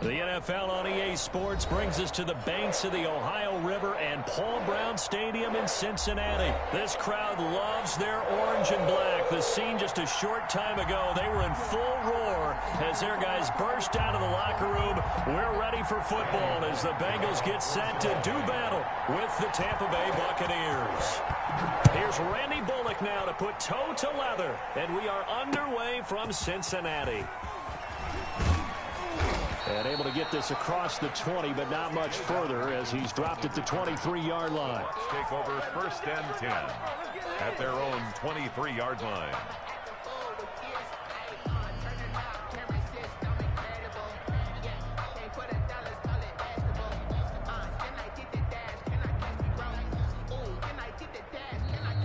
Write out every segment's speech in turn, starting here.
The NFL on EA Sports brings us to the banks of the Ohio River and Paul Brown Stadium in Cincinnati. This crowd loves their orange and black. The scene just a short time ago, they were in full roar as their guys burst out of the locker room. We're ready for football as the Bengals get set to do battle with the Tampa Bay Buccaneers. Here's Randy Bullock now to put toe to leather, and we are underway from Cincinnati. And able to get this across the 20, but not much further as he's dropped at the 23-yard line. Take over 1st and 10 at their own 23-yard line.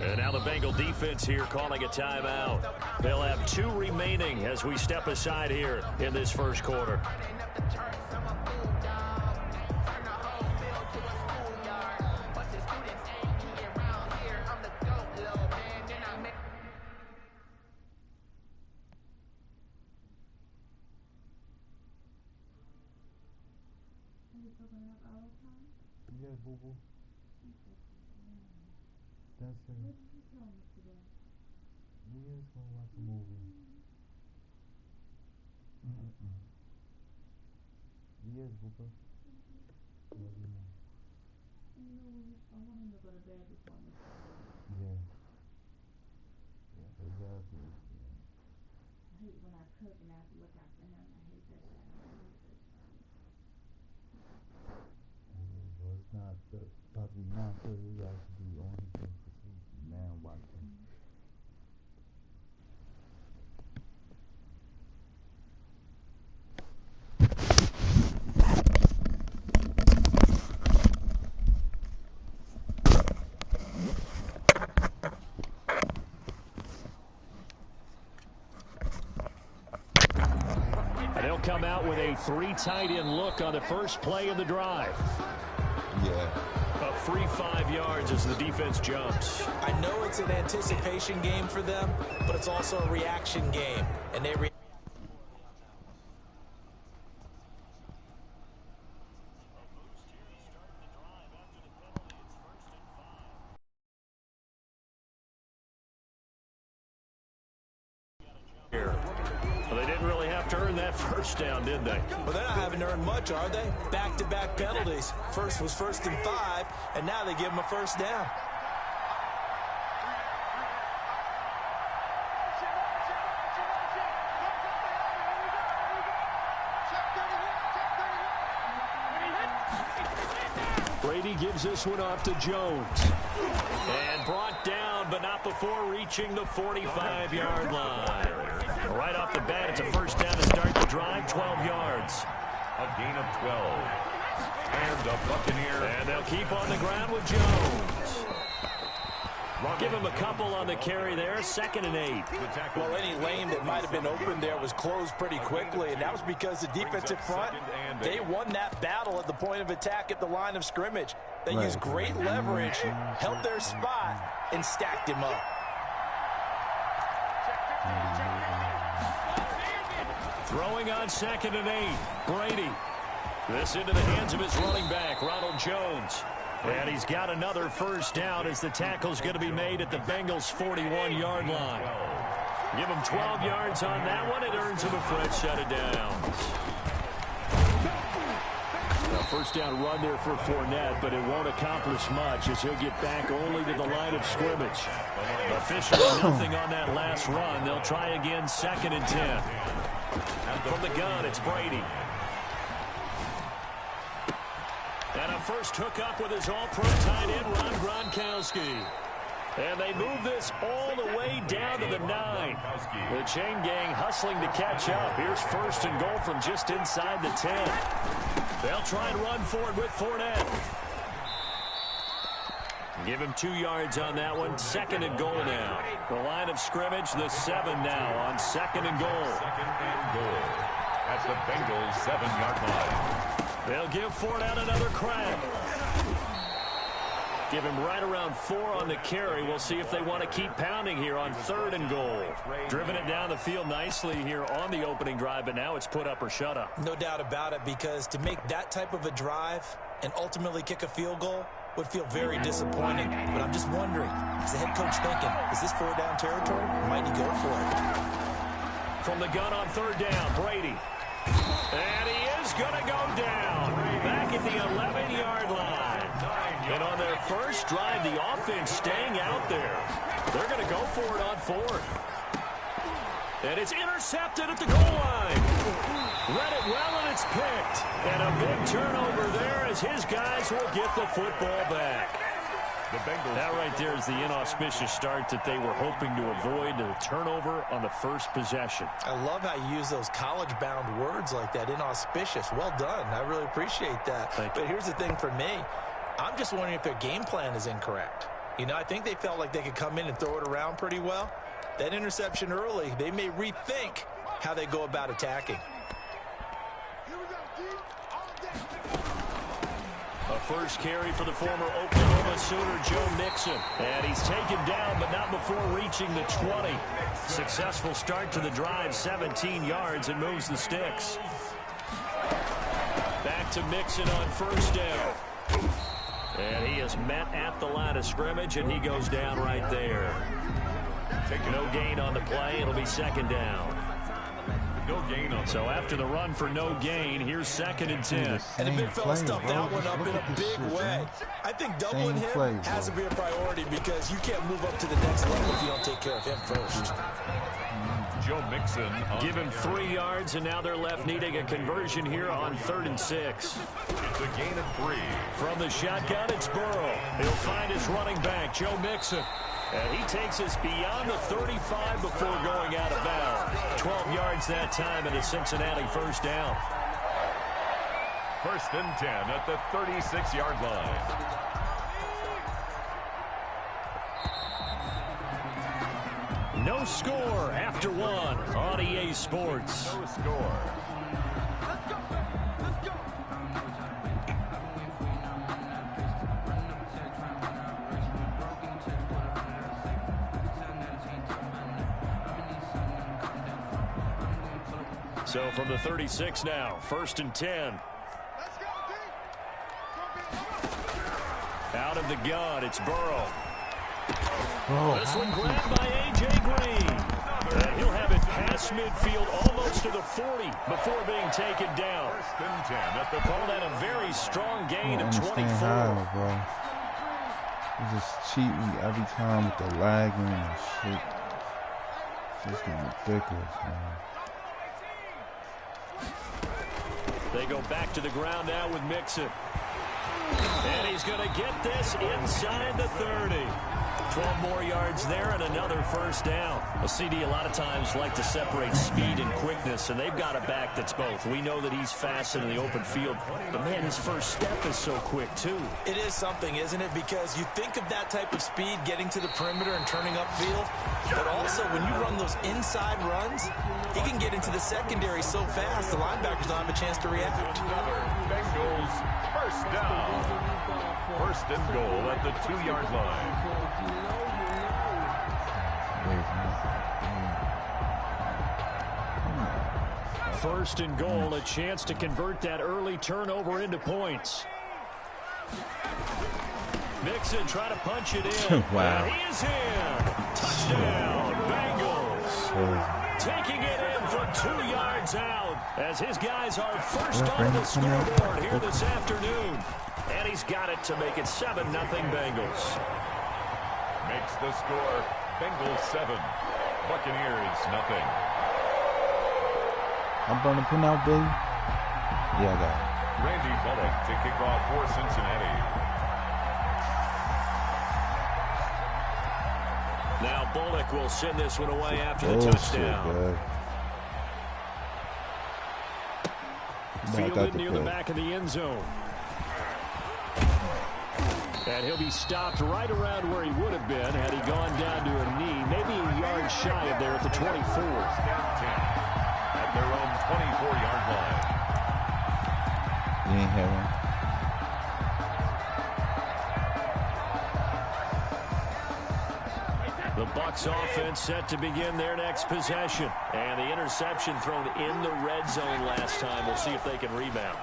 And now the Bengal defense here calling a timeout. They'll have 2 remaining as we step aside here in this first quarter. Yeah, boo-boo. That's it. We just gonna watch a movie. Yes, boo-boo. Love you, Mom. I want him to go to bed before me. Yeah. Yeah, exactly. Yeah. I hate when I cook and I have to look after him. I hate that. Well, it's not possibly not so he has to be on his thing to sleep. Man, watching. They'll come out with a 3 tight end look on the first play of the drive. Yeah. A free 5 yards as the defense jumps. I know it's an anticipation game for them, but it's also a reaction game. And they Well, they didn't really have to earn that first down, did they? Well, they're not having to earn much, are they? Back-to-back penalties. First was 1st and 5, and now they give them a first down. Brady gives this one off to Jones. And brought down, but not before reaching the 45-yard line. Right off the bat, it's a first down to start the drive, 12 yards. A gain of 12. And a Buccaneer. And they'll keep on the ground with Jones. Give him a couple on the carry there, 2nd and 8. Well, any lane that might have been open there was closed pretty quickly, and that was because the defensive front, they won that battle at the point of attack at the line of scrimmage. They used great leverage, held their spot, and stacked him up. Throwing on 2nd and 8, Brady. This into the hands of his running back, Ronald Jones. And he's got another first down as the tackle's going to be made at the Bengals' 41-yard line. Give him 12 yards on that one. It earns him a fresh set of downs. A first down run there for Fournette, but it won't accomplish much as he'll get back only to the line of scrimmage. Officially nothing on that last run. They'll try again, 2nd and 10. And from the gun, it's Brady. And a first hookup with his all-pro tight end, Ron Gronkowski. And they move this all the way down to the 9. The chain gang hustling to catch up. Here's 1st and goal from just inside the 10. They'll try and run for it with Fournette. Give him 2 yards on that one. 2nd and goal now. The line of scrimmage, the 7 now on 2nd and goal. 2nd and goal at the Bengals' 7-yard line. They'll give Fournette another crack. Give him right around 4 on the carry. We'll see if they want to keep pounding here on 3rd and goal. Driven it down the field nicely here on the opening drive, but now it's put up or shut up. No doubt about it, because to make that type of a drive and ultimately kick a field goal would feel very disappointing. But I'm just wondering, is the head coach thinking, is this 4-down territory? Or might he go for it? From the gun on 3rd down, Brady. And he is going to go down back at the 11-yard line. And on their first drive, the offense staying out there. They're going to go for it on 4th. And it's intercepted at the goal line. Read it well, and it's picked. And a big turnover there as his guys will get the football back. That right there is the inauspicious start that they were hoping to avoid, the turnover on the first possession. I love how you use those college-bound words like that, inauspicious. Well done. I really appreciate that. But here's the thing for me. I'm just wondering if their game plan is incorrect. You know, I think they felt like they could come in and throw it around pretty well. That interception early, they may rethink how they go about attacking. A first carry for the former Oklahoma Sooner, Joe Mixon. And he's taken down, but not before reaching the 20. Successful start to the drive, 17 yards, and moves the sticks. Back to Mixon on 1st down. And he is met at the line of scrimmage, and he goes down right there. No gain on the play. It'll be 2nd down. No gain on. So after the run for no gain, here's 2nd and 10. And the big fella stuffed that one up in a big way. I think doubling him has to be a priority, because you can't move up to the next level if you don't take care of him first. Joe Mixon. Give him 3 yards, and now they're left needing a conversion here on 3rd and 6. It's a gain of 3. From the shotgun, it's Burrow. He'll find his running back, Joe Mixon. And he takes us beyond the 35 before going out of bounds. 12 yards that time, and a Cincinnati 1st down. 1st and 10 at the 36-yard line. No score after 1 on EA Sports. No score. So from the 36 now, 1st and 10. Out of the gun, it's Burrow. This one grabbed by A.J. Green. And he'll have it past midfield almost to the 40 before being taken down. 1st and 10 at the Call that a very strong gain of 24. Bro. He's just cheating every time with the lagging and shit. It's just getting ridiculous, man. They go back to the ground now with Mixon. And he's going to get this inside the 30. 12 more yards there and another 1st down. A CD a lot of times like to separate speed and quickness, and they've got a back that's both. We know that he's fast in the open field, but man, his first step is so quick too. It is something, isn't it? Because you think of that type of speed getting to the perimeter and turning upfield, but also when you run those inside runs, he can get into the secondary so fast the linebackers don't have a chance to react. Bengals 1st down. 1st and goal at the 2-yard line. 1st and goal, a chance to convert that early turnover into points. Mixon trying to punch it in. Wow. And he is in. Touchdown, Bengals. Taking it in from 2 yards out as his guys are first on the scoreboard here this afternoon. And he's got it to make it 7-0 Bengals. Makes the score Bengals 7, Buccaneers 0. I'm burning pin out, baby. Yeah, I got it. Randy Bullock to kick off for Cincinnati. Now Bullock will send this one away after the touchdown. Fielded near the back of the end zone. And he'll be stopped right around where he would have been had he gone down to a knee, maybe a yard shy of there at the 24. At their own 24-yard line. You ain't have one. The Bucs offense set to begin their next possession. And the interception thrown in the red zone last time. We'll see if they can rebound.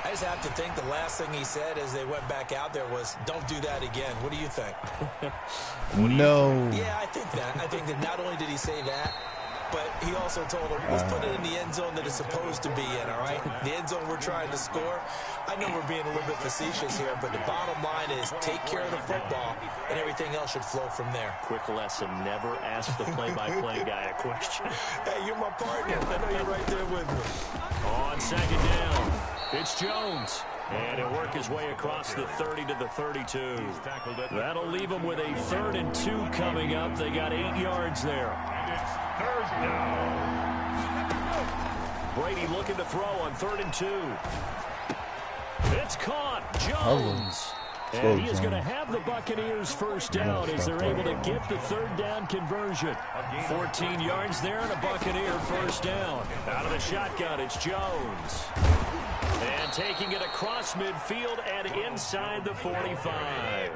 I just have to think the last thing he said as they went back out there was, don't do that again. What do you think? No. Yeah, I think that. I think that not only did he say that, but he also told him, let's put it in the end zone that it's supposed to be in, all right? The end zone we're trying to score. I know we're being a little bit facetious here, but the bottom line is take care of the football, and everything else should flow from there. Quick lesson, never ask the play-by-play guy a question. Hey, you're my partner. I know you're right there with me. On second down, it's Jones. And he'll work his way across the 30 to the 32. That'll leave him with a 3rd and 2 coming up. They got 8 yards there. And it's 3rd down. Brady looking to throw on 3rd and 2. It's caught. Jones. And he is going to have the Buccaneers first down as they're able to get the 3rd down conversion. 14 yards there and a Buccaneer first down. Out of the shotgun, it's Jones. And taking it across midfield and inside the 45.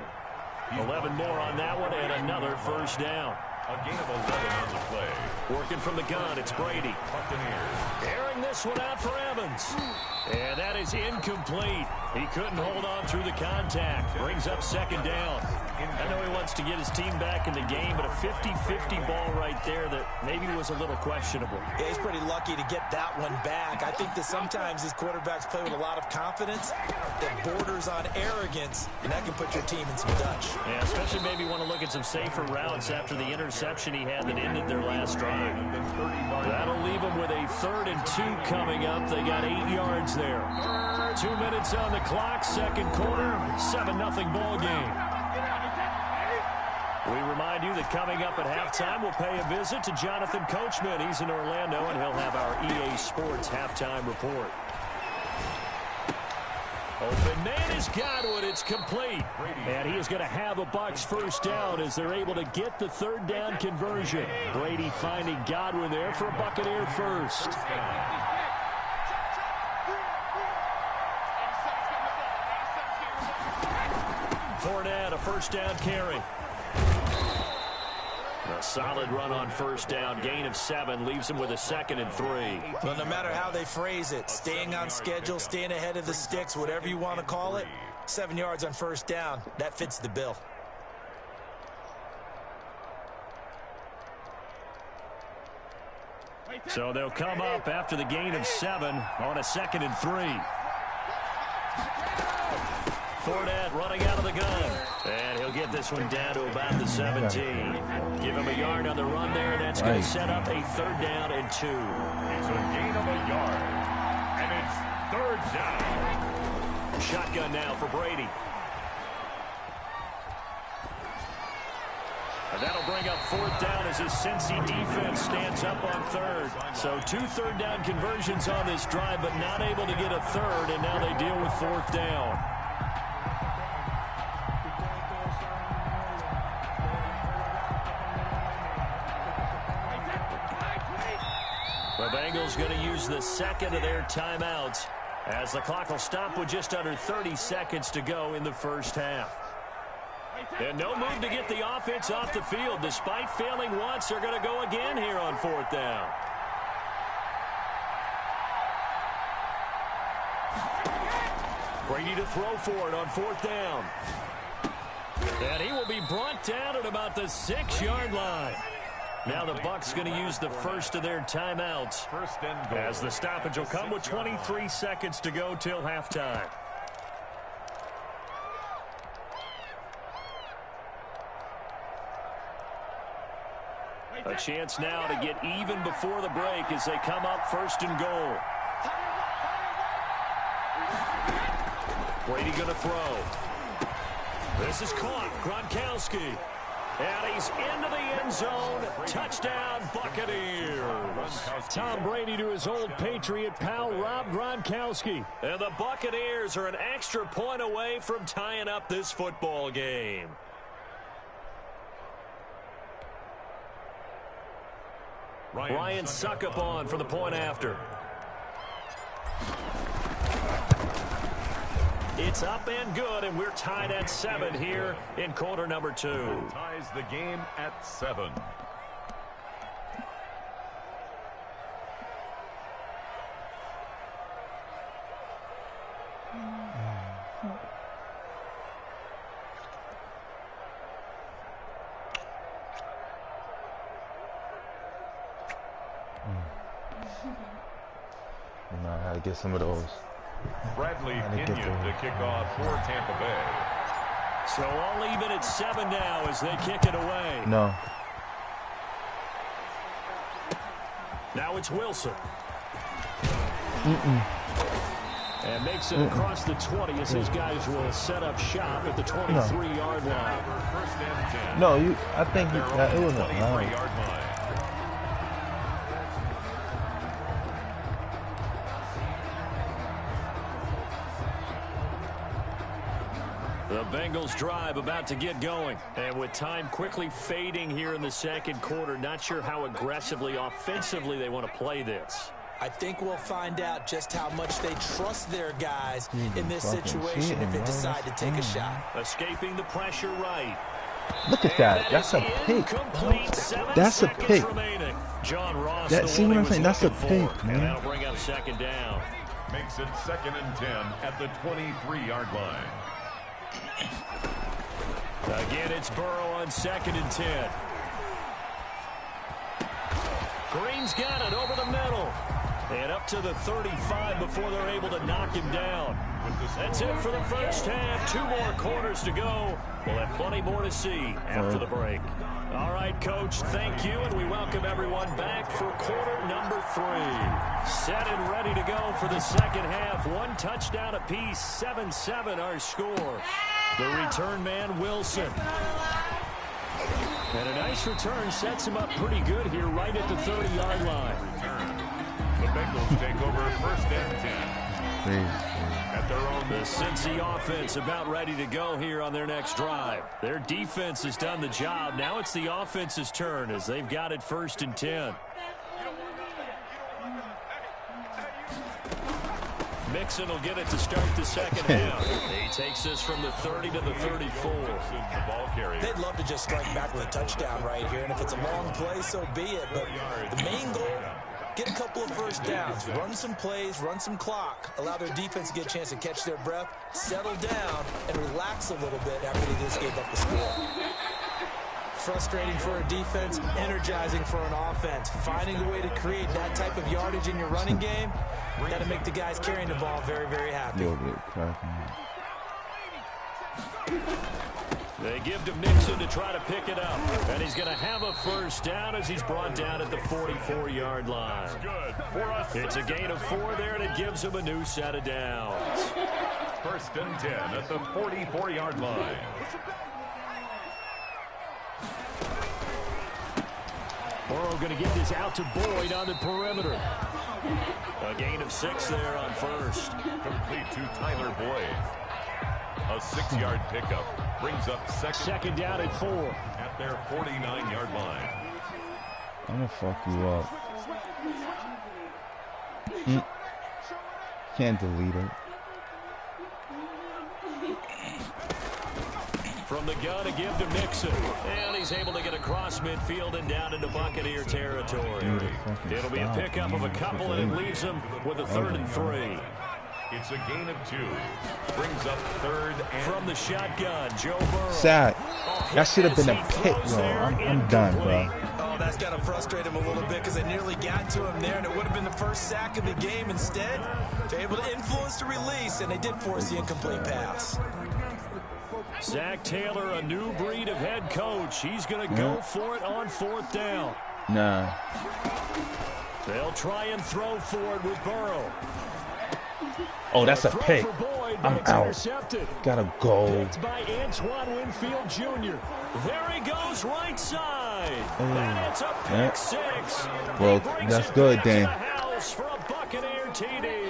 11 more on that one and another first down. A gain of 11 on the play. Working from the gun, it's Brady. Buccaneers. Airing this one out for Evans. And that is incomplete. He couldn't hold on through the contact. Brings up 2nd down. I know he wants to get his team back in the game, but a 50-50 ball right there that maybe was a little questionable. Yeah, he's pretty lucky to get that one back. I think that sometimes these quarterbacks play with a lot of confidence that borders on arrogance, and that can put your team in some Dutch. Yeah, especially maybe want to look at some safer routes after the interception he had that ended their last drive. That'll leave them with a 3rd and 2 coming up. They got 8 yards there. 2 minutes on the clock, 2nd quarter, 7-0 ball game. We remind you that coming up at halftime, we'll pay a visit to Jonathan Coachman. He's in Orlando, and he'll have our EA Sports halftime report. Open man is Godwin. It's complete. And he is going to have a Bucs first down as they're able to get the 3rd down conversion. Brady finding Godwin there for a Buccaneer first. Fournette, a first down carry. A solid run on first down. Gain of 7 leaves him with a 2nd and 3. Well, no matter how they phrase it, staying on schedule, staying ahead of the sticks, whatever you want to call it, 7 yards on first down, that fits the bill. So they'll come up after the gain of 7 on a 2nd and 3. Fournette running out of the gun. And he'll get this one down to about the 17. Give him a yard on the run there, and that's going to set up a 3rd down and 2. It's a gain of a yard. And it's 3rd down. Shotgun now for Brady. And that'll bring up 4th down as his Cincy defense stands up on 3rd. So 2 3rd down conversions on this drive, but not able to get a 3rd, and now they deal with 4th down. The Bengals going to use the 2nd of their timeouts as the clock will stop with just under 30 seconds to go in the first half. And no move to get the offense off the field. Despite failing once, they're going to go again here on 4th down. Brady to throw for it on 4th down. And he will be brought down at about the 6-yard line. Now the Bucs going to use the first of their timeouts as the stoppage will come with 23 seconds to go till halftime. A chance now to get even before the break as they come up 1st and goal. Brady going to throw. This is caught. Gronkowski. And he's into the end zone. Touchdown, Buccaneers. Tom Brady to his old Patriot pal, Rob Gronkowski. And the Buccaneers are an extra point away from tying up this football game. Ryan Suckup on for the point after. It's up and good, and we're tied at 7 here in quarter number 2. Ties the game at 7. You know, I had to get some of those. Bradley Pinion to kick off for Tampa Bay. So all even at 7 now as they kick it away. No. Now it's Wilson. And makes it across the 20 as his guys will set up shop at the 23-yard line. First and 10. No, I think it wasn't. 23-yard line. The Bengals drive about to get going. And with time quickly fading here in the second quarter, not sure how aggressively, offensively they want to play this. I think we'll find out just how much they trust their guys in this situation if they decide to take a shot. Escaping the pressure right. Look at that. That's a pick. That's a pick. John Ross, See what I'm saying? That's a pick, man. And that'll bring up second down. Makes it 2nd and 10 at the 23-yard line. Again, it's Burrow on 2nd and 10. Green's got it over the middle. And up to the 35 before they're able to knock him down. That's it for the first half. 2 more quarters to go. We'll have plenty more to see after the break. All right, Coach, thank you, and we welcome everyone back for quarter number 3. Set and ready to go for the second half. 1 touchdown apiece, 7-7 our score. The return man, Wilson. And a nice return sets him up pretty good here right at the 30-yard line. The Bengals take over 1st and 10. At their own. The Cincy offense about ready to go here on their next drive. Their defense has done the job. Now it's the offense's turn as they've got it 1st and 10. Mixon will get it to start the second half. He takes this from the 30 to the 34. They'd love to just strike back with a touchdown right here, and if it's a long play, so be it. But the main goal, get a couple of first downs, run some plays, run some clock, allow their defense to get a chance to catch their breath, settle down, and relax a little bit after they just gave up the score. Frustrating for a defense, energizing for an offense. Finding a way to create that type of yardage in your running game, got to make the guys carrying the ball very, very happy. They give to Mixon to try to pick it up. And he's going to have a first down as he's brought down at the 44-yard line. It's a gain of 4 there, and it gives him a new set of downs. 1st and 10 at the 44-yard line. Burrow going to get this out to Boyd on the perimeter. A gain of 6 there on 1st. Complete to Tyler Boyd. A 6-yard pickup brings up second down at 4 at their 49-yard line. I'm gonna fuck you up. Can't delete it. From the gun to give to Mixon. And he's able to get across midfield and down into Buccaneer territory. It'll be a pickup of a couple, and it leaves him with a 3rd and 3. It's a gain of 2. Brings up 3rd and... From the shotgun, Joe Burrow. Sack. That should have been a pick, bro. I'm done, bro. Oh, that's got to frustrate him a little bit because they nearly got to him there, and it would have been the first sack of the game. Instead, they're able to influence the release, and they did force the incomplete pass. Zach Taylor, a new breed of head coach. He's going to go for it on 4th down. Nah. They'll try and throw for it with Burrow. Oh, that's a pick. I'm out. Gotta go. Picked by Antoine Winfield Jr. There he goes, right side. And it's a pick 6. Well, that's good, Dan. House for a Buccaneer TD.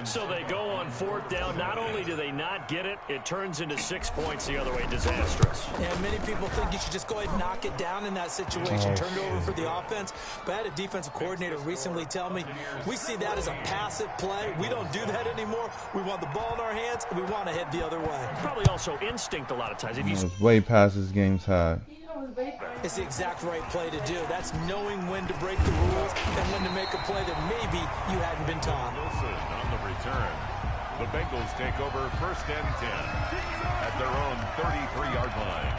So they go on 4th down. Not only do they not get it, it turns into 6 points the other way. Disastrous. And many people think you should just go ahead and knock it down in that situation. Turn it over for the offense. But I had a defensive coordinator recently tell me, we see that as a passive play. We don't do that anymore. We want the ball in our hands, and we want to head the other way. Probably also instinct a lot of times. If it's way past his game time. It's the exact right play to do. That's knowing when to break the rules and when to make a play that maybe you hadn't been taught. Wilson on the return. The Bengals take over 1st and 10 at their own 33-yard line.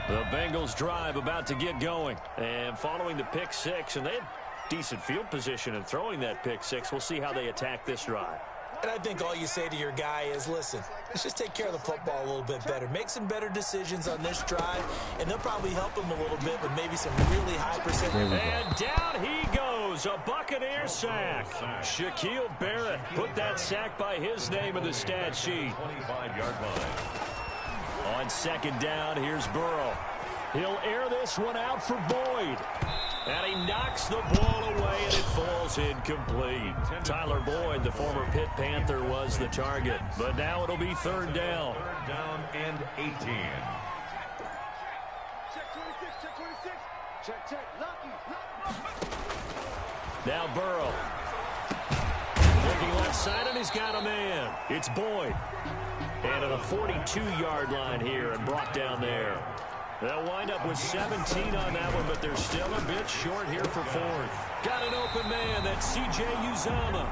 The Bengals drive about to get going. And following the pick 6, and they had decent field position in throwing that pick 6. We'll see how they attack this drive. And I think all you say to your guy is, listen, let's just take care of the football a little bit better. Make some better decisions on this drive, and they'll probably help him a little bit with maybe some really high percentage. And down he goes, a Buccaneer sack. Shaquille Barrett put that sack by his name in the stat sheet. 25-yard line. On 2nd down, here's Burrow. He'll air this one out for Boyd. And he knocks the ball away, and it falls incomplete. Tyler Boyd, the former Pitt Panther, was the target. But now it'll be 3rd down. 3rd down and 18. Check 26, check 26. Check. Lucky. Now Burrow. Looking left side, and he's got a man. It's Boyd. And at a 42-yard line here and brought down there. They'll wind up with 17 on that one, but they're still a bit short here for 4th. Got an open man. That's C.J. Uzomah.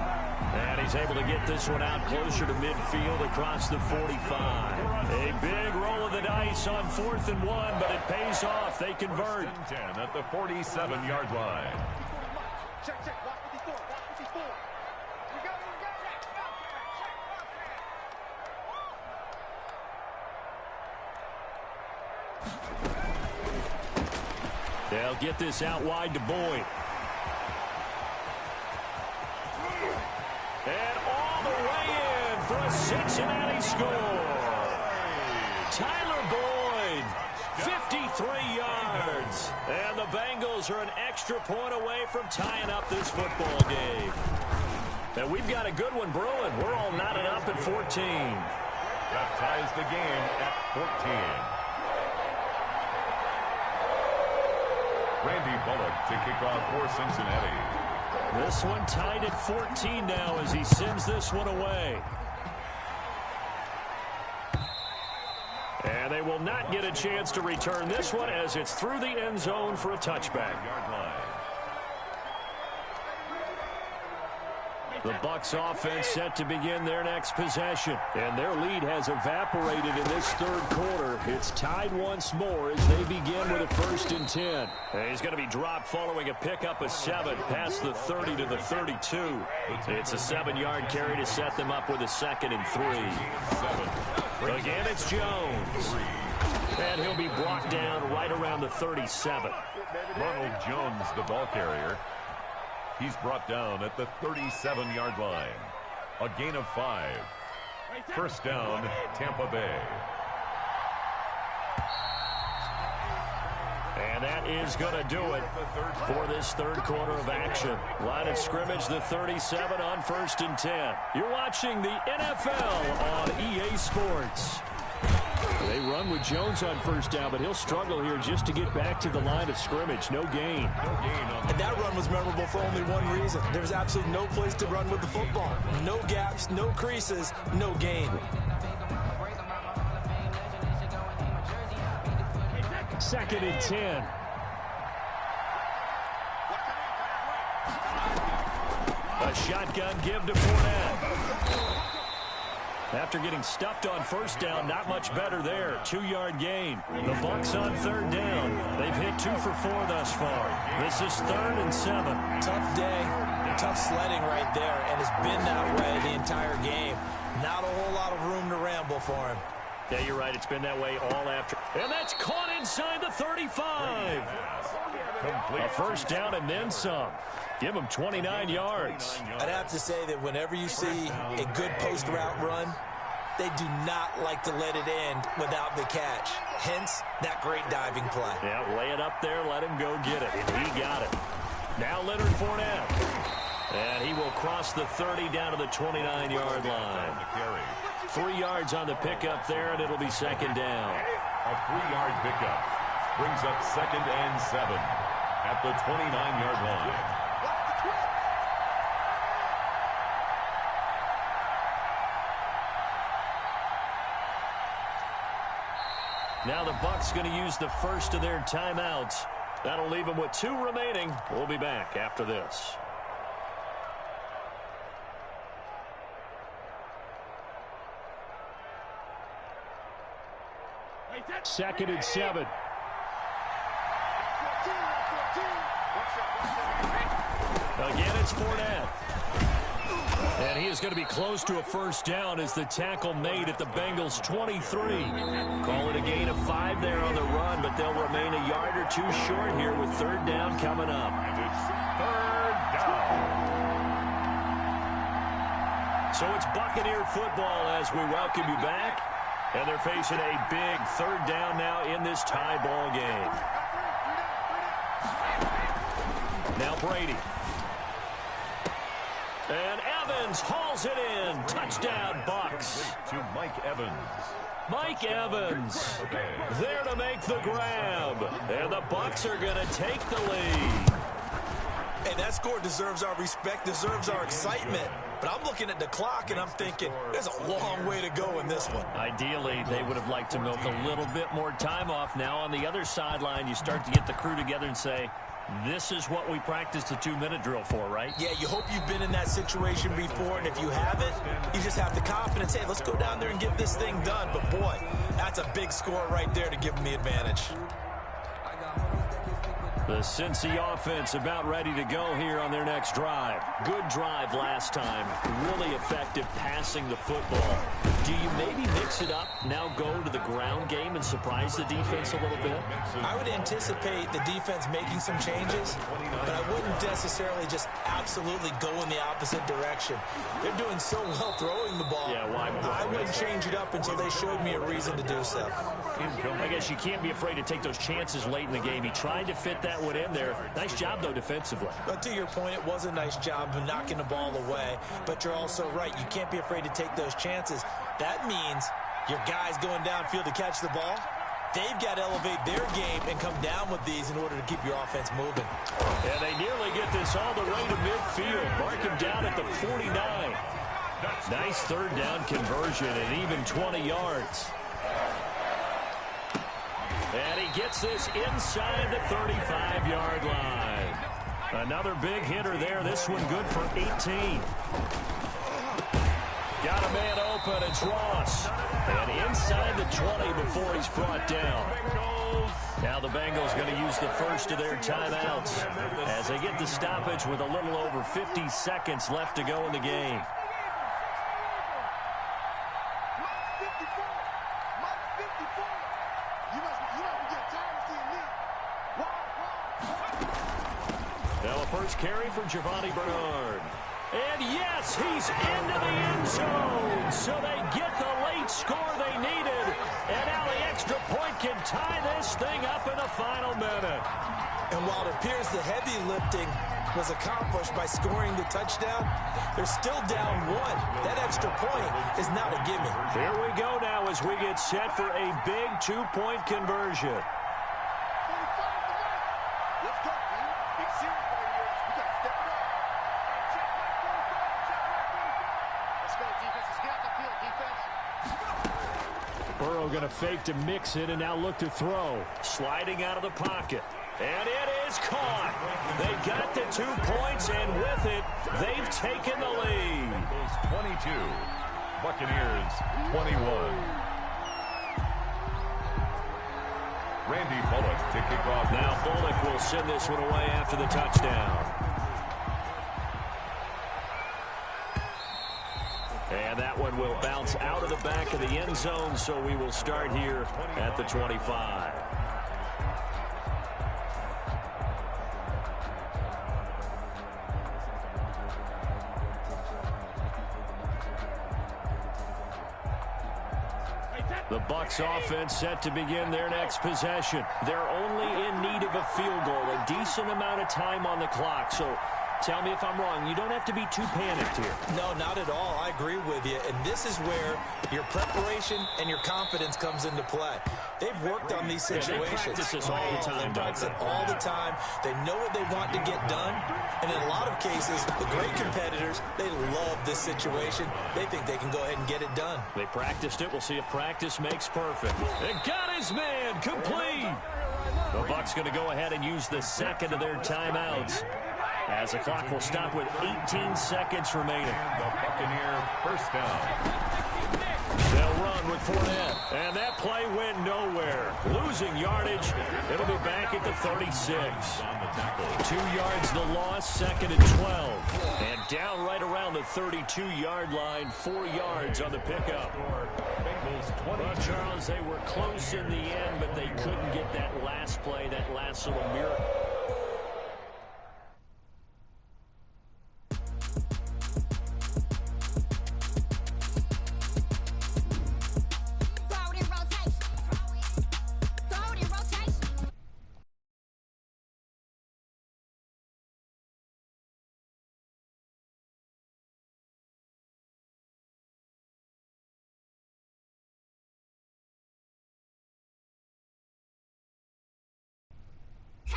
And he's able to get this one out closer to midfield across the 45. A big roll of the dice on 4th and 1, but it pays off. They convert. 10 at the 47-yard line. Check. Watch 54. Watch 54. We got it. They'll get this out wide to Boyd. And all the way in for a Cincinnati score. Tyler Boyd, 53 yards. And the Bengals are an extra point away from tying up this football game. And we've got a good one brewing. We're all knotted up at 14. That ties the game at 14. Randy Bullock to kick off for Cincinnati. This one tied at 14 now as he sends this one away. And they will not get a chance to return this one as it's through the end zone for a touchback. The Bucs offense set to begin their next possession. And their lead has evaporated in this 3rd quarter. It's tied once more as they begin with a 1st and 10. And he's going to be dropped following a pickup of 7 past the 30 to the 32. It's a 7-yard carry to set them up with a 2nd and 3. Again, it's Jones. And he'll be brought down right around the 37. Ronald Jones, the ball carrier. He's brought down at the 37-yard line. A gain of 5. 1st down, Tampa Bay. And that is going to do it for this 3rd quarter of action. Line of scrimmage, the 37 on 1st and 10. You're watching the NFL on EA Sports. They run with Jones on 1st down, but he'll struggle here just to get back to the line of scrimmage. No gain. And that run was memorable for only one reason. There was absolutely no place to run with the football. No gaps, no creases, no gain. 2nd and 10. A shotgun give to Fournette. After getting stuffed on 1st down, not much better there. 2-yard gain. The Bucs on 3rd down. They've hit 2 for 4 thus far. This is 3rd and 7. Tough day, tough sledding right there, and it's been that way the entire game. Not a whole lot of room to ramble for him. Yeah, you're right. It's been that way all after. And that's caught inside the 35. A 1st down and then some. Give him 29 yards. I'd have to say that whenever you see a good post route run, they do not like to let it end without the catch. Hence, that great diving play. Yeah, lay it up there, let him go get it, and he got it. Now Leonard Fournette. And he will cross the 30 down to the 29-yard line. 3 yards on the pickup there, and it'll be second down. A 3-yard pickup brings up 2nd and 7 at the 29-yard line. Now the Bucs going to use the first of their timeouts. That'll leave them with 2 remaining. We'll be back after this. Second and 7. Again, it's Fournette. And he is going to be close to a first down as the tackle made at the Bengals' 23. Call it a gain of 5 there on the run, but they'll remain a yard or 2 short here with 3rd down coming up. And it's 3rd down. So it's Buccaneer football as we welcome you back. And they're facing a big 3rd down now in this tie ball game. Now Brady. And Evans hauls it in. Touchdown, Bucs. To Mike Evans. Mike Evans there to make the grab. And the Bucs are going to take the lead. Hey, that score deserves our respect, deserves our excitement. But I'm looking at the clock, and I'm thinking, there's a long way to go in this one. Ideally, they would have liked to milk a little bit more time off. Now on the other sideline, you start to get the crew together and say, this is what we practiced the 2-minute drill for, right? Yeah, you hope you've been in that situation before, and if you haven't, you just have the confidence, hey, let's go down there and get this thing done. But, boy, that's a big score right there to give them the advantage. The Cincy offense about ready to go here on their next drive. Good drive last time. Really effective passing the football. Do you maybe mix it up, now go to the ground game and surprise the defense a little bit? I would anticipate the defense making some changes, but I wouldn't necessarily just absolutely go in the opposite direction. They're doing so well throwing the ball. Yeah, why? I wouldn't change it up until they showed me a reason to do so. I guess you can't be afraid to take those chances late in the game. He tried to fit that one in there. Nice job, though, defensively. But to your point, it was a nice job of knocking the ball away. But you're also right. You can't be afraid to take those chances. That means your guys going downfield to catch the ball, they've got to elevate their game and come down with these in order to keep your offense moving. And they nearly get this all the way to midfield. Mark him down at the 49. Nice 3rd down conversion and even 20 yards. And he gets this inside the 35-yard line. Another big hitter there. This one good for 18. Got a man open. It's Ross. And inside the 20 before he's brought down. Now the Bengals going to use the first of their timeouts as they get the stoppage with a little over 50 seconds left to go in the game. Now a first carry for Giovanni Bernard. And yes, he's into the end zone. So they get the late score they needed. And now the extra point can tie this thing up in the final minute. And while it appears the heavy lifting was accomplished by scoring the touchdown, they're still down 1. That extra point is not a gimme. Here we go now as we get set for a big 2-point conversion. Burrow going to fake to mix it and now look to throw. Sliding out of the pocket. And it is caught. They got the 2 points, and with it, they've taken the lead. 22. Buccaneers 21. Randy Bullock to kick off. Now Bullock will send this one away after the touchdown. And that one will bounce out of the back of the end zone, so we will start here at the 25. The Bucs offense set to begin their next possession. They're only in need of a field goal, a decent amount of time on the clock. So tell me if I'm wrong. You don't have to be too panicked here. No, not at all. I agree with you. And this is where your preparation and your confidence comes into play. They've worked on these situations. They practice this all the time. They practice it all the time. They know what they want to get done. And in a lot of cases, the great competitors, they love this situation. They think they can go ahead and get it done. They practiced it. We'll see if practice makes perfect. And got his man complete. The Bucs going to go ahead and use the second of their timeouts, as the clock will stop with 18 seconds remaining. The Buccaneer first down. They'll run with Fournette, and that play went nowhere. Losing yardage. It'll be back at the 36. 2 yards the loss, second and 12. And down right around the 32-yard line, 4 yards on the pickup. Well, Charles, they were close in the end, but they couldn't get that last play, that last little miracle.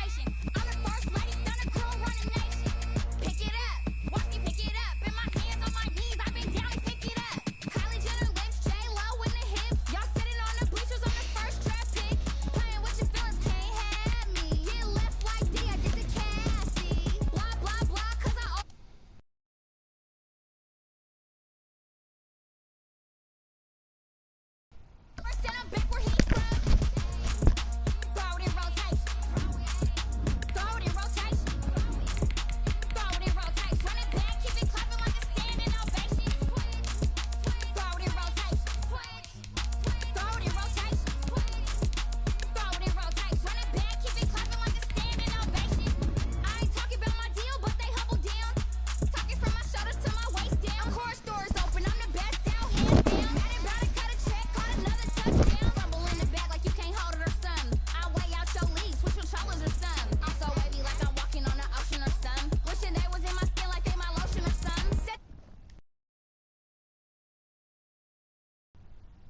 I'm the first lady, stunner girl, running nation. Pick it up, watch me pick it up. In my hands, on my knees, I've been down and pick it up. Kylie Jenner lips, J-Lo in the hips. Y'all sitting on the bleachers on the first draft pick. Playing with your feelings, can't have me. Get left like D, I did the Cassie. Blah, blah, blah, cause I... Send him back where he's from. Throw it in rotation. Throw it in rotation. Throw it in rotation. Run it back, keep it clapping like a standing ovation. Throw it in rotation. Throw it in rotation. Throw it in rotation. Run it back, keep it clapping like a standing ovation. I ain't talking about my deal, but they humble down. Talking from my shoulders to my waist down. Chorus doors open, I'm the best out, hands down. Mad about it, cut a check, caught another touchdown. Rumble in the bag like you can't hold it or something. I weigh out your league, switch controllers or something. I'm so wavy like I'm walking on the ocean or something. Wishing they was in my skin like they my lotion or something. Set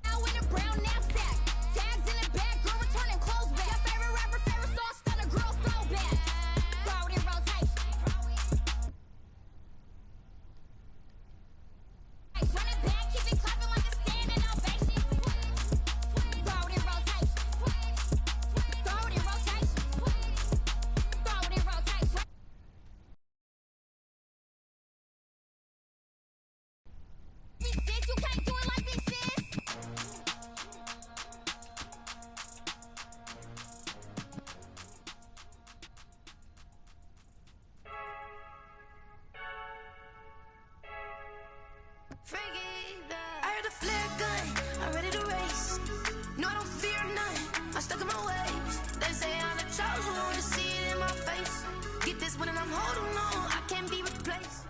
out in a brown knapsack. Tags in the bag, girl returning clothes back. Your favorite rapper, favorite song, stunner girl throwback. Throw it in rotation. Run it back, keep it clapping like a standing ovation. Throw it in rotation. Throw it in rotation. Throw it in rotation. Big sis, you can't do it like big sis. I heard a flare gun, I'm ready to race. No, I don't fear none, I'm stuck in my ways. They say I'm the chosen one, to see it in my face. Get this one and I'm holding on, I can't be replaced.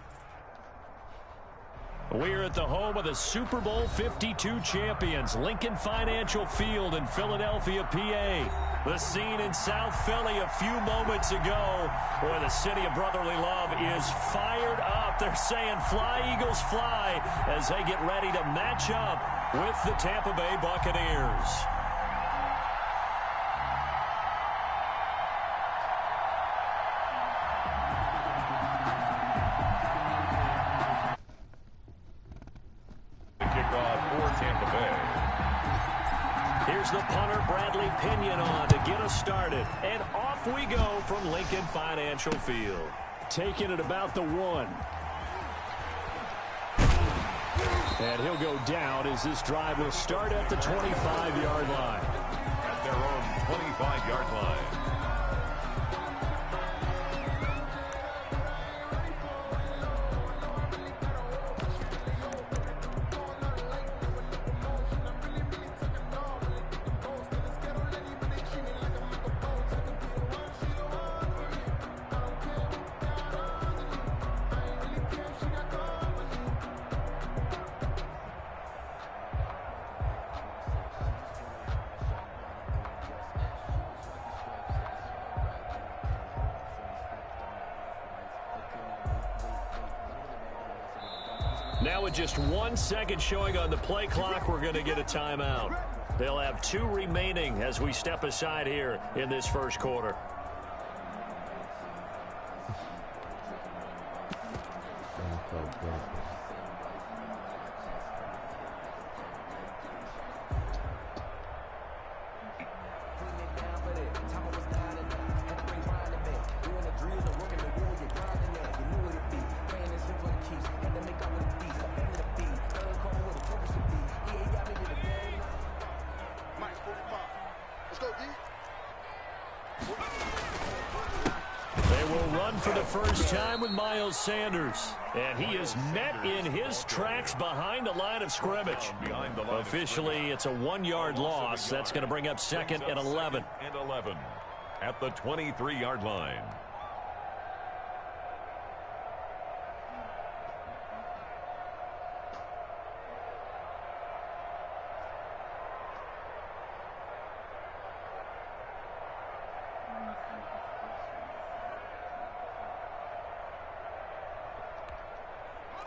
We're at the home of the Super Bowl 52 champions, Lincoln Financial Field in Philadelphia, PA. The scene in South Philly a few moments ago, where the city of brotherly love is fired up. They're saying fly, Eagles, fly, as they get ready to match up with the Tampa Bay Buccaneers. Kickoff for Tampa Bay. Here's the punter, Bradley Pinion, on to get us started. And off we go from Lincoln Financial Field. Taking it about the 1. And he'll go down as this drive will start at the 25-yard line. At their own 25-yard line. Now with just 1 second showing on the play clock, we're going to get a timeout. They'll have 2 remaining as we step aside here in this first quarter. For the first time with Miles Sanders, and he is met in his tracks behind the line of scrimmage. Officially, it's a 1-yard loss. That's going to bring up 2nd and 11. And 11 at the 23-yard line.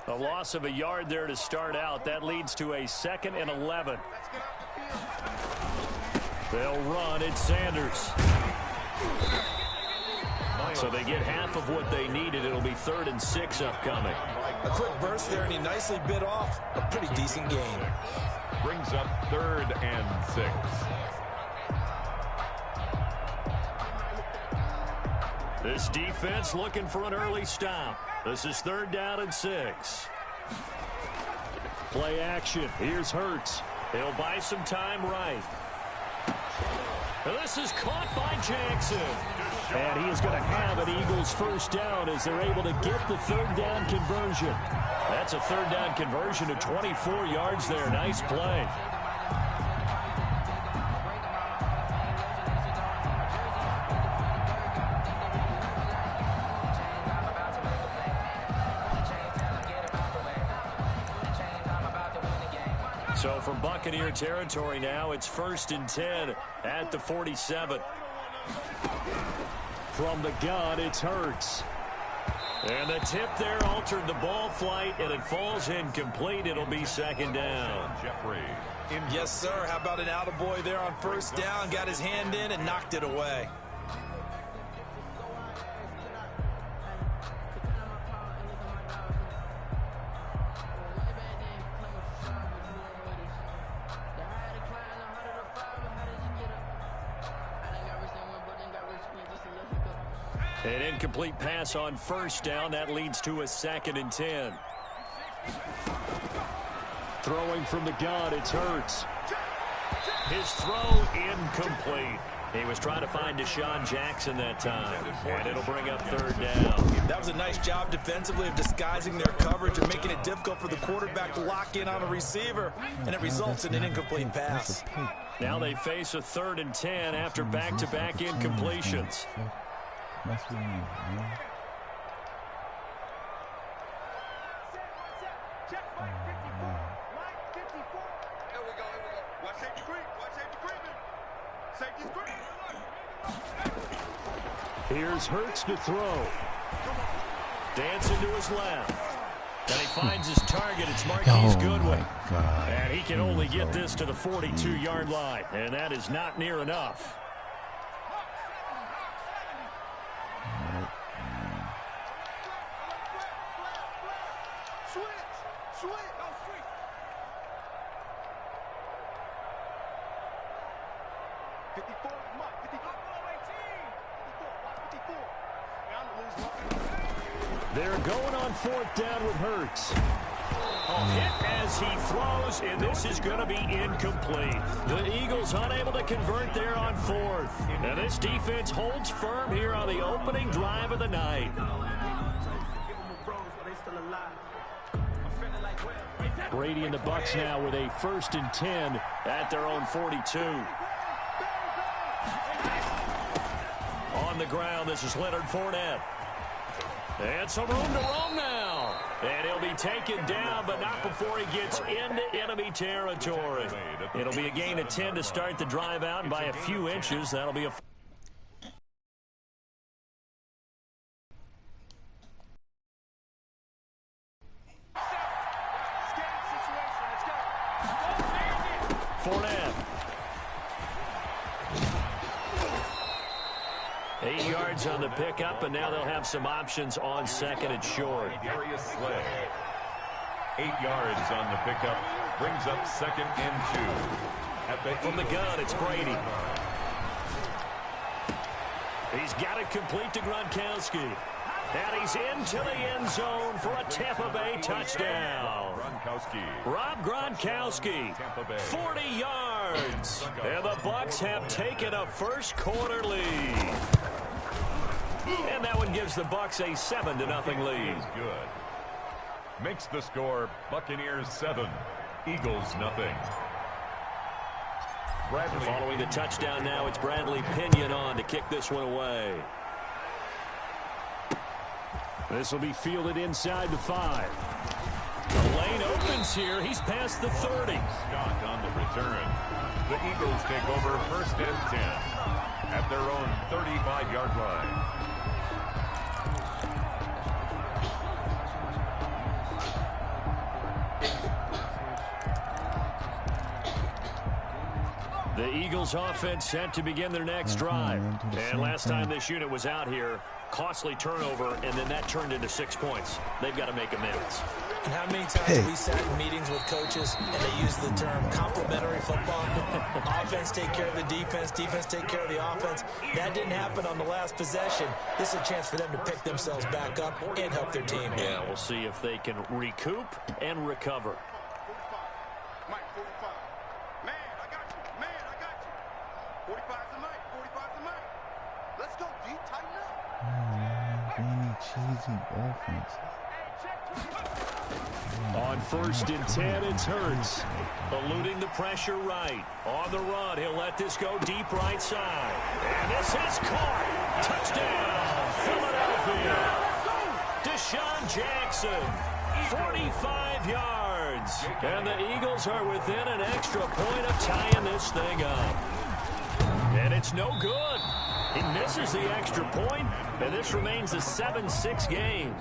A loss of a yard there to start out. That leads to a 2nd and 11. They'll run. It's Sanders. So they get half of what they needed. It'll be 3rd and 6 upcoming. A quick burst there, and he nicely bit off a pretty decent gain. Brings up 3rd and 6. This defense looking for an early stop. This is 3rd down and 6. Play action. Here's Hurts. He'll buy some time right. This is caught by Jackson. And he is going to have an Eagles first down as they're able to get the 3rd down conversion. That's a 3rd down conversion to 24 yards there. Nice play. So from Buccaneer territory now, it's 1st and 10 at the 47. From the gun, it's Hurts. And the tip there altered the ball flight, and it falls incomplete. It'll be 2nd down. Yes, sir. How about an attaboy there on 1st down? Got his hand in and knocked it away. An incomplete pass on 1st down. That leads to a 2nd and 10. Throwing from the gun, it's Hurts. His throw incomplete. He was trying to find Deshaun Jackson that time, and it'll bring up 3rd down. That was a nice job defensively of disguising their coverage and making it difficult for the quarterback to lock in on a receiver, and it results in an incomplete pass. Now they face a 3rd and 10 after back-to-back incompletions. That's what you need, man. Here we go. Watch safety creep. Watch safety creeping. Safety's creeping. Here's Hurts to throw. Dancing to his left. And he finds his target. It's Marquise Goodwin. And he can only get this to the 42-yard line. And that is not near enough. They're going on 4th down with Hurts. Hit as he throws, and this is going to be incomplete. The Eagles unable to convert there on 4th. And this defense holds firm here on the opening drive of the night. Brady and the Bucs now with a 1st and 10 at their own 42. On the ground, this is Leonard Fournette. And some room to roam now. And he'll be taken down, but not before he gets into enemy territory. It'll be a gain of 10 to start the drive out, and by a few inches, that'll be a... Fournette. 8 yards on the pickup, and now they'll have some options on second and short. Darius Slay. 8 yards on the pickup. Brings up second and 2. From the gun, it's Brady. He's got it complete to Gronkowski. And he's into the end zone for a Tampa Bay touchdown. Rob Gronkowski, 40 yards. And the Bucs have taken a first quarter lead. And that one gives the Bucs a 7-0 lead. Good. Makes the score Buccaneers 7, Eagles 0. Following the touchdown now, it's Bradley Pinion on to kick this one away. This will be fielded inside the 5. The lane opens here. He's past the 30. Scott on the return. The Eagles take over first and 10 at their own 35-yard line. The Eagles offense set to begin their next drive. And last time this unit was out here, costly turnover, and then that turned into 6 points. They've got to make amends. And how many times have we sat in meetings with coaches and they use the term complementary football? Offense take care of the defense, defense take care of the offense. That didn't happen on the last possession. This is a chance for them to pick themselves back up and help their team. Yeah, we'll see if they can recoup and recover. Mike, 45. Man, I got you. Man, I got you. 45's a Mike. 45's a Mike. Let's go, D. Tighten up. Really cheesy offense. On first and 10, it's Hurts. Eluding the pressure right. On the run, he'll let this go deep right side. And this is caught. Touchdown, Philadelphia. Deshaun Jackson, 45 yards. And the Eagles are within an extra point of tying this thing up. And it's no good. He misses the extra point, and this remains a 7-6 game.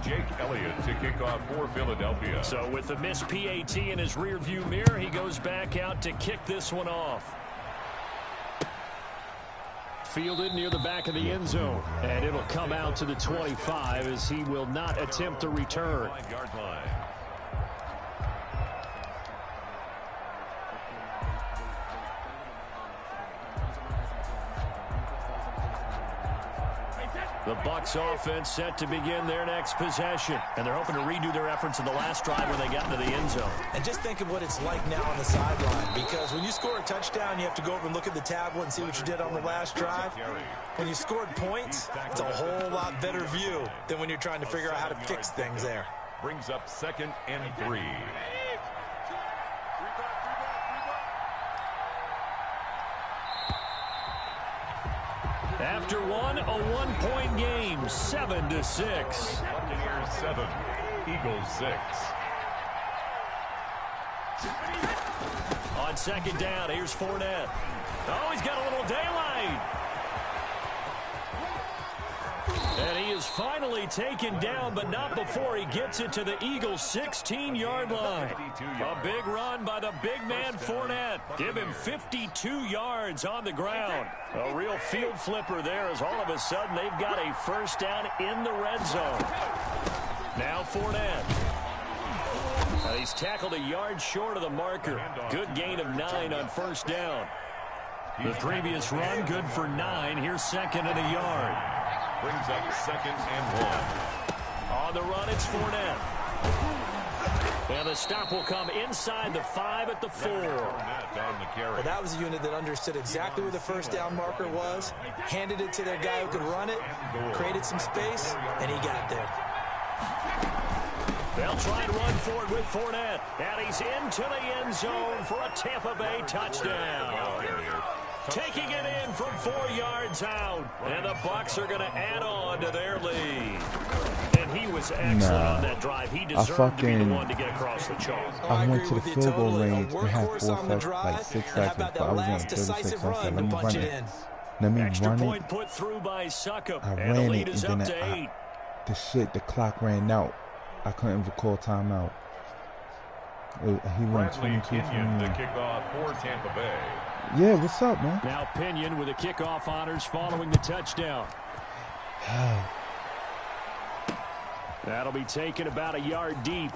Jake Elliott to kick off for Philadelphia. So with the missed PAT in his rearview mirror, he goes back out to kick this one off. Fielded near the back of the end zone, and it'll come out to the 25 as he will not attempt to return. 5-yard line. The Bucs offense set to begin their next possession. And they're hoping to redo their efforts in the last drive when they got into the end zone. And just think of what it's like now on the sideline, because when you score a touchdown, you have to go over and look at the tablet and see what you did on the last drive. When you scored points, it's a whole lot better view than when you're trying to figure out how to fix things there. Brings up second and 3. After one, a one-point game, 7-6. Buccaneers 7, Eagles 6. On second down, here's Fournette. Oh, he's got a little daylight. And he is finally taken down, but not before he gets it to the Eagles' 16-yard line. A big run by the big man Fournette. Give him 52 yards on the ground. A real field flipper there as all of a sudden they've got a first down in the red zone. Now Fournette. He's tackled a yard short of the marker. Good gain of 9 on first down. The previous run, good for 9. Here's second and a yard. Brings up second and 1. On the run, it's Fournette. And the stop will come inside the 5 at the 4. Well, that was a unit that understood exactly where the first down marker was, handed it to their guy who could run it, created some space, and he got there. They'll try and run forward with Fournette. And he's into the end zone for a Tampa Bay touchdown. Taking it in from 4 yards out. And the Bucs are going to add on to their lead. And he was excellent on that drive. He deserved to be the one to get across the chalk. I went to the field goal range. They had 6 seconds, but I was on 36. I said, let me run it. Let me Extra run point it. put through by Suckup. I And the ran lead it, is and up then to 8. the clock ran out. I couldn't even call timeout. He won Bradley 22 Pinion, the kickoff for Tampa Bay. Yeah, what's up, man? Now Pinion with the kickoff honors following the touchdown. That'll be taken about a yard deep.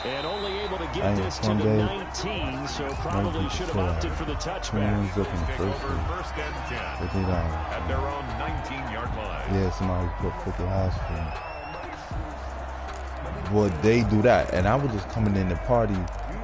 And only able to get this to the 19, so probably should have opted for the touchback. Take over first and 10 at their own 19-yard line. Yeah, somebody put 50 house for him. Well, they do that, and I was just coming in the party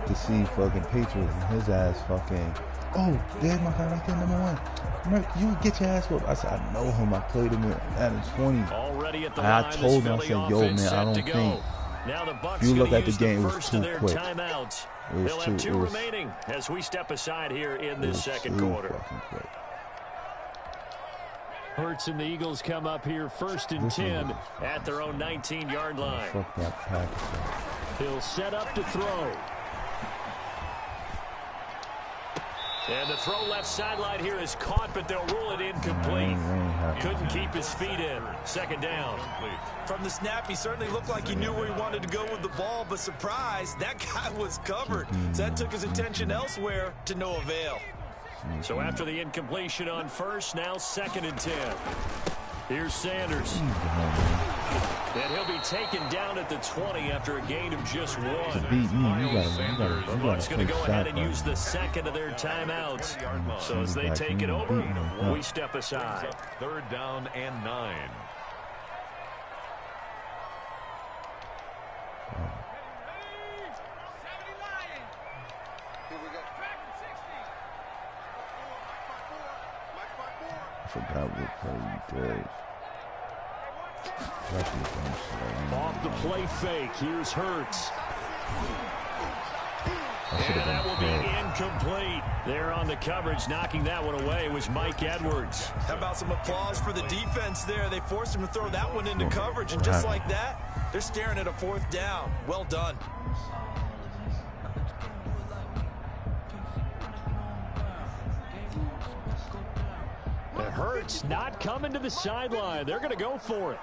to see fucking Patriots, and his ass fucking, oh, there's my guy right there, #1. You get your ass whooped. I said, I know him. I played him at 20. Already at the and I told him, I said, yo, man, I don't think. Now the Bucs You look at the use game, it was first too of their quick. timeouts. It was They'll too, have two it was, remaining as we step aside here in it this was second too quarter. fucking quick. Hurts and the Eagles come up here first and 10 at their own 19-yard line. Fuck that pack. He'll set up to throw. And the throw left sideline here is caught, but they'll rule it incomplete. Couldn't keep his feet in. Second down. From the snap, he certainly looked like he knew where he wanted to go with the ball, but surprise, that guy was covered. So that took his attention elsewhere to no avail. So after the incompletion on first, now second and 10. Here's Sanders. And he'll be taken down at the 20 after a gain of just one. To beat me, you gotta The Bucs going to go ahead and use the second of their timeouts. So as they take it over, we step aside. Third down and 9. I forgot what play he did. Off the play fake, here's Hurts. And that will be incomplete. There on the coverage, knocking that one away was Mike Edwards. How about some applause for the defense there? They forced him to throw that one into coverage, and just like that, they're staring at a fourth down. Well done. And Hurts not coming to the sideline. They're going to go for it.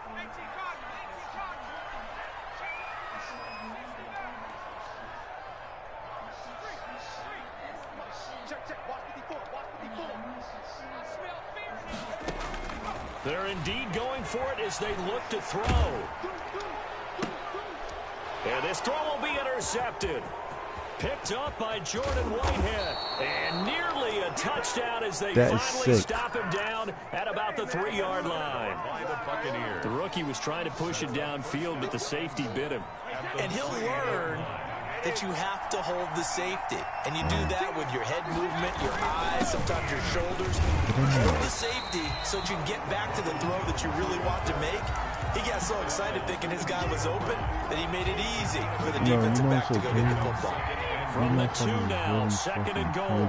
They're indeed going for it as they look to throw. And this throw will be intercepted. Picked up by Jordan Whitehead. And nearly a touchdown as they finally stop him down at about the 3-yard line. The rookie was trying to push it downfield, but the safety bit him. And he'll learn that you have to hold the safety. And you do that with your head movement, your eyes, sometimes your shoulders. Hold the safety so that you can get back to the throw that you really want to make. He got so excited thinking his guy was open that he made it easy for the defensive back to go get the football. From the 2 now, second and goal.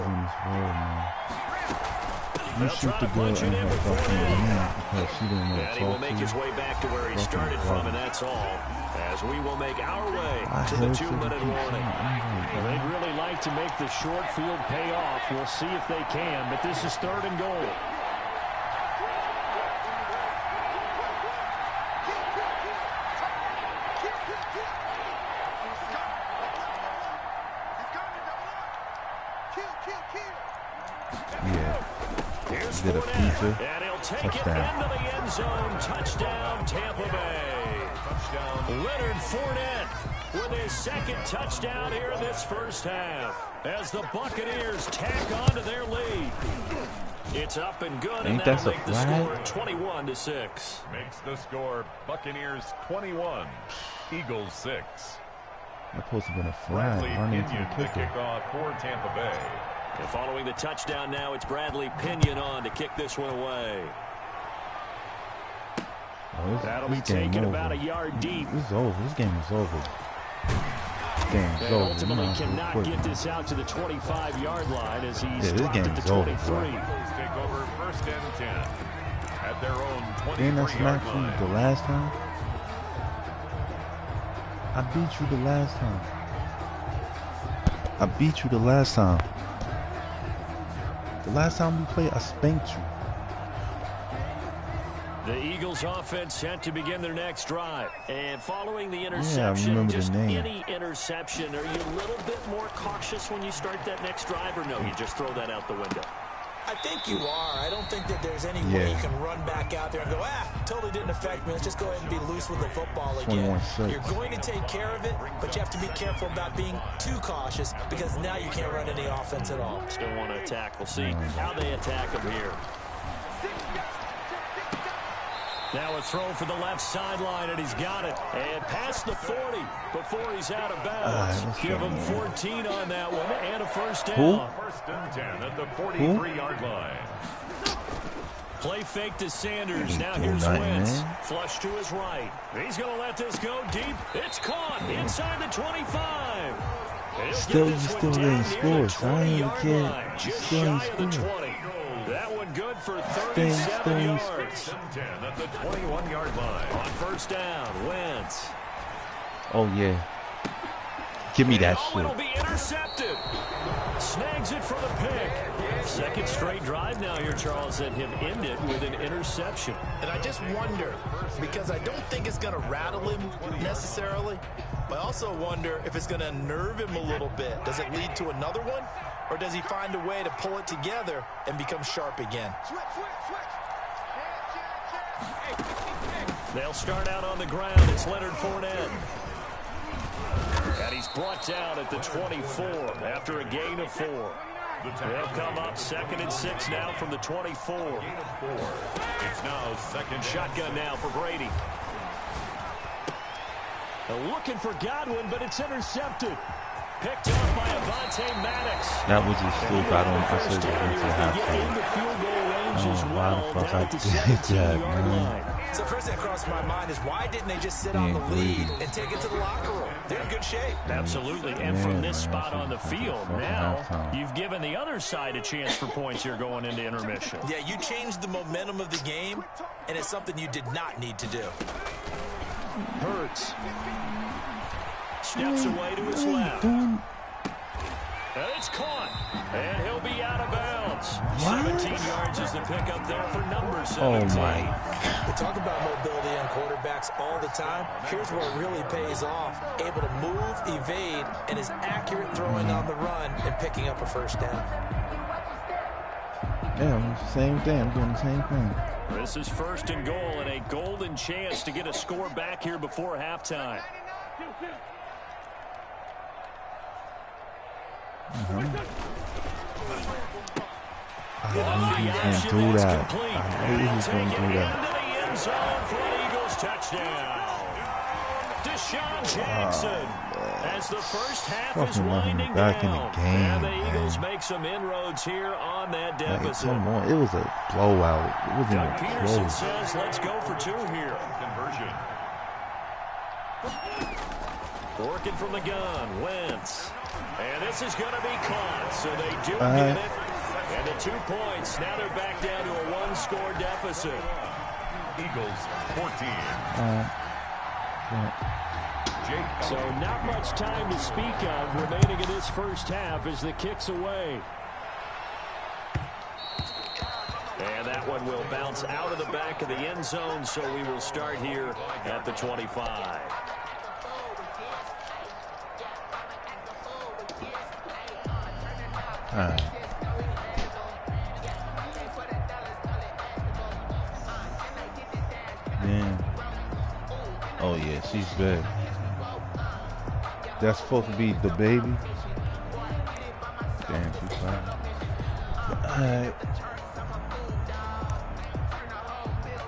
They'll try to punch it in before and he will make his way back to where he started from, and that's all. As we will make our way to the 2-minute warning. They'd really like to make the short field pay off. We'll see if they can, but this is third and goal. Here's Fournette, and he'll take it into the end zone. Touchdown, Tampa Bay. Leonard Fournette with his second touchdown here in this first half as the Buccaneers tack on to their lead. It's up and good, and that'll make the score 21-6. Makes the score Buccaneers 21, Eagles 6. That's supposed to have been a flag running to the kicker. Kickoff for Tampa Bay. And following the touchdown now, it's Bradley Pinion on to kick this one away. That'll be taken about a yard deep. This is over. This game is over. This game is over. Ultimately cannot get this out to the 25-yard line as he's dropped at the 23. Take over first and 10 at their own 23-yard line. The last time? I beat you the last time. I beat you the last time. The last time we played, I spanked you. The Eagles offense set to begin their next drive. And following the interception, yeah, just any interception, are you a little bit more cautious when you start that next drive, or no, you just throw that out the window? I think you are. I don't think that there's any way you can run back out there and go, totally didn't affect me. Let's just go ahead and be loose with the football again. You're going to take care of it, but you have to be careful about being too cautious because now you can't run any offense at all. Still want to attack. We'll see how they attack him here. Now a throw for the left sideline, and he's got it. And past the 40 before he's out of bounds. Give him 14 on that one and a first down. First and 10 at the 43-yard line. Play fake to Sanders. Now here's Wentz. Flush to his right. He's going to let this go deep. It's caught inside the 25. Still didn't score. So I ain't even care. Just shy of the 20. That one good for 37 yards. 10 at the 21-yard line. On first down, Wentz. Oh, yeah. Give me that shit. It'll be intercepted. Snags it for the pick. Second straight drive now here, Charles, that have ended with an interception. And I just wonder, because I don't think it's going to rattle him necessarily, but I also wonder if it's going to unnerve him a little bit. Does it lead to another one? Or does he find a way to pull it together and become sharp again? They'll start out on the ground. It's Leonard Fournette. And he's brought down at the 24 after a gain of 4. They'll come up 2nd and 6 now from the 24. It's now second shotgun now for Brady. Looking for Godwin, but it's intercepted. Picked up by Avonte Maddox. That was just stupid. I said it was a half why the fuck I did that, man. So first thing that crossed my mind is why didn't they just sit on the lead and take it to the locker room? They're in good shape. Absolutely. And from this spot on the field, now you've given the other side a chance for points here going into intermission. Yeah, you changed the momentum of the game, and it's something you did not need to do. Hurts. Steps away to his left. And it's caught. And he'll be out of bounds. 17 yards is the pickup there for number 17. Oh, my. We talk about mobility on quarterbacks all the time. Here's where it really pays off. Able to move, evade, and is accurate throwing on the run and picking up a first down. Yeah, same thing. I'm doing the same thing. This is 1st and goal and a golden chance to get a score back here before halftime. I knew he was going to do that. I knew he was going to do that. Deshaun Jackson as the first half is winding back down. in the game, and the Eagles make some inroads here on that deficit. Come on, it was a blowout. It wasn't Doug even Peterson close. says, let's go for 2 here. Conversion. Working from the gun, Wentz. And this is going to be caught, so they do get it. And the 2 points, now they're back down to a 1-score deficit. Eagles 14. So not much time to speak of remaining in this first half as the kick's away. And that one will bounce out of the back of the end zone, so we will start here at the 25. Damn. Oh yeah, she's bad. That's supposed to be the baby. Damn, she's fine. Alright.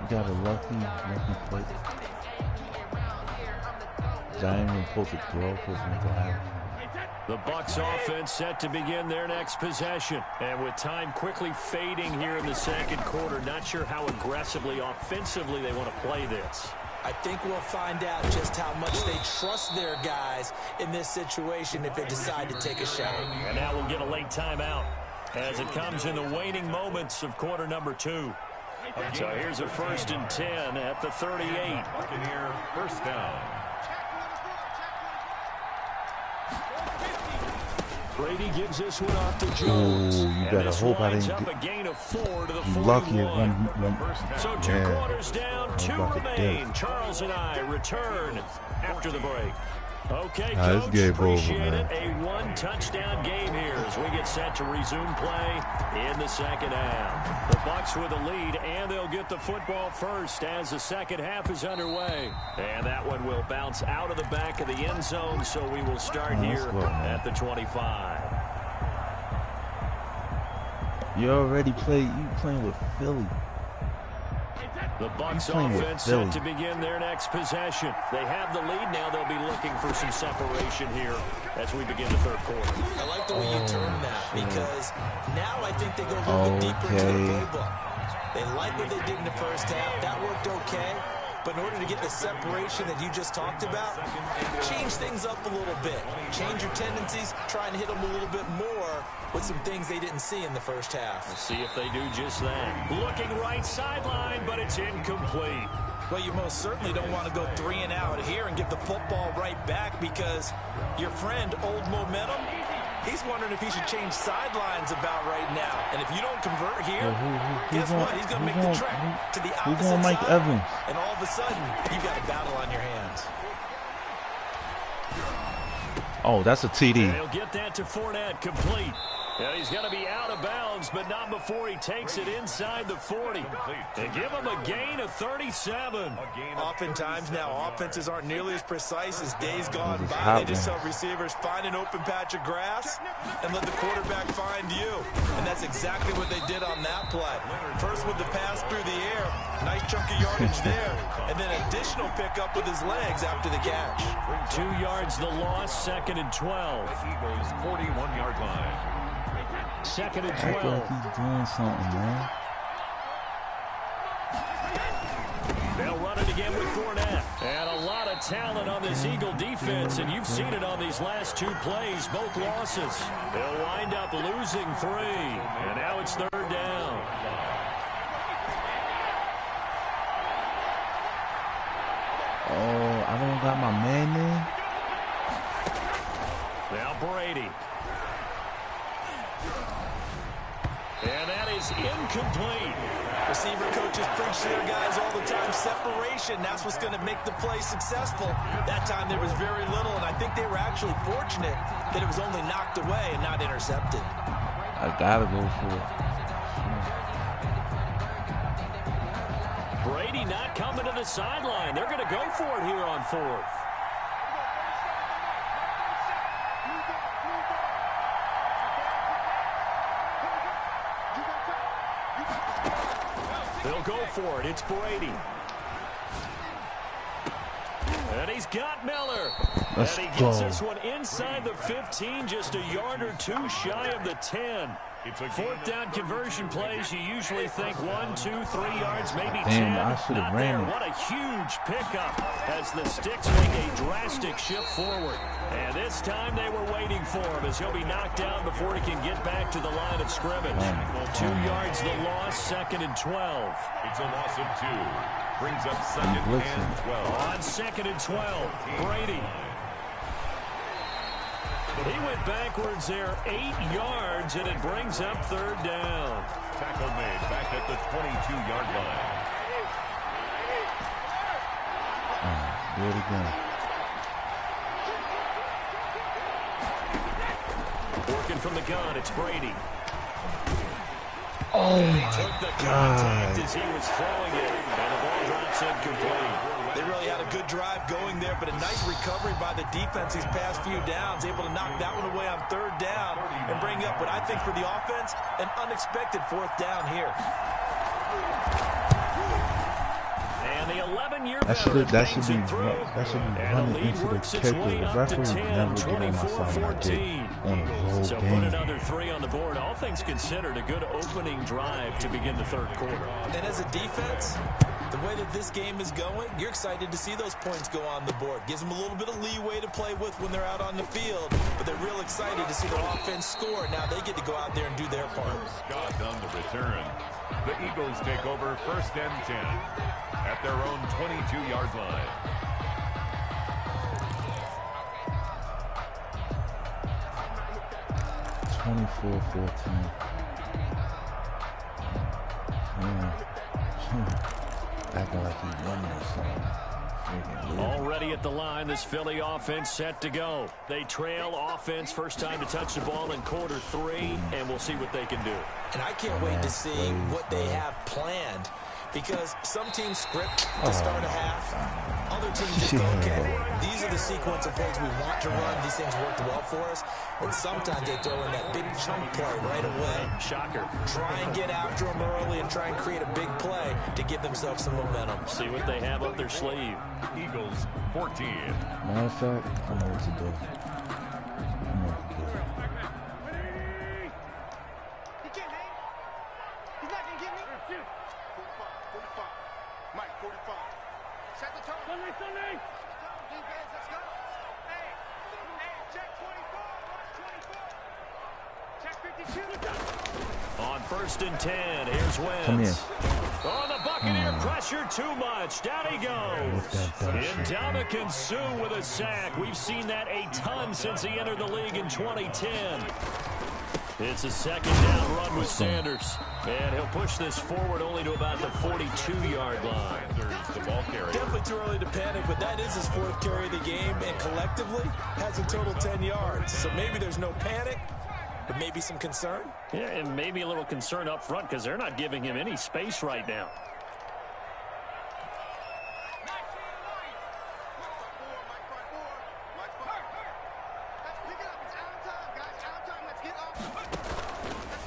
Got a lucky play. Giant was supposed to throw because of the half. The Bucs offense set to begin their next possession. And with time quickly fading here in the second quarter, not sure how aggressively, offensively they want to play this. I think we'll find out just how much they trust their guys in this situation if they decide to take a shot. And now we'll get a late timeout as it comes in the waning moments of quarter number 2. So here's a 1st and 10 at the 38. Buccaneer first down. Brady gives this one off to Jones. Ooh, you better hope I didn't up get a gain of 4 to the 41. lucky at one. So 2 Yeah. quarters down, 2 remain. Charles and I return after the break. Okay, Nah, Coach, game over, appreciate man. it. A 1-touchdown game here as we get set to resume play in the second half. The Bucs with a lead, and they'll get the football first as the second half is underway. And that one will bounce out of the back of the end zone, so we will start here at the 25. You already played. You playing with Philly. The Bucs offense set to begin their next possession. They have the lead now. They'll be looking for some separation here as we begin the third quarter. I like the way you turn that because now I think they go a little bit deeper into the playbook. They like what they did in the first half. That worked okay. But in order to get the separation that you just talked about, change things up a little bit. Change your tendencies, try and hit them a little bit more with some things they didn't see in the first half. We'll see if they do just that. Looking right sideline, but it's incomplete. Well, you most certainly don't want to go 3 and out here and give the football right back because your friend, Old Momentum, he's wondering if he should change sidelines about right now. And if you don't convert here, guess what? He's going to make the trek to the opposite Mike side. Evans. And all of a sudden, you've got a battle on your hands. Oh, that's a TD. He'll get that to Fournette, complete. And he's going to be out of bounds, but not before he takes it inside the 40. They give him a gain of 37. Oftentimes now, offenses aren't nearly as precise as days gone by. They just tell receivers, find an open patch of grass and let the quarterback find you. And that's exactly what they did on that play. First with the pass through the air, nice chunk of yardage there, and then additional pickup with his legs after the catch. 2 yards the loss, 2nd and 12. Eagles 41-yard line. 2nd and Act 12. like he's doing something, man. They'll run it again with Fournette. And a lot of talent on this Eagle defense, and you've seen it on these last 2 plays, both losses. They'll wind up losing 3, and now it's 3rd down. Oh, I don't got my man in. Now Brady. And that is incomplete. Receiver coaches preach to their guys all the time. Separation, that's what's going to make the play successful. That time there was very little, and I think they were actually fortunate that it was only knocked away and not intercepted. I gotta go for it. Brady not coming to the sideline. They're going to go for it here on 4th. They'll go for it. It's Brady. And he's got Miller. And he gets this one inside the 15, just a yard or 2 shy of the 10. 4th down conversion plays, you usually think 1, 2, 3 yards, maybe 10. Not there. What a huge pickup as the Sticks make a drastic shift forward. And this time they were waiting for him as he'll be knocked down before he can get back to the line of scrimmage. 2 yards the loss, 2nd and 12. It's a loss of 2. Brings up 2nd and 12. On 2nd and 12, Brady. He went backwards there 8 yards, and it brings up 3rd down. Tackle made back at the 22-yard line. Do it again. Working from the gun, it's Brady. Oh, He my took the God. contact as he was throwing it, and the ball drops incomplete. They really had a good drive going there, but a nice recovery by the defense these past few downs, able to knock that one away on 3rd down and bring up what I think for the offense, an unexpected 4th down here. And the 11-year That should be and the running lead into the works its kicker. way The up to referee 10, never get on my side like that 24-14. on the whole So put game. another 3 on the board. All things considered, a good opening drive to begin the 3rd quarter. And as a defense, the way that this game is going, you're excited to see those points go on the board. Gives them a little bit of leeway to play with when they're out on the field, but they're real excited to see their offense score. Now they get to go out there and do their part. Scott on the return. The Eagles take over 1st and 10 at their own 22-yard line. 24-14. Acting like he's running or something. Already at the line, this Philly offense set to go. They trail offense, first time to touch the ball in quarter 3, and we'll see what they can do. And I can't wait to see what they have planned, because some teams script to start a half, other teams just go, okay, these are the sequence of plays we want to run. These things worked well for us. And sometimes they throw in that big chunk play right away. Shocker. Try and get after them early and try and create a big play to give themselves some momentum. See what they have up their sleeve. Eagles 14. Matter of fact, I know what to do. He can't hang. He's not going to get me. 45. Mike, 45. Set the tone. Sunday. Defense, let's go. Hey, check 24. Watch 24. Check 52. On 1st and 10, here's Wentz. Come here. Oh, the Buccaneer pressure too much. Down he goes. Ndamukong Suh with a sack. We've seen that a ton since he entered the league in 2010. It's a 2nd down run with Sanders. And he'll push this forward only to about the 42-yard line. The ball carrier. Definitely too early to panic, but that is his 4th carry of the game, and collectively has a total 10 yards. So maybe there's no panic, but maybe some concern. Yeah, and maybe a little concern up front because they're not giving him any space right now.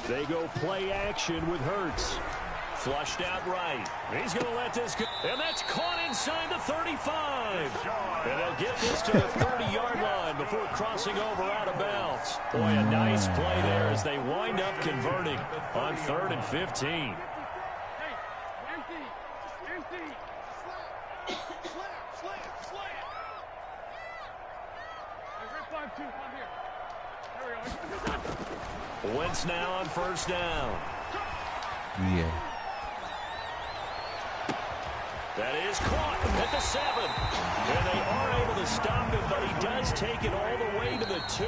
They go play action with Hurts. Flushed out right. He's going to let this go. And that's caught inside the 35. And they'll get this to the 30-yard line before crossing over out of bounds. Boy, a nice play there as they wind up converting on 3rd and 15. Wentz now on 1st down. Yeah. That is caught at the 7. And they are able to stop him, but he does take it all the way to the 2.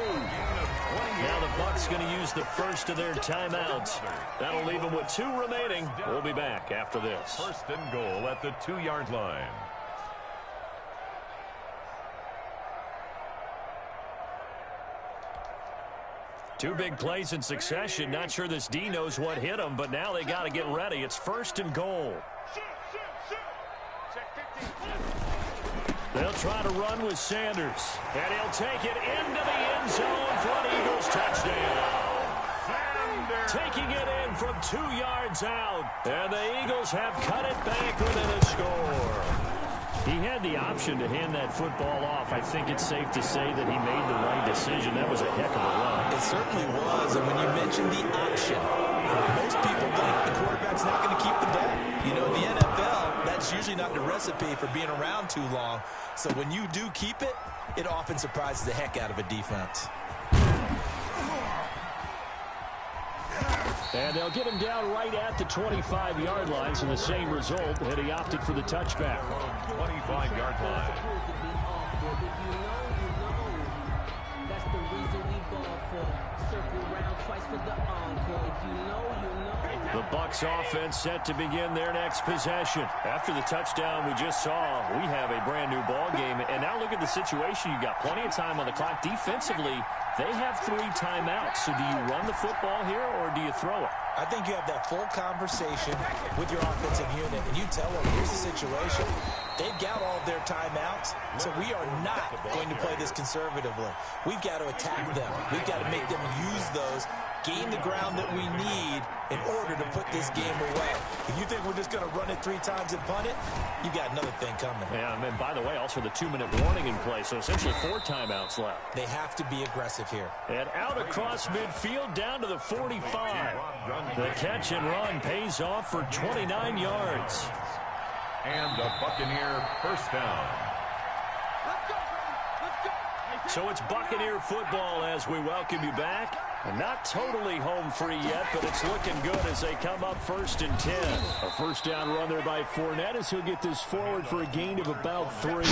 Now the Bucs going to use the first of their timeouts. That'll leave them with 2 remaining. We'll be back after this. 1st and goal at the 2-yard line. Two big plays in succession. Not sure this D knows what hit him, but now they got to get ready. It's 1st and goal. They'll try to run with Sanders. And he'll take it into the end zone for an Eagles touchdown. Taking it in from 2 yards out. And the Eagles have cut it back within a score. He had the option to hand that football off. I think it's safe to say that he made the right decision. That was a heck of a run. It certainly was. And when you mentioned the option, most people think the quarterback's not going to keep the ball. You know, in the NFL, that's usually not the recipe for being around too long. So when you do keep it, it often surprises the heck out of a defense. And they'll get him down right at the 25-yard line, so the same result, and he opted for the touchback. 25-yard line. That's the reason we ball for. Circle round twice for the encore. If you know, you know. The Bucs offense set to begin their next possession. After the touchdown we just saw, we have a brand-new ball game. And now look at the situation. You got plenty of time on the clock. Defensively, they have 3 timeouts. So do you run the football here or do you throw it? I think you have that full conversation with your offensive unit, and you tell them, here's the situation. They've got all of their timeouts, so we are not going to play this conservatively. We've got to attack them. We've got to make them use those, gain the ground that we need in order to put this game away. If you think we're just going to run it 3 times and punt it, you've got another thing coming. Yeah, and by the way, also the 2-minute warning in play, so essentially 4 timeouts left. They have to be aggressive here. And out across midfield down to the 45. The catch and run pays off for 29 yards. And a Buccaneer 1st down. So it's Buccaneer football as we welcome you back. And not totally home free yet, but it's looking good as they come up 1st and 10. A first down run there by Fournette as he'll get this forward for a gain of about 3.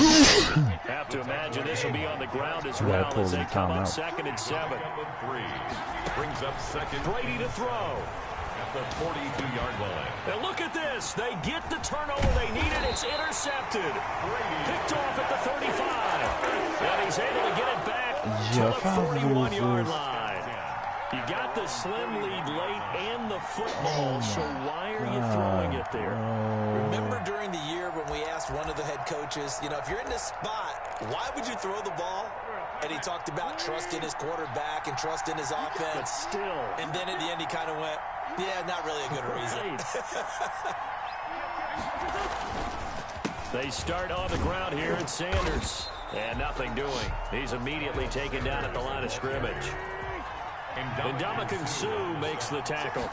Have to imagine this will be on the ground as well as they come up 2nd and 7. Brings up 2nd. Brady to throw. At the 42-yard line. And look at this. They get the turnover they needed. It's intercepted. Picked off at the 35. And he's able to get it back to the 41-yard line. You got the slim lead late and the football, so why are you throwing it there? Remember during the year when we asked one of the head coaches, if you're in this spot, why would you throw the ball? And he talked about trust in his quarterback and trust in his offense. But still. And then at the end he kind of went, yeah, not really a good reason. They start on the ground here at Sanders. And nothing doing. He's immediately taken down at the line of scrimmage. And Ndamukong Suh makes the tackle.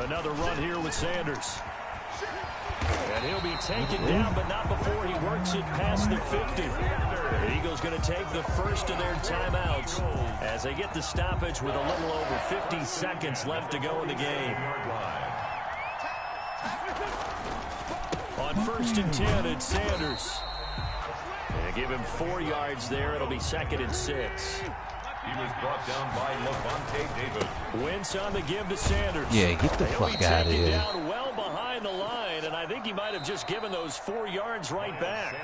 Another run here with Sanders. And he'll be taken down, but not before he works it past the 50. The Eagles going to take the first of their timeouts as they get the stoppage with a little over 50 seconds left to go in the game. On 1st and 10, it's Sanders. And give him 4 yards there. It'll be 2nd and 6. He was brought down by Levante David. Wentz on the give to Sanders. Yeah, get the fuck out of here. Down well behind the line, and I think he might have just given those 4 yards right back.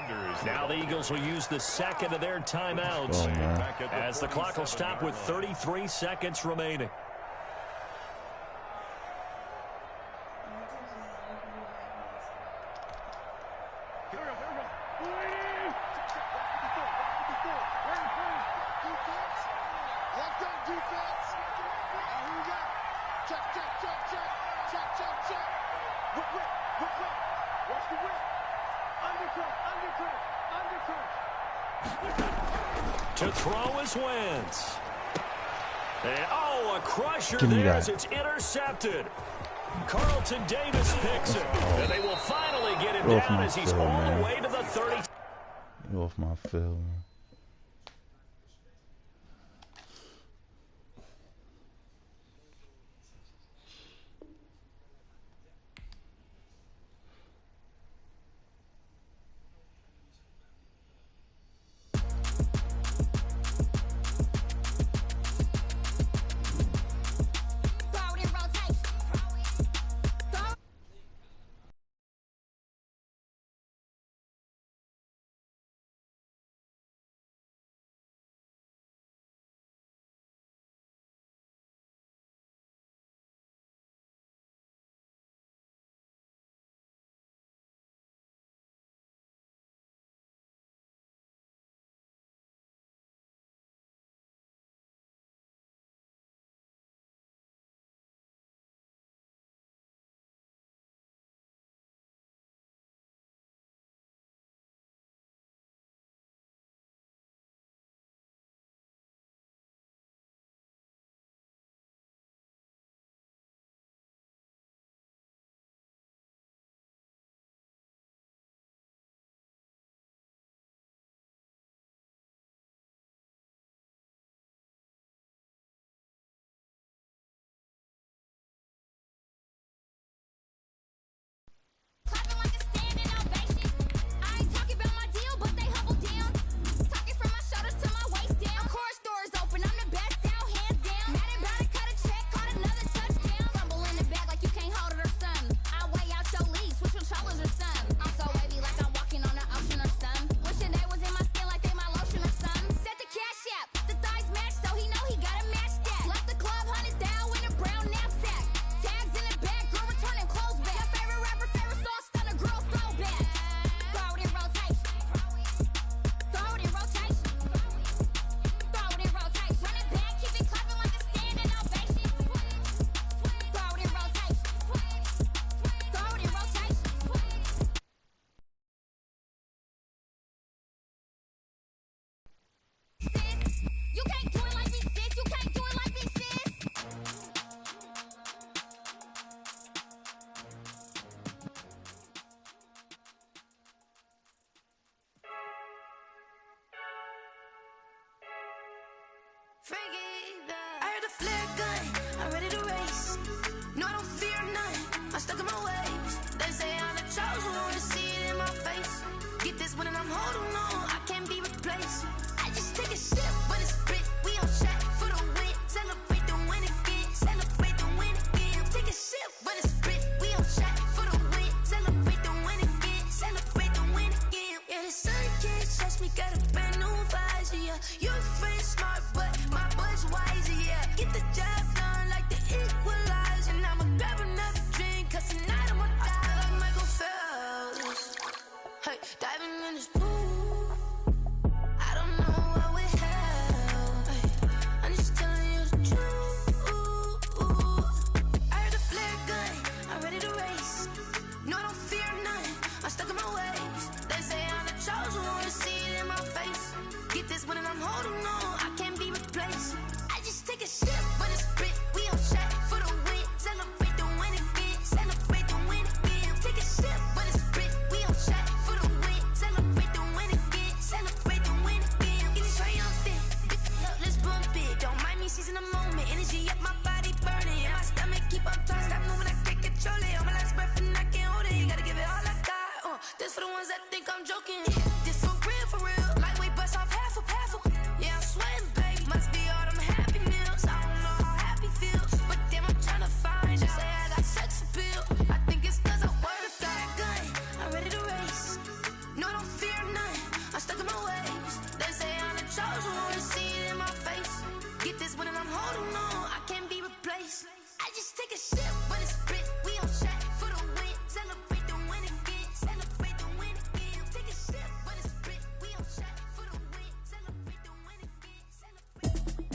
Now the Eagles will use the 2nd of their timeouts as the clock will stop with 33 seconds remaining. To throw is Wentz. And, a crusher there as it's intercepted. Carlton Davis picks it. And they will finally get him down as he's all the way to the 30. You're off my field. I heard the flare gun, I'm ready to race. No, I don't fear none, I'm stuck in my ways. They say I'm the chosen one, to see it in my face. Get this one and I'm holding on, I can't be replaced. I just take a sip, but it's spit, we on track for the win. Celebrate the win again, celebrate the win again. Take a sip, but it's spit, we on track for the win. Celebrate the win again, celebrate the win again. Yeah, the sun can't touch me, got a brand new visor, yeah. Your friend's smart, but my boy's wiser, yeah. Get the job done like the equalizer. And I'ma grab another drink, cause tonight I'ma die like Michael Phelps. Hey, diving in this pool, I don't know what we have. Hey, I'm just telling you the truth. I heard the flare gun, I'm ready to race. No, I don't fear none, I'm stuck in my ways. They say I'm the chosen one, to see it in my face. Get this one and I'm holding on, I can't be replaced. I just take a sip, but it's spit, we on track for the win. Celebrate the win again, celebrate the win again. Take a sip, but it's spit, we on track for the win. Celebrate the win again, celebrate the win again. Get it triumphant, look, let's bump it. Don't mind me seizing the moment, energy up my body burning. And my stomach keep up tight, stop moving, I can't control it. On my last breath and I can't hold it, you gotta give it all I got. This for the ones that think I'm joking. This for real, lightweight bust off half a paddle. Yeah, I'm sweating, baby, must be all them happy meals. I don't know how happy feels, but damn, I'm tryna find you. Say I got sex appeal, I think it's cause I work a fire gun. I'm ready to race, no, I don't fear none, I'm stuck in my ways. They say I'm the chosen one, to see it in my face. Get this one and I'm holding on, I can't be replaced. I just take a sip, but it's spit, we on track for the win. Celebrate the win again, celebrate the win again. Take a sip, but it's spit, we on track for the win. Celebrate the win again, celebrate the win.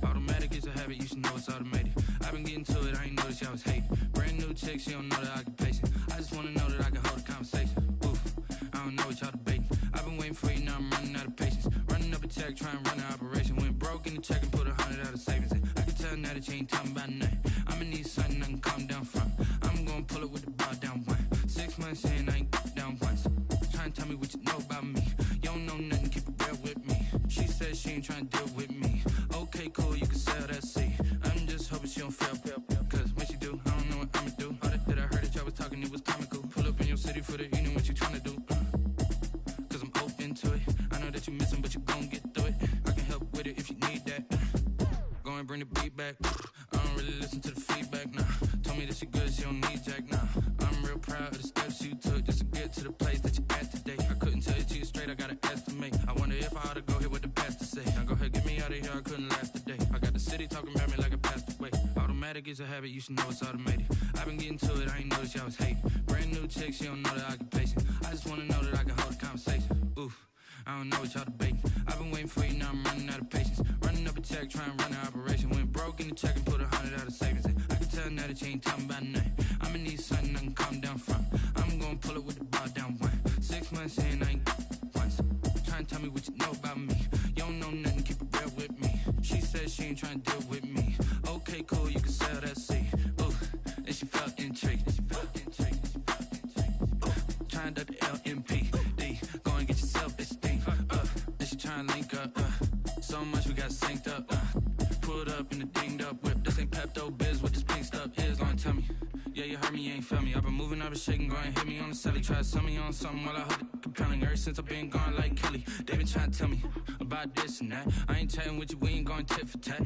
Automatic is a habit, you should know it's automated. I've been getting to it, I ain't noticed y'all was hating. Brand new chick, she don't know the occupation. I just wanna know that I can hold a conversation. Oof, I don't know what y'all debating. I've been waiting for you, now I'm running out of patience. Running up a check, trying to run an operation. Went broke in the check and put 100 out of savings in. I can tell now that you ain't talking about nothing. I'ma need something I can calm down from. I'm gonna pull it with the bar down one. 6 months in, I ain't down once. Trying to tell me what you know about me. You don't know nothing, keep it real with me. She said she ain't trying to deal with me. Okay, cool, you can sell that seat. I'm just hoping she don't fail. Cause when she do, I don't know what I'ma do. All that I heard that y'all was talking, it was comical. Pull up in your city for the evening, what you tryna do? Cause I'm open to it. I know that you missing, but you gon' get through it. I can help with it if you need that. Go and bring the beat back. I don't really listen to the feedback, nah. Told me that she good, she don't need jack, nah. I'm real proud of the steps you took just to get to the place that you at today. I couldn't tell it to you straight, I gotta estimate. I wonder if I ought to go here with the pastor say. Now go ahead, get me out of here, I couldn't last a day. I got the city talking about me like a passed away. Automatic is a habit, you should know it's automated. I've been getting to it, I ain't noticed y'all was hating. Brand new chick, she don't know the occupation. I just wanna know that I can hold a conversation. Oof, I don't know what y'all debating. I've been waiting for you, now I'm running out of patience. Running up a check, trying to run an operation. Went broke in the check and put 100 out of savings in. I can tell now that you ain't talking about nothing. I'ma need something I can calm down from. I'm gonna pull it with the bar down one. 6 months in, I ain't once. Trying to tell me what you know about me. You don't know nothing, keep it real with me. She said she ain't trying to deal with me. Okay, cool, you can sell that seat. Ooh, and she felt intrigued. Trying to duck the LMPD. Go and get yourself this thing. Then she trying to link up. So much we got synced up. Pulled up in the dinged up whip. This ain't Pepto Biz, what this pink stuff is. Long tell me. Yeah, you heard me, you ain't felt me. I've been moving, I've been shaking, go and hit me on the celly. Try to sell me on something while I hold it compelling. Ever since I've been gone like Kelly, they been trying to tell me about this and that. I ain't chatting with you, we ain't going tit for tat.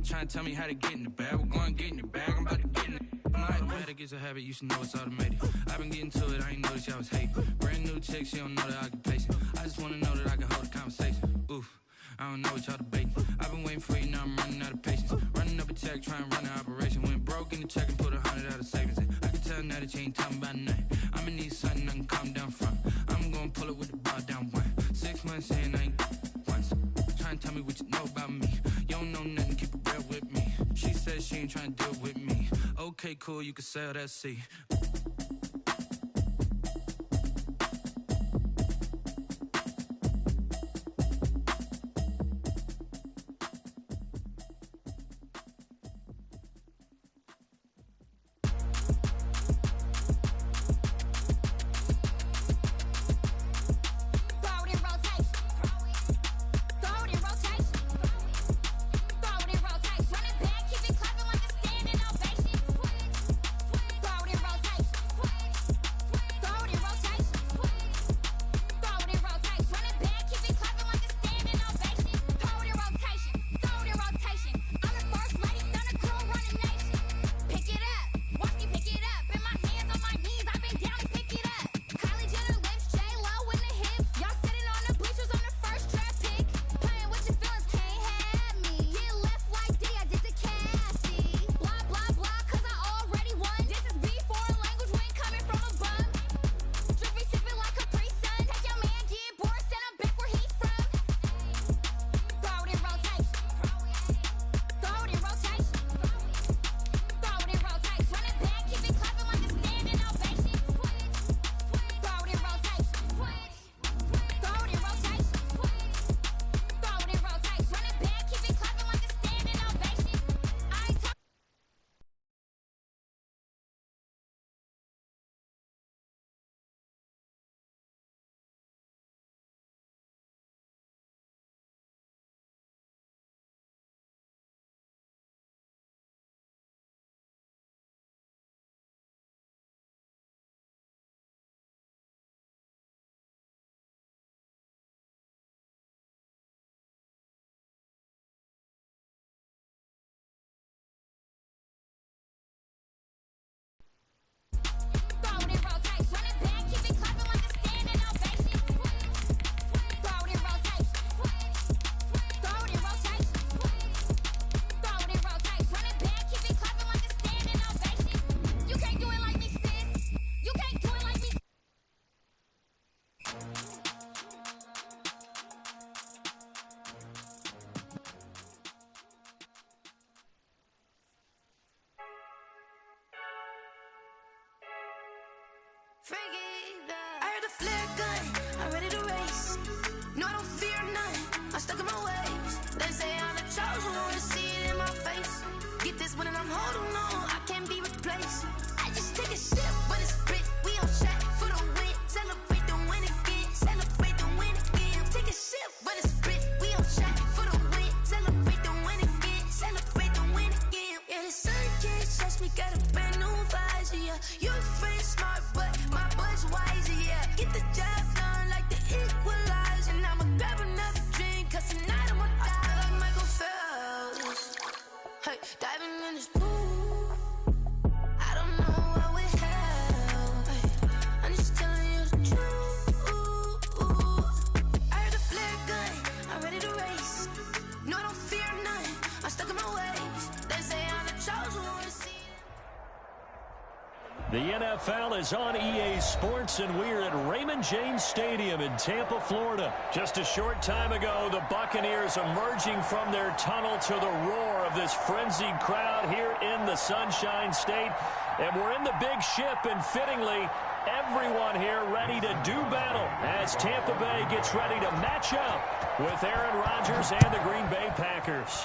Trying to tell me how to get in the bag. We're going to get in the bag, I'm about to get in it. Automatic is a habit, you should know it's automated. I've been getting to it, I ain't noticed y'all was hating. Brand new chick, she don't know the occupation. I just wanna know that I can hold a conversation. Oof, I don't know what y'all debating. I've been waiting for you, now I'm running out of patience. Running up a check, trying to run an operation. Went broke in the check and put 100 out of savings in. I can tell now that you ain't talking about nothing. I'ma need something I can calm down from. I'm gonna pull it with the bar down one. 6 months in, I ain't once. Trying to tell me what you know about me. You don't know nothing, keep it real with me. She said she ain't trying to deal with me. Okay, cool, you can sell that seat. in my ways. They say I'm the chosen one, see it in my face. Get this one and I'm holding on, I can't be replaced. I just take a sip when it's split, we on track for the win. Celebrate the win again, celebrate the win again. Take a sip when it's split, we on track for the win. Celebrate the win again, celebrate the win again. Yeah, the sun can't touch me, got a brand new visor, yeah. Your friend smart, but my boy's wiser, yeah. Get the job done like the equalizer. Now I'ma grab another drink, cause tonight I'ma die like Michael Phelps. Hey, diving in this pool, I don't know what we have. Hey, I'm just telling you the truth. I heard a flare gun, I'm ready to race. No, I don't fear none, I'm stuck in my ways. They say I'm the chosen one to see. The NFL is on EA Sports, and we're at Raymond James Stadium in Tampa, Florida. Just a short time ago, the Buccaneers emerging from their tunnel to the roar of this frenzied crowd here in the Sunshine State. And we're in the big ship, and fittingly, everyone here ready to do battle as Tampa Bay gets ready to match up with Aaron Rodgers and the Green Bay Packers.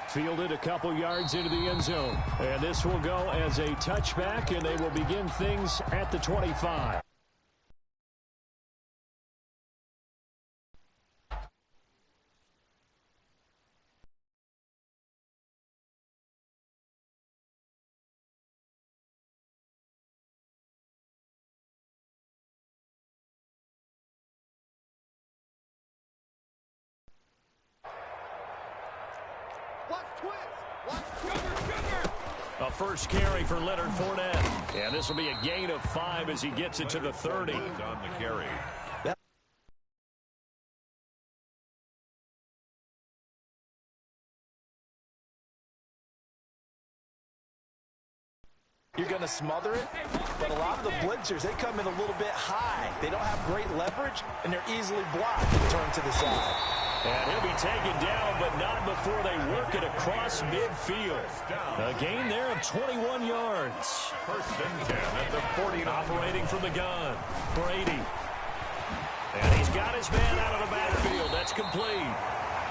Fielded a couple yards into the end zone. And this will go as a touchback, and they will begin things at the 25. A first carry for Leonard Fournette. And this will be a gain of 5 as he gets it to the 30. On the carry. You're going to smother it, but a lot of the blitzers, they come in a little bit high. They don't have great leverage, and they're easily blocked and turned to the side. And he'll be taken down, but not before they work it across midfield. A gain there of 21 yards. First and 10 at the 40. Operating from the gun, Brady. And he's got his man out of the backfield. That's complete.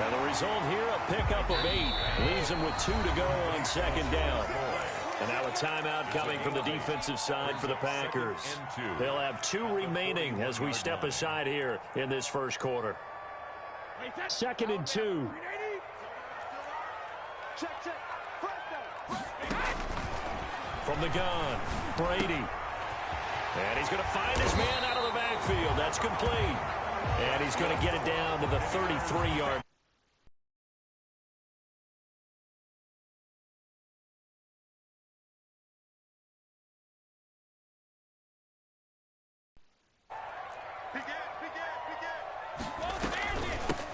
And the result here, a pickup of 8. Leaves him with 2 to go on second down. And now a timeout coming from the defensive side for the Packers. They'll have 2 remaining as we step aside here in this first quarter. Second and 2. From the gun, Brady. And he's going to find his man out of the backfield. That's complete. And he's going to get it down to the 33-yard.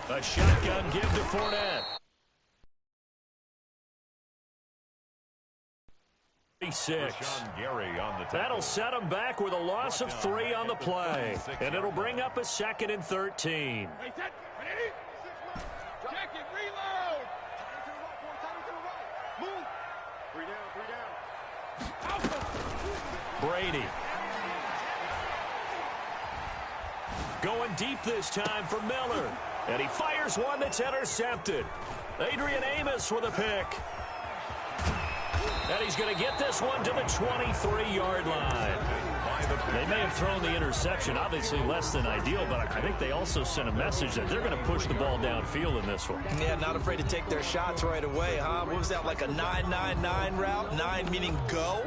A shotgun give to Fournette. 6. That'll set him back with a loss of 3 on the play. And it'll bring up a second and 13. Brady. Going deep this time for Miller. And he fires one that's intercepted. Adrian Amos with a pick. And he's going to get this one to the 23-yard line. They may have thrown the interception, obviously less than ideal, but I think they also sent a message that they're going to push the ball downfield in this one. Yeah, not afraid to take their shots right away, huh? What was that, like a 9-9-9 route? 9 meaning go?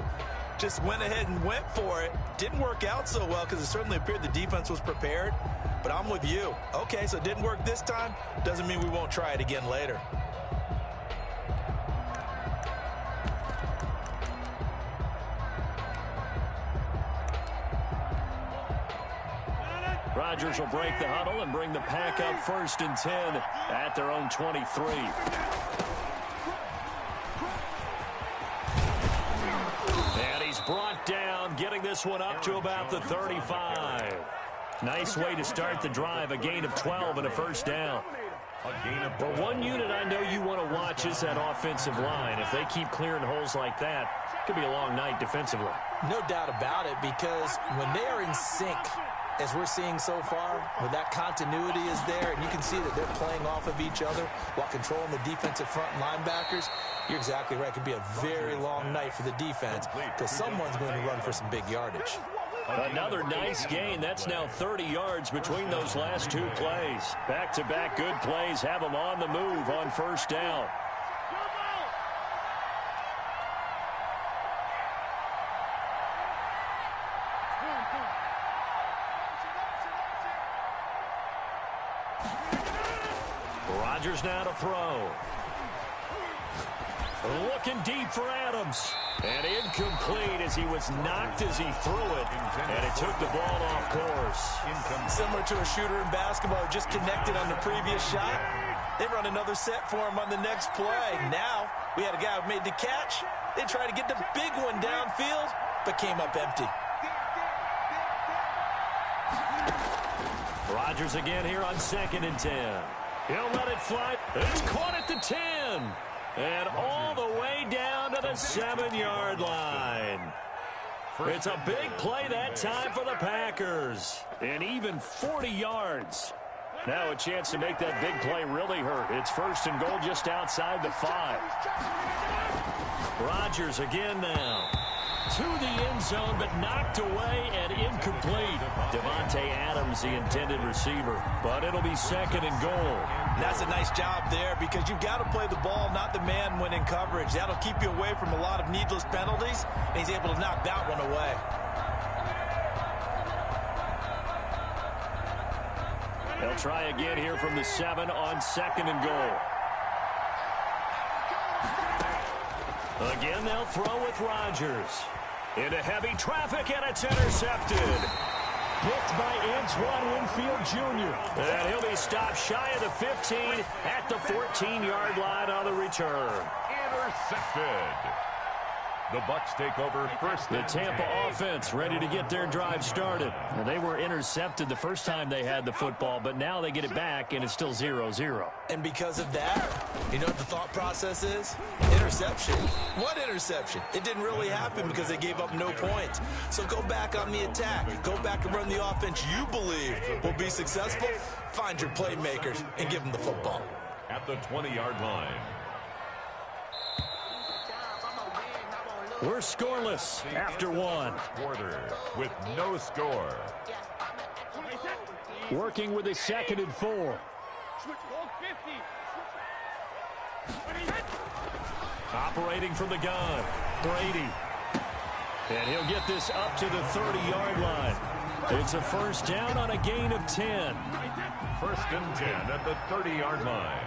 Just went ahead and went for it. Didn't work out so well because it certainly appeared the defense was prepared. But I'm with you. Okay, so it didn't work this time. Doesn't mean we won't try it again later. Rodgers will break the huddle and bring the pack up first and 10 at their own 23. And he's brought down, getting this one up to about the 35. Nice way to start the drive, a gain of 12 and a first down. But one unit I know you want to watch is that offensive line. If they keep clearing holes like that, it could be a long night defensively. No doubt about it, because when they are in sync, As we're seeing so far, when that continuity is there, and you can see that they're playing off of each other while controlling the defensive front linebackers, you're exactly right. It could be a very long night for the defense because someone's going to run for some big yardage. Another nice gain. That's now 30 yards between those last two plays. Back-to-back good plays have them on the move on first down. Rodgers now to throw. Looking deep for Adams. And incomplete as he was knocked as he threw it. And it took the ball off course. Similar to a shooter in basketball who just connected on the previous shot. They run another set for him on the next play. Now we had a guy who made the catch. They tried to get the big one downfield, but came up empty. Rodgers again here on 2nd and 10. He'll let it fly. It's caught at the 10. And all the way down to the 7-yard line. It's a big play that time for the Packers. And even 40 yards. Now a chance to make that big play really hurt. It's 1st and goal just outside the 5. Rodgers again now. To the end zone, but knocked away and incomplete. Devontae Adams, the intended receiver. But it'll be 2nd and goal. That's a nice job there because you've got to play the ball, not the man when in coverage. That'll keep you away from a lot of needless penalties, and he's able to knock that one away. They'll try again here from the 7 on 2nd and goal. Again, they'll throw with Rodgers. Into heavy traffic, and it's intercepted. Picked by Antoine Winfield Jr. And he'll be stopped shy of the 15 at the 14-yard line on the return. Intercepted. The Bucs take over first. The Tampa offense ready to get their drive started. And they were intercepted the first time they had the football, but now they get it back, and it's still 0-0. And because of that, you know what the thought process is? Interception. What interception? It didn't really happen because they gave up no points. So go back on the attack. Go back and run the offense you believe will be successful. Find your playmakers and give them the football. At the 20-yard line. We're scoreless after 1. Quarter with no score. Working with a 2nd and 4. Operating from the gun. Brady. And he'll get this up to the 30-yard line. It's a 1st down on a gain of 10. 1st and 10 at the 30-yard line.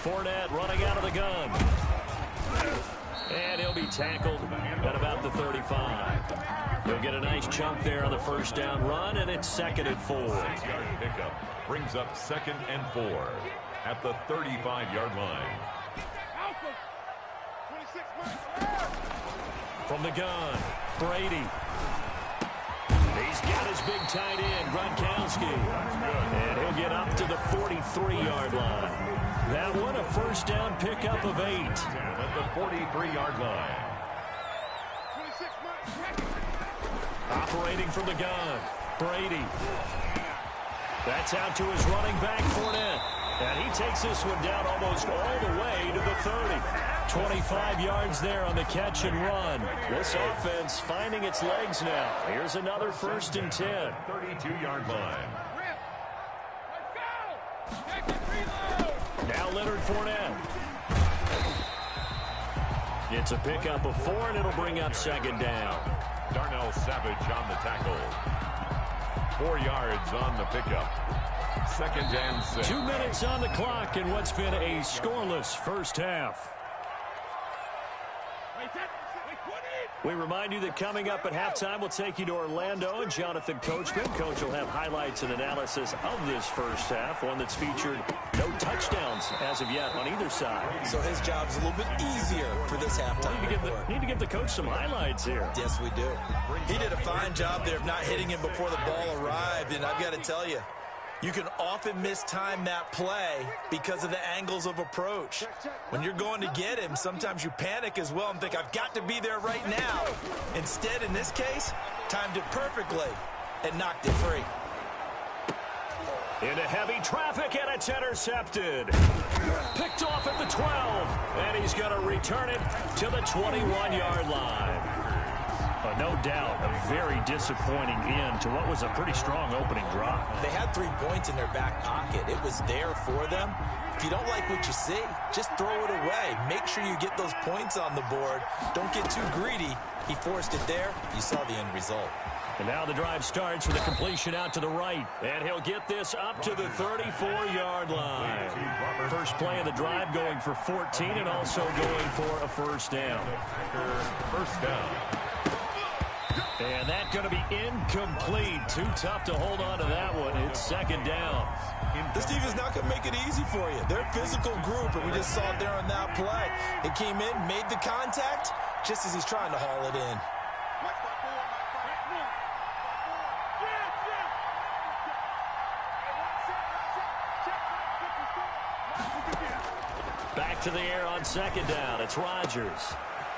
Fournette running out of the gun. And he'll be tackled at about the 35. He'll get a nice chunk there on the 1st down run, and it's 2nd and 4. 6-yard pickup brings up 2nd and 4 at the 35-yard line. From the gun, Brady. He's got his big tight end, Gronkowski. And he'll get up to the 43-yard line. That one a 1st down pickup of 8. At the 43-yard line. Operating from the gun, Brady. That's out to his running back, Fournette. And he takes this one down almost all the way to the 30. 25 yards there on the catch and run. This offense finding its legs now. Here's another 1st and 10. 32-yard line. Now Leonard Fournette. It's a pickup of 4, and it'll bring up 2nd down. Darnell Savage on the tackle. 4 yards on the pickup. 2nd and 6. 2 minutes on the clock in what's been a scoreless 1st half. We remind you that coming up at halftime, we'll take you to Orlando and Jonathan Coachman. Coach will have highlights and analysis of this 1st half, one that's featured no touchdowns as of yet on either side. So his job's a little bit easier for this halftime. Need to give the coach some highlights here. Yes, we do. He did a fine job there of not hitting him before the ball arrived, and I've got to tell you, You can often mistime that play because of the angles of approach. When you're going to get him, sometimes you panic as well and think, I've got to be there right now. Instead, in this case, timed it perfectly and knocked it free. Into heavy traffic, and it's intercepted. Picked off at the 12, and he's going to return it to the 21-yard line. No doubt, a very disappointing end to what was a pretty strong opening drive. They had 3 points in their back pocket. It was there for them. If you don't like what you see, just throw it away. Make sure you get those points on the board. Don't get too greedy. He forced it there. You saw the end result. And now the drive starts with a completion out to the right. And he'll get this up to the 34-yard line. First play of the drive going for 14 and also going for a first down. First down. And that's going to be incomplete. Too tough to hold on to that one. It's second down. This defense is not going to make it easy for you. They're a physical group, and we just saw it there on that play. It came in, made the contact, just as he's trying to haul it in. Back to the air on second down. It's Rodgers.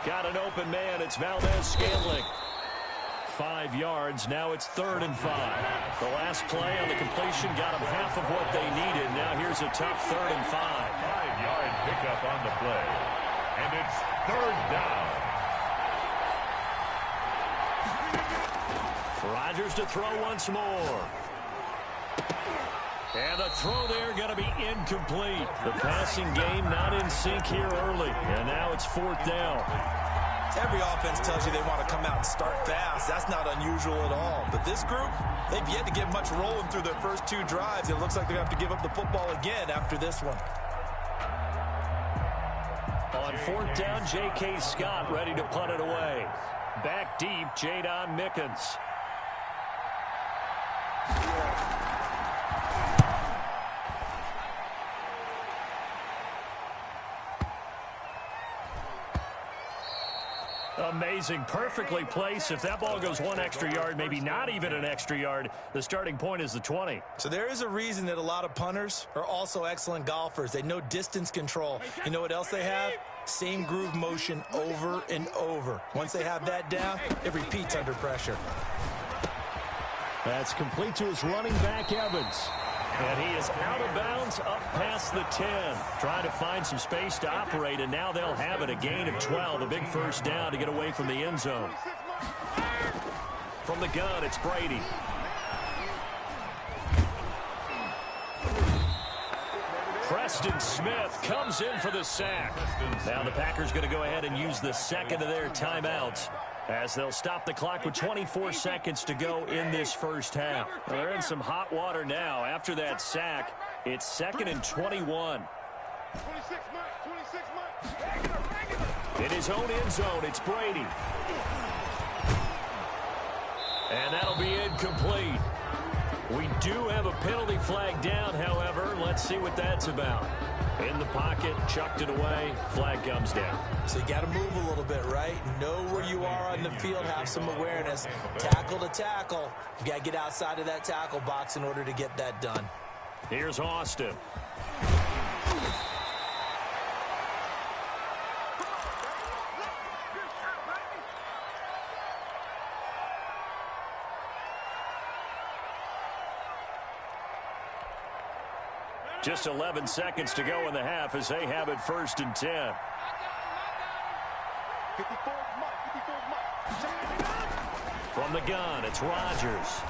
Got an open man. It's Valdez-Scantling. 5 yards. Now it's 3rd and 5. The last play on the completion got them half of what they needed. Now here's a tough 3rd and 5. 5-yard pickup on the play. And it's 3rd down. Rodgers to throw once more. And the throw there going to be incomplete. The passing game not in sync here early. And now it's 4th down. Every offense tells you they want to come out and start fast. That's not unusual at all. But this group, they've yet to get much rolling through their first 2 drives. It looks like they're going to have to give up the football again after this one. On 4th down, J.K. Scott ready to punt it away. Back deep, Jadon Mickens. Amazing, perfectly placed. If that ball goes 1 extra yard, maybe not even an extra yard, the starting point is the 20. So there is a reason that a lot of punters are also excellent golfers. They know distance control. You know what else they have? Same groove motion over and over. Once they have that down, it repeats under pressure. That's complete to his running back, Evans. And he is out of bounds up past the 10. Trying to find some space to operate, and now they'll have it. A gain of 12, a big first down to get away from the end zone. From the gun, it's Brady. Preston Smith comes in for the sack. Now the Packers going to go ahead and use the second of their timeouts as they'll stop the clock with 24 seconds to go in this first half. Well, they're in some hot water now. After that sack, it's 2nd and 21. In his own end zone, it's Brady. And that'll be incomplete. We do have a penalty flag down, however. Let's see what that's about. In the pocket, chucked it away, flag comes down. So you got to move a little bit, right? Know where you are on the field, have some awareness. Tackle to tackle. You got to get outside of that tackle box in order to get that done. Here's Austin. Just 11 seconds to go in the half as they have it 1st and 10. From the gun, it's Rodgers.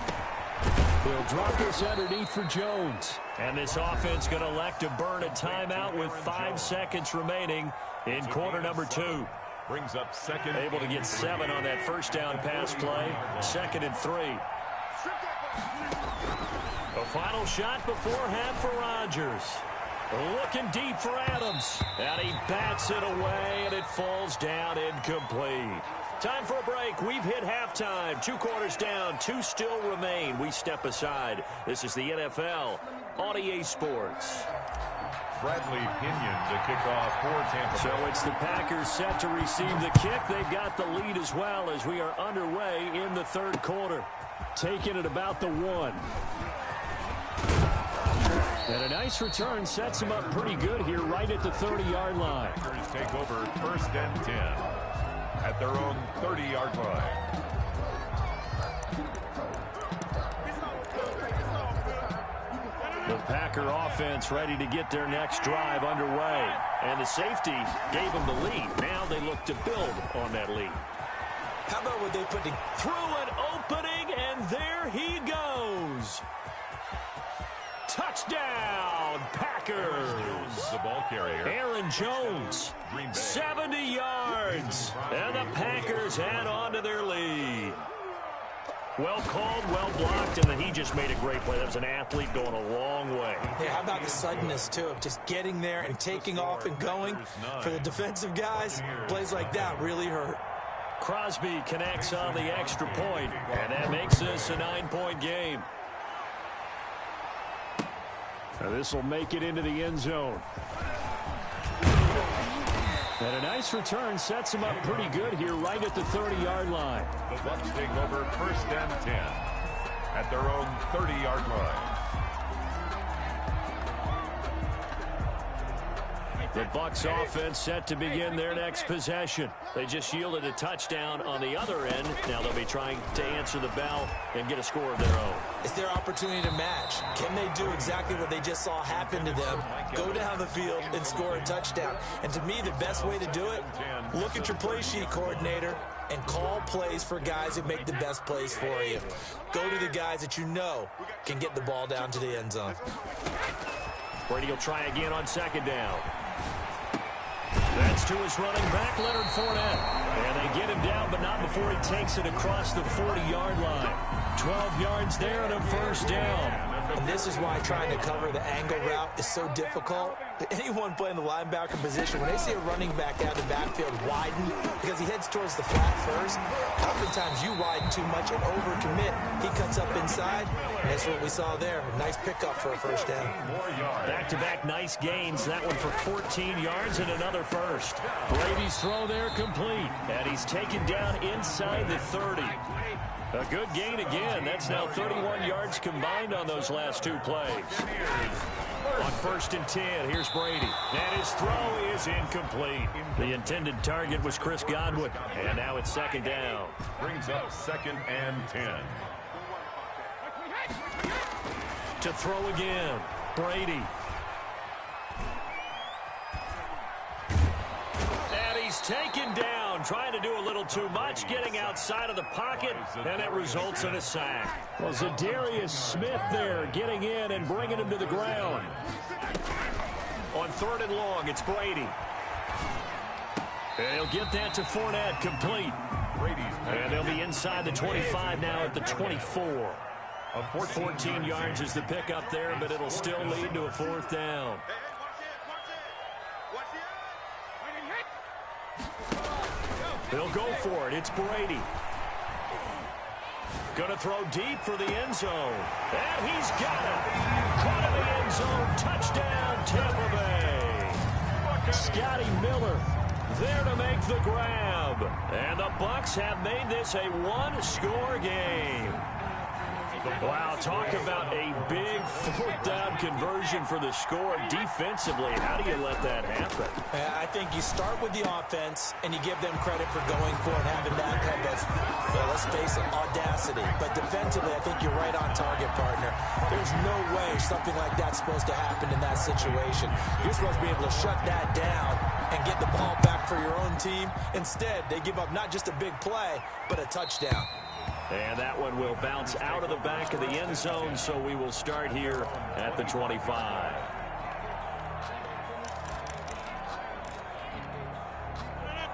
He'll drop this underneath for Jones. And this offense going to elect to burn a timeout with 5 seconds remaining in quarter number 2. Brings up 2nd. Able to get 7 on that first down pass play. 2nd and 3. A final shot before half for Rodgers. Looking deep for Adams. And he bats it away, and it falls down incomplete. Time for a break. We've hit halftime. 2 quarters down. 2 still remain. We step aside. This is the NFL on EA Sports. Bradley Pinion to kick off for Tampa Bay. So it's the Packers set to receive the kick. They've got the lead as well as we are underway in the 3rd quarter. Taking it about the 1. And a nice return sets him up pretty good here right at the 30-yard line. Packers take over 1st and 10 at their own 30-yard line. The Packer offense ready to get their next drive underway. And the safety gave them the lead. Now they look to build on that lead. How about what they put through an opening, and there he goes. Touchdown, Packers. The ball carrier, Aaron Jones, 70 yards. And the Packers add on to their lead. Well called, well blocked, and then he just made a great play. That was an athlete going a long way. Yeah, how about the suddenness, too, of just getting there and taking off and going? For the defensive guys, plays like that really hurt. Crosby connects on the extra point, and that makes this a 9-point game. Now this will make it into the end zone. And a nice return sets him up pretty good here right at the 30-yard line. The Bucs take over 1st and 10 at their own 30-yard line. The Bucs offense set to begin their next possession. They just yielded a touchdown on the other end. Now they'll be trying to answer the bell and get a score of their own. It's their opportunity to match. Can they do exactly what they just saw happen to them? Go down the field and score a touchdown. And to me, the best way to do it, look at your play sheet coordinator and call plays for guys who make the best plays for you. Go to the guys that you know can get the ball down to the end zone. Brady will try again on 2nd down. That's to his running back, Leonard Fournette. And they get him down, but not before he takes it across the 40-yard line. 12 yards there and a 1st down. And this is why trying to cover the angle route is so difficult. Anyone playing the linebacker position, when they see a running back out of the backfield widen because he heads towards the flat first, oftentimes you widen too much and overcommit. He cuts up inside, and that's what we saw there. A nice pickup for a 1st down. Back-to-back nice gains. That one for 14 yards and another 1st. Brady's throw there complete, and he's taken down inside the 30. A good gain again. That's now 31 yards combined on those last 2 plays. On 1st and 10, here's Brady. And his throw is incomplete. The intended target was Chris Godwin. And now it's 2nd down. Brings up 2nd and 10. To throw again, Brady. And he's taken down, trying to do a little too much, getting outside of the pocket, and it results in a sack. Well, Zadarius Smith there getting in and bringing him to the ground. On 3rd and long, it's Brady. And he'll get that to Fournette, complete. And they'll be inside the 25 now at the 24. 14 yards is the pickup there, but it'll still lead to a 4th down. They'll go for it. It's Brady. Going to throw deep for the end zone. And he's got it. Caught in the end zone. Touchdown, Tampa Bay. Scotty Miller there to make the grab. And the Bucs have made this a 1-score game. Wow, talk about a big 4th down conversion for the score defensively. How do you let that happen? I think you start with the offense and you give them credit for going for it and having that kind of, let's face it, audacity. But defensively, I think you're right on target, partner. There's no way something like that's supposed to happen in that situation. You're supposed to be able to shut that down and get the ball back for your own team. Instead, they give up not just a big play, but a touchdown. And that one will bounce out of the back of the end zone, so we will start here at the 25.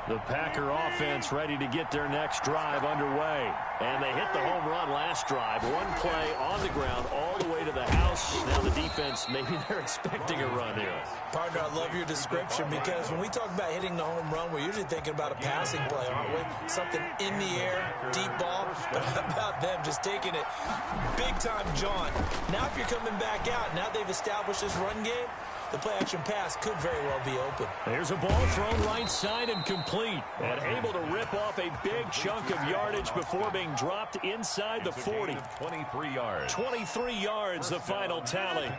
The Packer offense ready to get their next drive underway. And they hit the home run last drive. One play on the ground all the way to the house. Now the defense, maybe they're expecting a run here. Partner, I love your description because when we talk about hitting the home run, we're usually thinking about a passing play, aren't we? Something in the air, deep ball. But how about them just taking it big time jaunt? Now if you're coming back out, now they've established this run game, the play-action pass could very well be open. There's a ball thrown right side and complete. And able to rip off a big chunk of yardage before being dropped inside the 40. 23 yards. 23 yards, the final tally.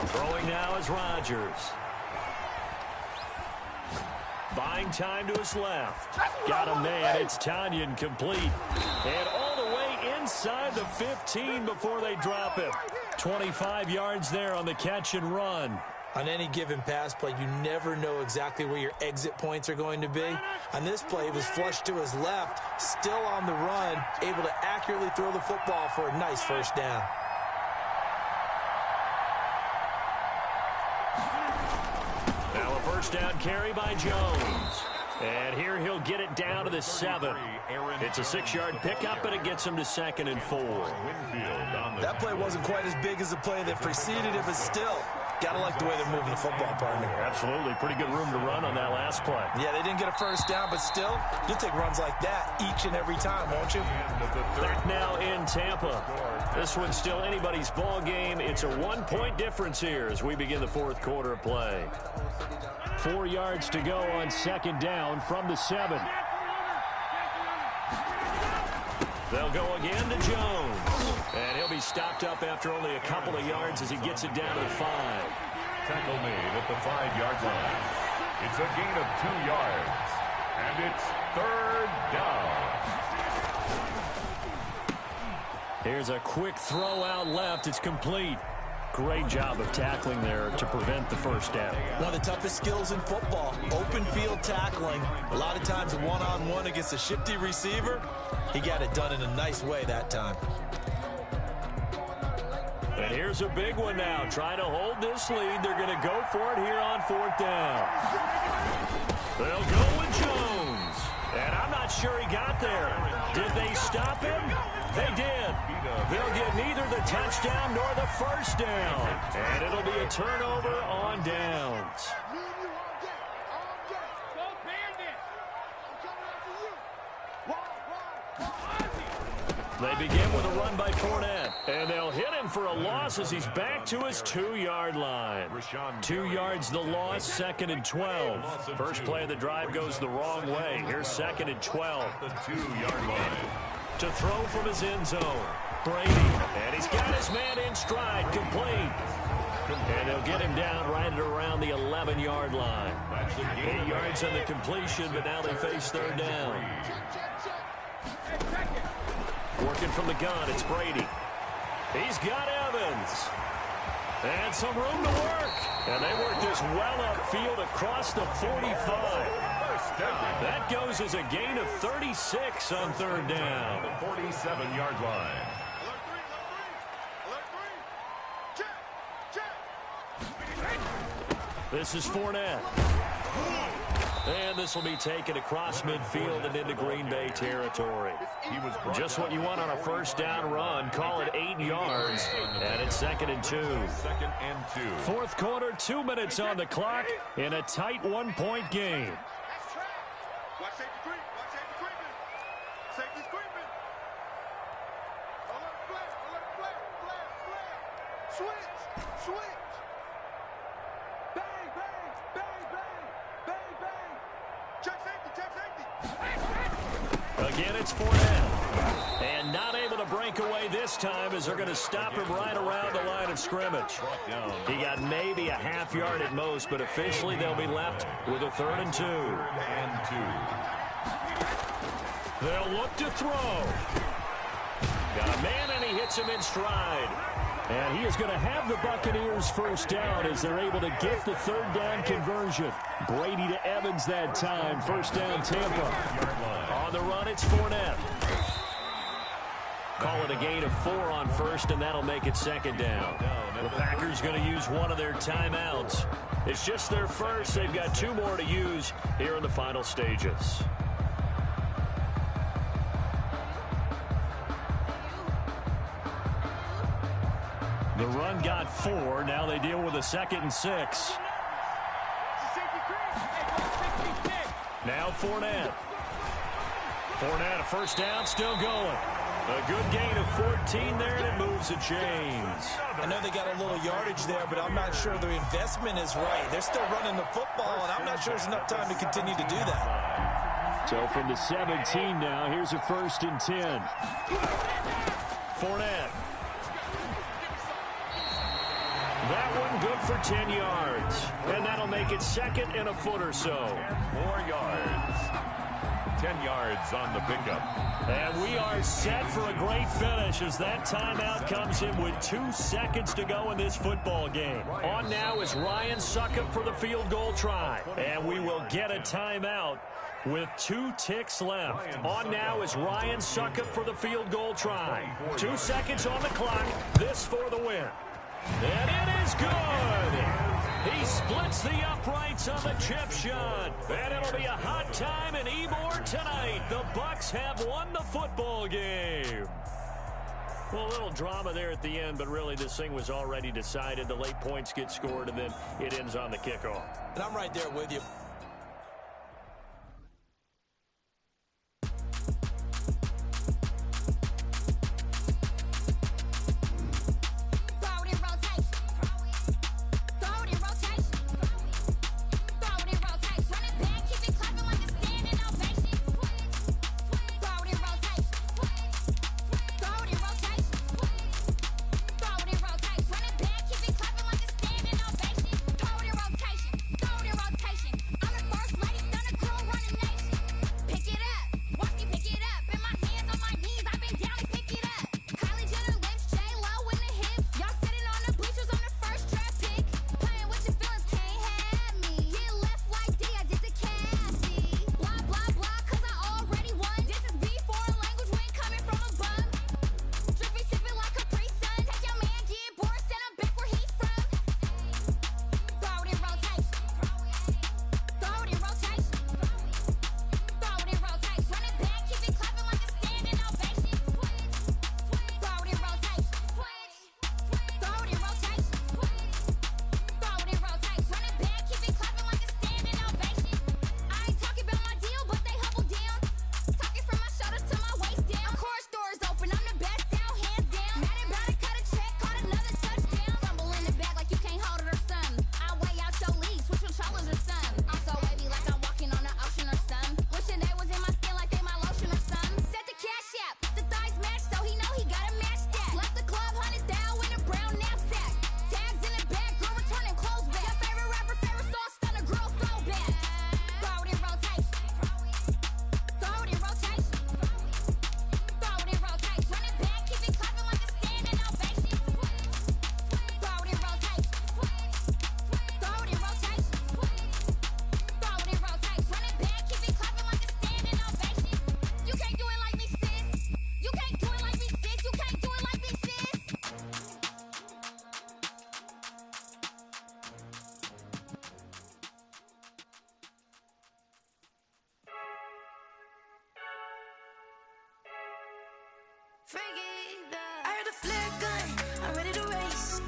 Throwing now is Rodgers. Buying time to his left. Got a man. It's Tanyan complete. And all the way inside the 15 before they drop it. 25 yards there on the catch and run. On any given pass play, you never know exactly where your exit points are going to be. On this play, it was flushed to his left, still on the run, able to accurately throw the football for a nice first down. Now a first down carry by Jones. And here he'll get it down to the 7. It's a 6-yard pickup, and it gets him to 2nd and 4. That play wasn't quite as big as the play that preceded it, but still, gotta like the way they're moving the football, partner. Absolutely. Pretty good room to run on that last play. Yeah, they didn't get a first down, but still, you'll take runs like that each and every time, won't you? Back now in Tampa. This one's still anybody's ball game. It's a 1-point difference here as we begin the 4th quarter of play. 4 yards to go on 2nd down from the 7. They'll go again to Jones. And he'll be stopped up after only a couple of yards as he gets it down to the 5. Tackle made at the 5-yard line. It's a gain of 2 yards. And it's 3rd down. Here's a quick throw out left. It's complete. Great job of tackling there to prevent the first down. One of the toughest skills in football, open field tackling. A lot of times one-on-one against a shifty receiver. He got it done in a nice way that time. And here's a big one now. Trying to hold this lead. They're going to go for it here on 4th down. They'll go with Jones. And I'm not sure he got there. Did they stop him? They did. They'll get neither the touchdown nor the first down. And it'll be a turnover on downs. They begin with a run by Fournette. And they'll hit him for a loss as he's back to his 2-yard line. 2 yards the loss, 2nd and 12. First play of the drive goes the wrong way. Here's 2nd and 12. The 2-yard line. To throw from his end zone. Brady. And he's got his man in stride. Complete. And they'll get him down right at around the 11-yard line. 8 yards on the completion, but now they face 3rd down. Working from the gun, it's Brady. He's got Evans. And some room to work. And they work this well upfield across the 45. That goes as a gain of 36 on 3rd down. The 47-yard line. This is Fournette. And this will be taken across midfield and into Green Bay territory. Just what you want on a first down run. Call it 8 yards. And it's 2nd and 2. 2nd and 2. 4th quarter, 2 minutes on the clock in a tight 1-point game. Watch safety creep. Watch safety creeping. Safety's creeping. Alert flare. Alert flare. Flare. Flare. Switch. Switch. Bang. Bang. Bang. Bang. Bang. Bang. Check safety. Check safety. Again, it's Fournette. And not able to break away this time as they're going to stop him right around the line of scrimmage. He got maybe a half yard at most, but officially they'll be left with a 3rd and 2. They'll look to throw. Got a man, and he hits him in stride. And he is going to have the Buccaneers first down as they're able to get the 3rd down conversion. Brady to Evans that time. First down, Tampa. On the run, it's Fournette. Call it a gain of 4 on 1st, and that'll make it 2nd down. The Packers going to use one of their timeouts. It's just their first. They've got 2 more to use here in the final stages. The run got 4. Now they deal with a 2nd and 6. Now Fournette. Fournette, a first down, still going. A good gain of 14 there, and it moves the chains. I know they got a little yardage there, but I'm not sure their investment is right. They're still running the football, and I'm not sure there's enough time to continue to do that. So from the 17 now, here's a 1st and 10. Fournette. That one good for 10 yards. And that'll make it 2nd and a foot or so. 4 yards. 10 yards on the pickup. And we are set for a great finish as that timeout comes in with 2 seconds to go in this football game. On now is Ryan Succop for the field goal try. And we will get a timeout with 2 ticks left. On now is Ryan Succop for the field goal try. 2 seconds on the clock. This for the win. And it is good. He splits the uprights on the chip shot. And it'll be a hot time in Ybor tonight. The Bucs have won the football game. Well, a little drama there at the end, but really this thing was already decided. The late points get scored, and then it ends on the kickoff. And I'm right there with you. I heard a flare gun, I'm ready to race.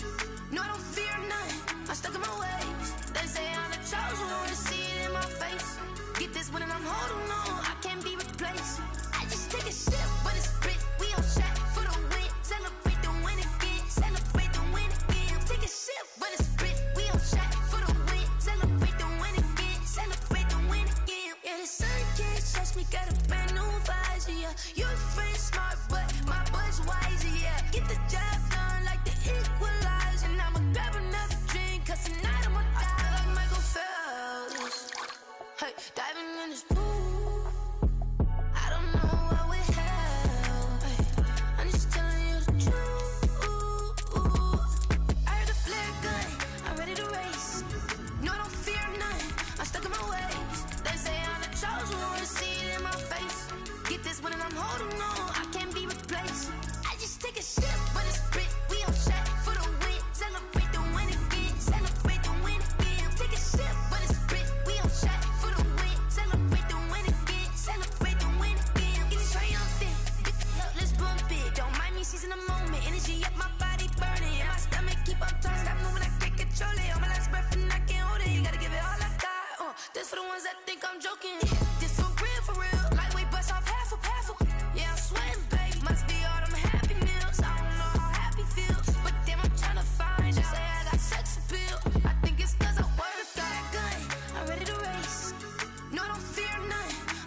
No, I don't fear none, I'm stuck in my ways. They say I'm the chosen one, see it in my face. Get this one and I'm holding on, I can't be replaced. I just take a sip, but it's split. We on shot for the win, celebrate the win again, celebrate the win again. Take a sip, but it's split. We on shot for the win, celebrate the win again, celebrate the win again. Yeah, the sun can't touch me, got a brand new visor, yeah. Your friend's smart, but my bud's wiser, yeah. Get the job done like the equalizer. And I'ma grab another drink, cause tonight I'ma die like Michael Phelps. Hey, diving in this pool, I don't know what would help. Hey, I'm just telling you the truth. I heard a flare gun, I'm ready to race. No, I don't fear none, I'm stuck in my ways. They say I'm the chosen one, see it in my face. Get this one and I'm holding on, I can't be replaced. I just take a sip, but it's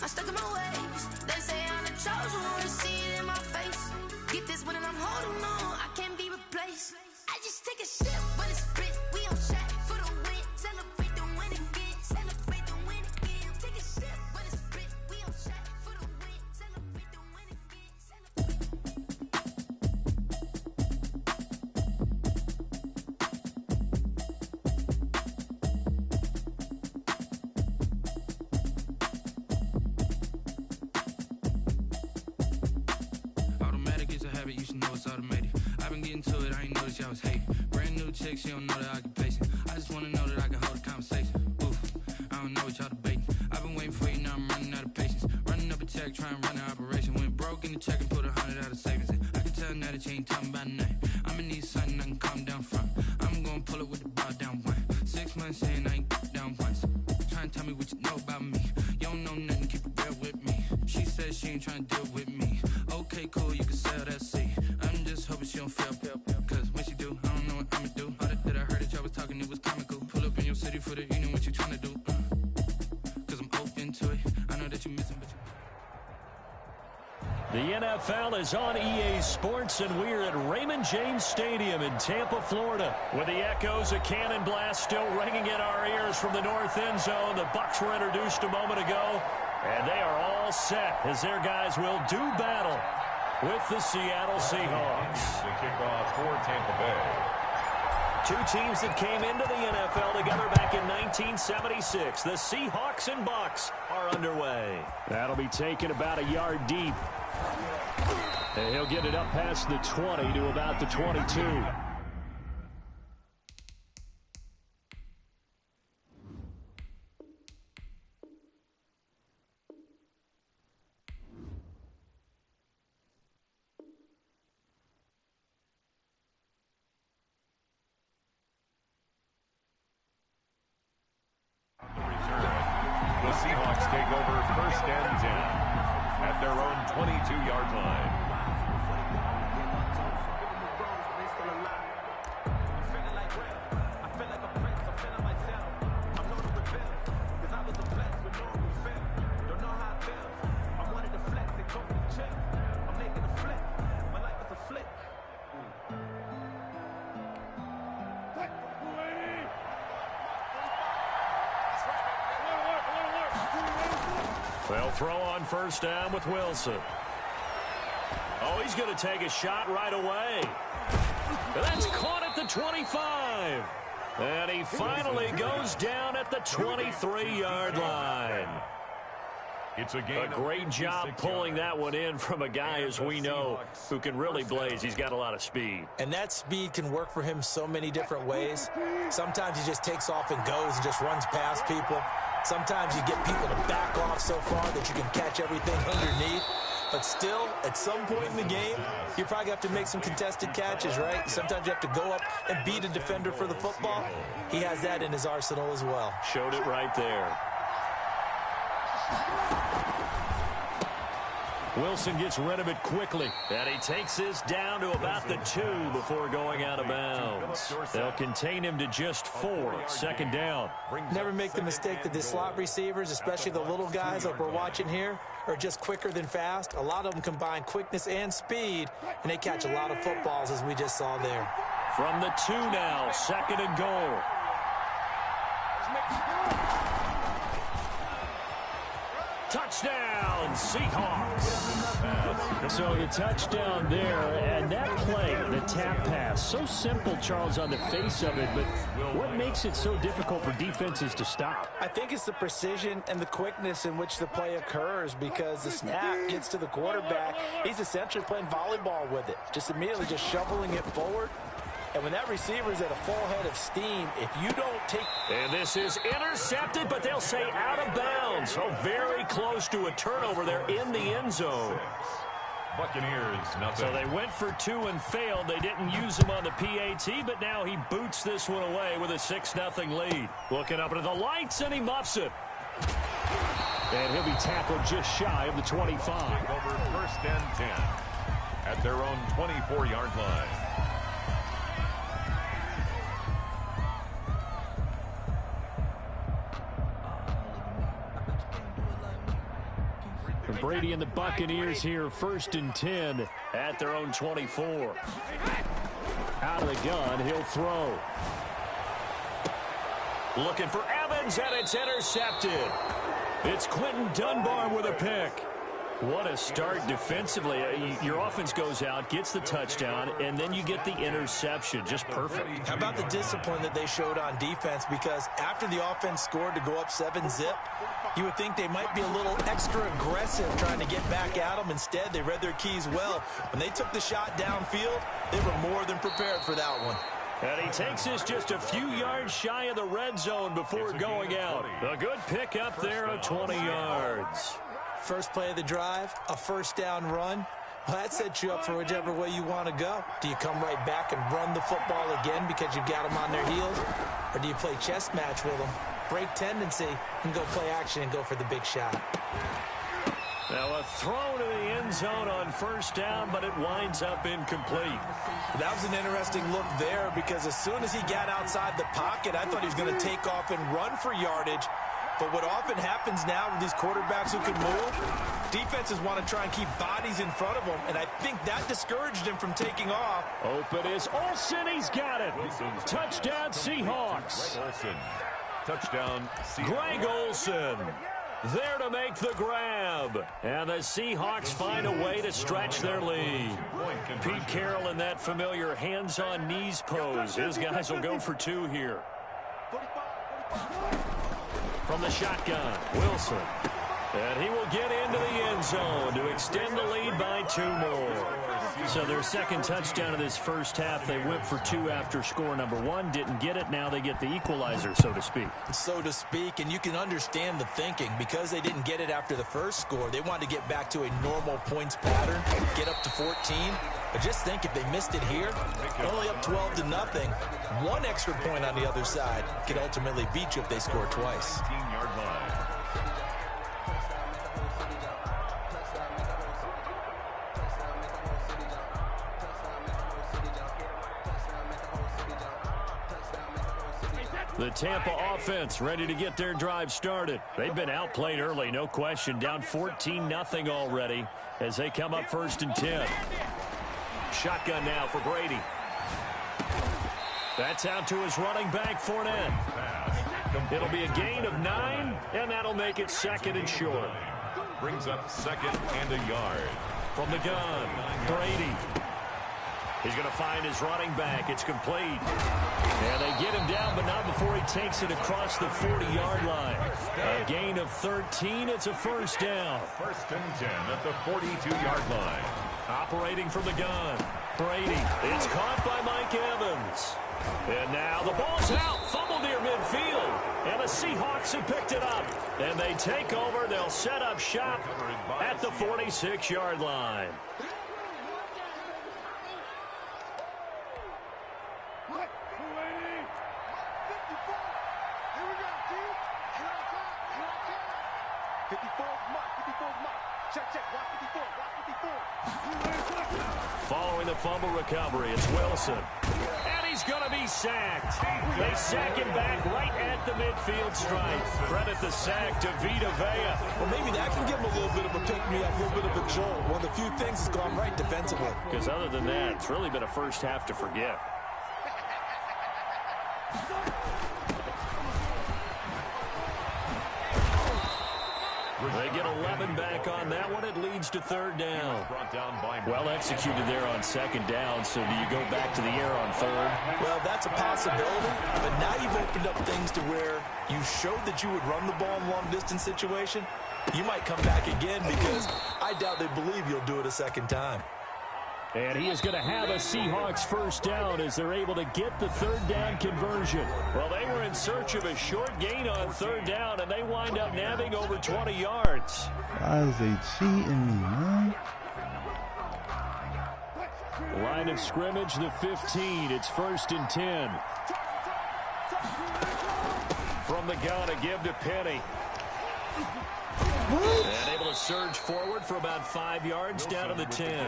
I'm stuck in my ways. They say I'm the chosen one, see it in my face. Get this one and I'm holding on, I can't be replaced. I just take a sip, but it's split. We on track for the win. Celebrate the win again. Celebrate the win again. Take a sip, but it's split. We on track for the win. Celebrate the win again. Automatic is a habit, you should know it's automated. I've been getting to it, I ain't noticed y'all was hating. Brand new chick, she don't know the occupation. I just wanna know that I can hold a conversation. Oof, I don't know what y'all debating. I've been waiting for you, now I'm running out of patience. Running up a check, trying to run an operation. Went broke in the check and put 100 out of savings in. I can tell now that you ain't talking about nothing. I'ma need something I can calm down from. I'm gonna pull it with the bar down one. 6 months saying I ain't down once. Trying to tell me what you know about me. You don't know nothing, keep it real with me. She said she ain't trying to deal with me. Okay, cool, you can sell that seat. I'm just hoping she don't fail. Cause when she do, I don't know what I'ma do. All that I heard that y'all was talking, it was comical. Pull up in your city for the, you know what you trying to do. Cause I'm open to it. I know that you're missing, but you... The NFL is on EA Sports, and we're at Raymond James Stadium in Tampa, Florida, with the echoes of Cannon Blast still ringing in our ears from the north end zone. The Bucs were introduced a moment ago, and they are all set as their guys will do battle with the Seattle Seahawks. The kickoff for Tampa Bay. Two teams that came into the NFL together back in 1976. The Seahawks and Bucs are underway. That'll be taken about a yard deep. And he'll get it up past the 20 to about the 22. The Seahawks take over 1st and 10 at their own 22-yard line. They'll throw on 1st down with Wilson. Oh, he's going to take a shot right away. That's caught at the 25. And he finally goes down at the 23-yard line. It's a great job pulling that one in from a guy, as we know, who can really blaze. He's got a lot of speed. And that speed can work for him so many different ways. Sometimes he just takes off and goes and just runs past people. Sometimes you get people to back off so far that you can catch everything underneath. But still, at some point in the game, you probably have to make some contested catches, right? Sometimes you have to go up and beat a defender for the football. He has that in his arsenal as well. Showed it right there. Wilson gets rid of it quickly, and he takes this down to about the 2 before going out of bounds. They'll contain him to just 4. 2nd down. Never make the mistake that the slot receivers, especially the little guys like we're watching here, are just quicker than fast. A lot of them combine quickness and speed, and they catch a lot of footballs, as we just saw there. From the 2 now, 2nd and goal. Touchdown, Seahawks. So the touchdown there, and that play, the tap pass, so simple, Charles, on the face of it, but what makes it so difficult for defenses to stop? I think it's the precision and the quickness in which the play occurs, because the snap gets to the quarterback. He's essentially playing volleyball with it, just immediately just shoveling it forward. And when that receiver is at a full head of steam, if you don't take... And this is intercepted, but they'll say out of bounds. So very close to a turnover there in the end zone. Buccaneers, nothing. So they went for 2 and failed. They didn't use him on the PAT, but now he boots this one away with a 6-0 lead. Looking up into the lights, and he muffs it. And he'll be tackled just shy of the 25. Over 1st and 10 at their own 24-yard line. And Brady and the Buccaneers here, 1st and 10 at their own 24. Out of the gun, he'll throw. Looking for Evans, and it's intercepted. It's Quentin Dunbar with a pick. What a start defensively. Your offense goes out, gets the touchdown, and then you get the interception. Just perfect. How about the discipline that they showed on defense? Because after the offense scored to go up 7-zip, you would think they might be a little extra aggressive trying to get back at them. Instead, they read their keys well. When they took the shot downfield, they were more than prepared for that one. And he takes us just a few yards shy of the red zone before going out. A good pickup there of 20 yards. First play of the drive, a first down run. Well, that sets you up for whichever way you want to go. Do you come right back and run the football again because you've got them on their heels? Or do you play chess match with them, break tendency, and go play action and go for the big shot? Now a throw to the end zone on first down, but it winds up incomplete. That was an interesting look there because as soon as he got outside the pocket, I thought he was going to take off and run for yardage. But what often happens now with these quarterbacks who can move, defenses want to try and keep bodies in front of them, and I think that discouraged him from taking off. Open is Olsen. He's got it. Touchdown, Seahawks. Olsen. Touchdown, Seahawks. Greg Olsen there to make the grab. And the Seahawks find a way to stretch their lead. Pete Carroll in that familiar hands-on knees pose. His guys will go for 2 here. From the shotgun, Wilson. And he will get into the end zone to extend the lead by 2 more. So their second touchdown of this first half, they went for 2 after score number 1. Didn't get it. Now they get the equalizer, so to speak. So to speak, and you can understand the thinking. Because they didn't get it after the first score, they wanted to get back to a normal points pattern, get up to 14. But just think if they missed it here, only up 12-0. 1 extra point on the other side could ultimately beat you if they score twice. 15-yard line. The Tampa offense ready to get their drive started. They've been outplayed early, no question. Down 14-0 already as they come up 1st and 10. Shotgun now for Brady. That's out to his running back, Fournette. It'll be a gain of 9, and that'll make it 2nd and short. Brings up 2nd and a yard. From the gun, Brady. He's going to find his running back. It's complete. And they get him down, but not before he takes it across the 40-yard line. A gain of 13. It's a first down. 1st and 10 at the 42-yard line. Operating from the gun, Brady. It's caught by Mike Evans. And now the ball's out. Fumble near midfield. And the Seahawks have picked it up. And they take over. They'll set up shop at the 46-yard line. Following the fumble recovery, it's Wilson. And he's going to be sacked. They sack him back right at the midfield stripe. Credit the sack to Vita Vea. Well, maybe that can give him a little bit of a pick-me-up, a little bit of a jolt. One of the few things that's gone right defensively. Because other than that, it's really been a first half to forget. They get 11 back on that one. It leads to 3rd down. Well executed there on 2nd down. So do you go back to the air on 3rd? Well, that's a possibility. But now you've opened up things to where you showed that you would run the ball in a long-distance situation. You might come back again because I doubt they believe you'll do it a 2nd time. And he is going to have a Seahawks first down as they're able to get the 3rd down conversion. Well, they were in search of a short gain on 3rd down, and they wind up nabbing over 20 yards. Why is they cheating me, man? Line of scrimmage, the 15. It's 1st and 10. From the gun, a give to Penny. And able to surge forward for about 5 yards down to the 10.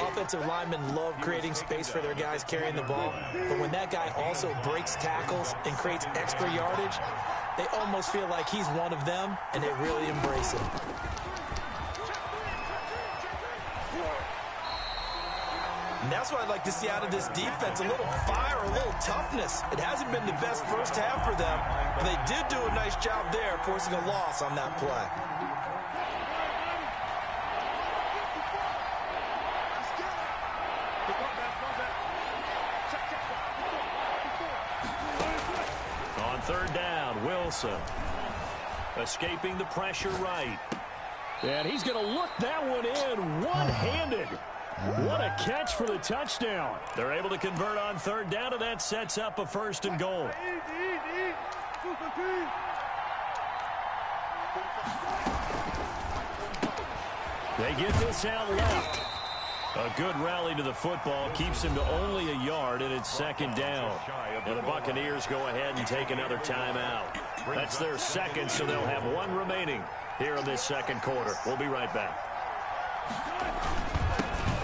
Offensive linemen love creating space for their guys carrying the ball. But when that guy also breaks tackles and creates extra yardage, they almost feel like he's one of them, and they really embrace it. that's what I'd like to see out of this defense, a little fire, a little toughness. It hasn't been the best first half for them, but they did do a nice job there, forcing a loss on that play. On third down, Wilson. Escaping the pressure right. And he's going to look that one in one-handed. What a catch for the touchdown. They're able to convert on third down, and that sets up a 1st and goal. They get this out left. A good rally to the football keeps him to only a yard, and it's 2nd down. And the Buccaneers go ahead and take another timeout. That's their 2nd, so they'll have 1 remaining here in this 2nd quarter. We'll be right back.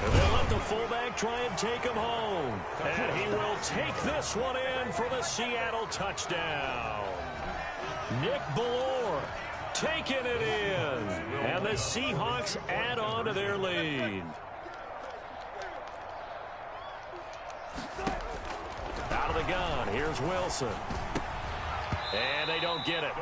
And they'll let the fullback try and take him home. And he will take this one in for the Seattle touchdown. Nick Ballore taking it in. And the Seahawks add on to their lead. Out of the gun, here's Wilson. And they don't get it.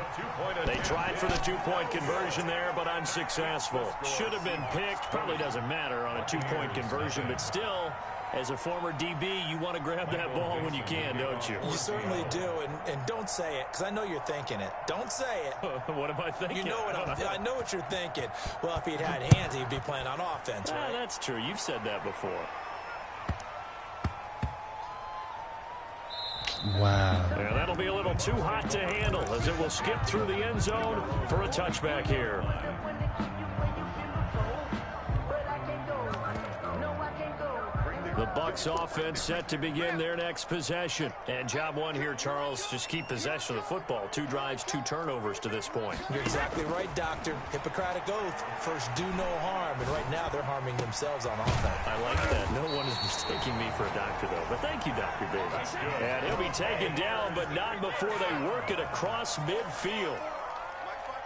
They tried for the 2-point conversion there, but unsuccessful. Should have been picked. Probably doesn't matter on a 2-point conversion, but still, as a former DB, you want to grab that ball when you can, don't you? You certainly do, and don't say it, because I know you're thinking it. Don't say it. What am I thinking? You know what I know what you're thinking. Well, if he'd had hands, he'd be playing on offense, right? That's true. You've said that before. Wow. Yeah, that'll be a little too hot to handle as it will skip through the end zone for a touchback here. The Bucs offense set to begin their next possession. And job one here, Charles, just keep possession of the football. 2 drives, 2 turnovers to this point. You're exactly right, Doctor. Hippocratic oath. First, do no harm. And right now, they're harming themselves on offense. I like that. No one is mistaking me for a doctor, though. But thank you, Dr. Davis. And he'll be taken down, but not before they work it across midfield.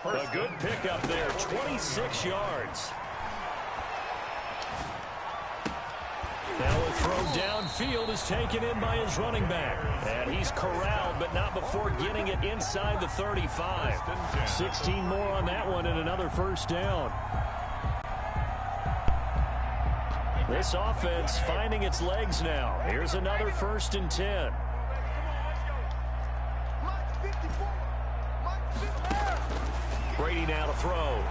A good pickup there, 26 yards. Now a throw downfield is taken in by his running back. And he's corralled, but not before getting it inside the 35. 16 more on that one and another 1st down. This offense finding its legs now. Here's another 1st and 10. Brady now to throw.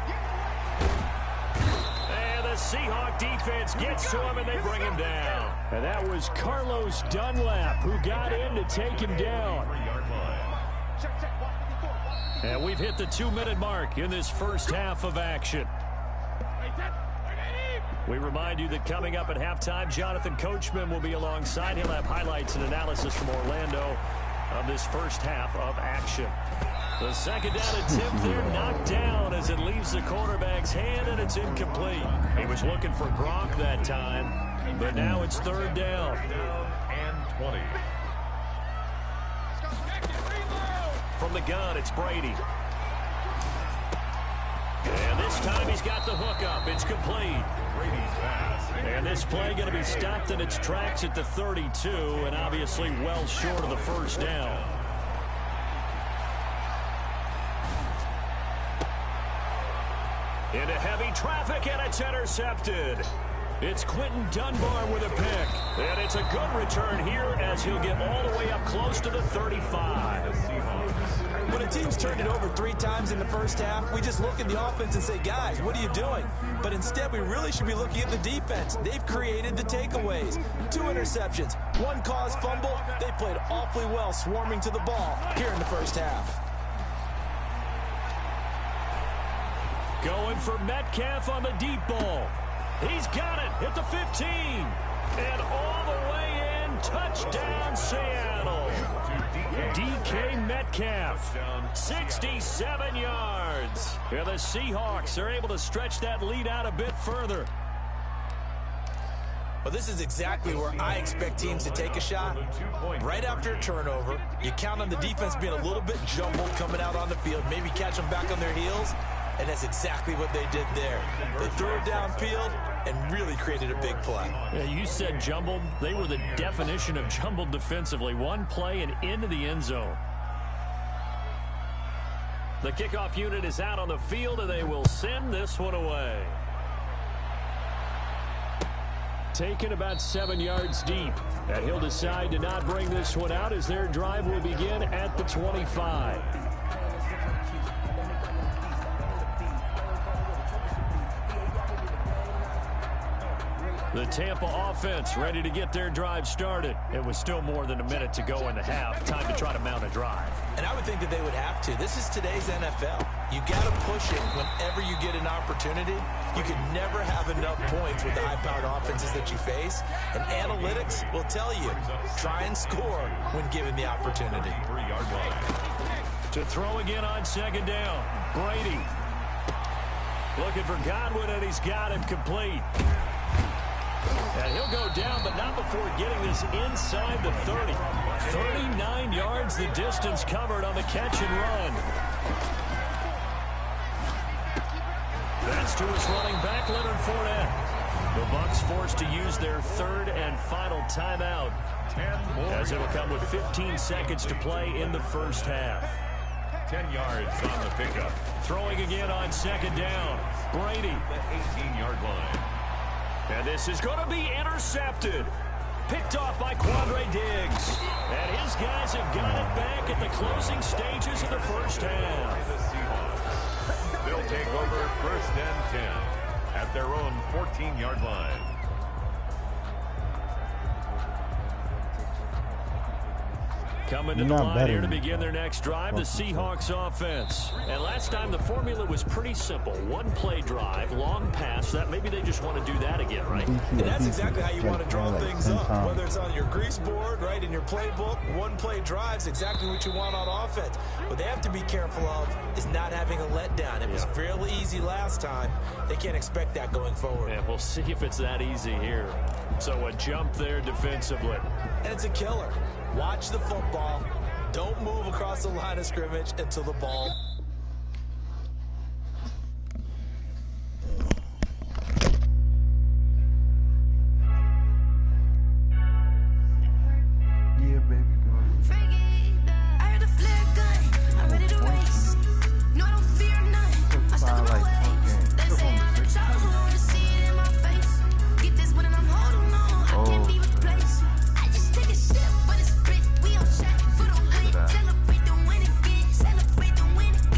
The Seahawk defense gets to him, and they bring him down. And that was Carlos Dunlap who got in to take him down. And we've hit the 2-minute mark in this first half of action. We remind you that coming up at halftime, Jonathan Coachman will be alongside. He'll have highlights and analysis from Orlando of this first half of action. The 2nd down attempt there knocked down as it leaves the quarterback's hand, and it's incomplete. He was looking for Gronk that time, but now it's 3rd down. And 20. From the gun, it's Brady. And this time he's got the hook up. It's complete. Brady's pass. And this play going to be stopped in its tracks at the 32, and obviously well short of the 1st down. Into heavy traffic, and it's intercepted. It's Quentin Dunbar with a pick. And it's a good return here as he'll get all the way up close to the 35. When a team's turned it over 3 times in the first half, we just look at the offense and say, guys, what are you doing? But instead, we really should be looking at the defense. They've created the takeaways. 2 interceptions, 1 caused fumble. They played awfully well swarming to the ball here in the first half. Going for Metcalf on the deep ball. He's got it at the 15. And all the way in, touchdown Seattle. DK Metcalf, 67 yards. And the Seahawks are able to stretch that lead out a bit further. Well, this is exactly where I expect teams to take a shot. Right after a turnover, you count on the defense being a little bit jumbled coming out on the field, maybe catch them back on their heels. And that's exactly what they did there. They threw it downfield and really created a big play. Yeah, you said jumbled. They were the definition of jumbled defensively. One play and into the end zone. The kickoff unit is out on the field, and they will send this one away. Taken about 7 yards deep. And he'll decide to not bring this one out as their drive will begin at the 25. The Tampa offense ready to get their drive started. It was still more than a minute to go in the half. Time to try to mount a drive. And I would think that they would have to. This is today's NFL. You got to push it whenever you get an opportunity. You can never have enough points with the high-powered offenses that you face. And analytics will tell you, try and score when given the opportunity. 3-yard line. To throw again on second down. Brady looking for Godwin, and he's got him complete. And he'll go down, but not before getting this inside the 30. 39 yards the distance covered on the catch and run. That's to his running back, Leonard Fournette. The Bucs forced to use their third and final timeout, as it'll come with 15 seconds to play in the first half. 10 yards on the pickup. Throwing again on second down. Brady. The 18-yard line. And this is going to be intercepted. Picked off by Quandre Diggs. And his guys have got it back at the closing stages of the first half. The Seahawks. They'll take over first and 10 at their own 14-yard line. Coming to the line here to begin their next drive, the Seahawks offense. And last time the formula was pretty simple. One-play drive, long pass. That maybe they just want to do that again, right? And that's exactly how you want to draw things up. Whether it's on your grease board, right, in your playbook, one-play drive's exactly what you want on offense. What they have to be careful of is not having a letdown. It was fairly easy last time. They can't expect that going forward. And we'll see if it's that easy here. So a jump there defensively. And it's a killer. Watch the football. Don't move across the line of scrimmage until the ball. Yeah, baby. I heard a flare gun. I'm ready to race. No, I don't fear none. I stuck in my ways. They say I'm the chosen one to see it in my face. Get this one and I'm holding on. I can't be replaced. I just take a sip, but it's split. We on check for the win. Celebrate the win again. Celebrate the win again.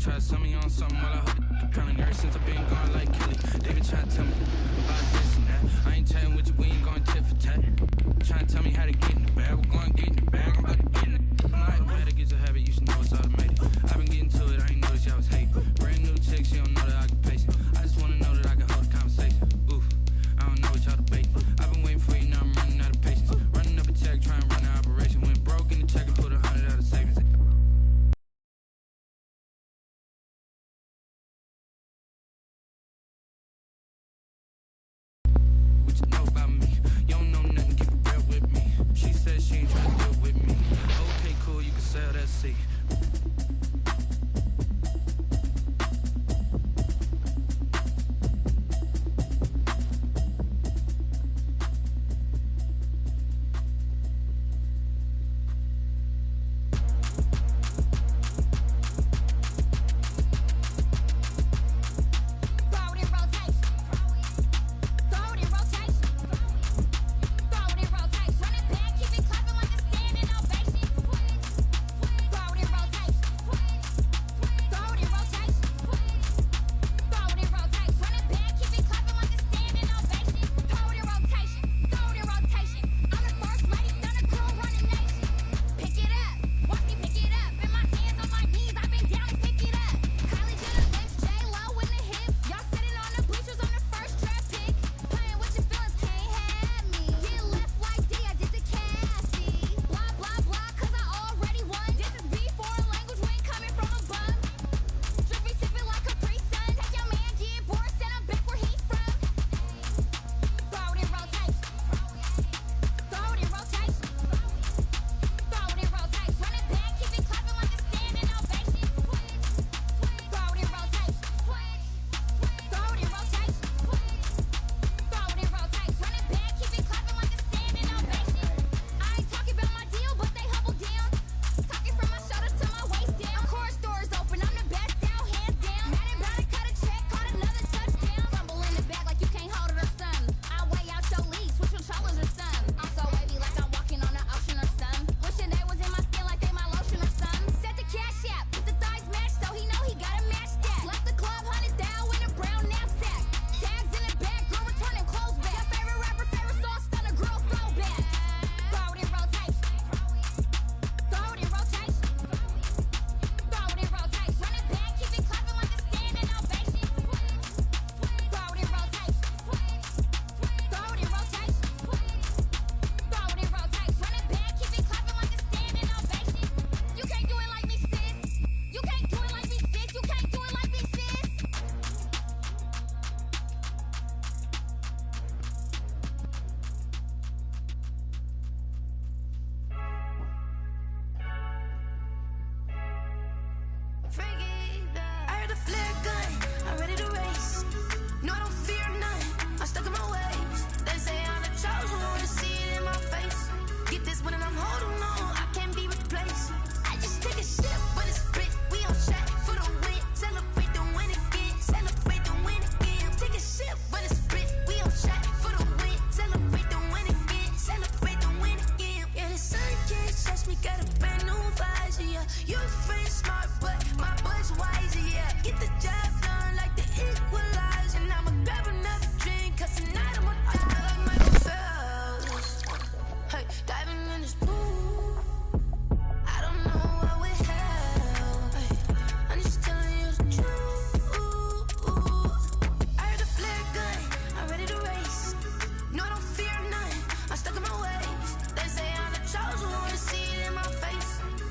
try to sell me on something while I hold it compelling. Ever since I've been gone like Kelly, they been trying to tell me about this and that. I ain't chatting with you, we ain't going tit for tat. Trying to tell me how to get in the bag. We're going to get in the bag, I'm about to get in it. I'm like, automatic is a habit, you should know it's automated. I've been getting to it, I ain't noticed y'all was hating. Brand new chick, she don't know that I can pace it. I just wanna know that I can hold a conversation. Oof, I don't know what y'all debating. I've been waiting for you, now I'm running out of patience. Running up a check, trying to run an operation. Went broke in the check and put 100 out of savings. What you know about me? You don't know nothing, keep it real with me. She said she ain't trying to deal with me. Okay, cool, you can sell that seat.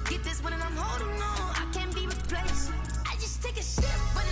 Get this one and I'm holding on. I can't be replaced. I just take a sip, but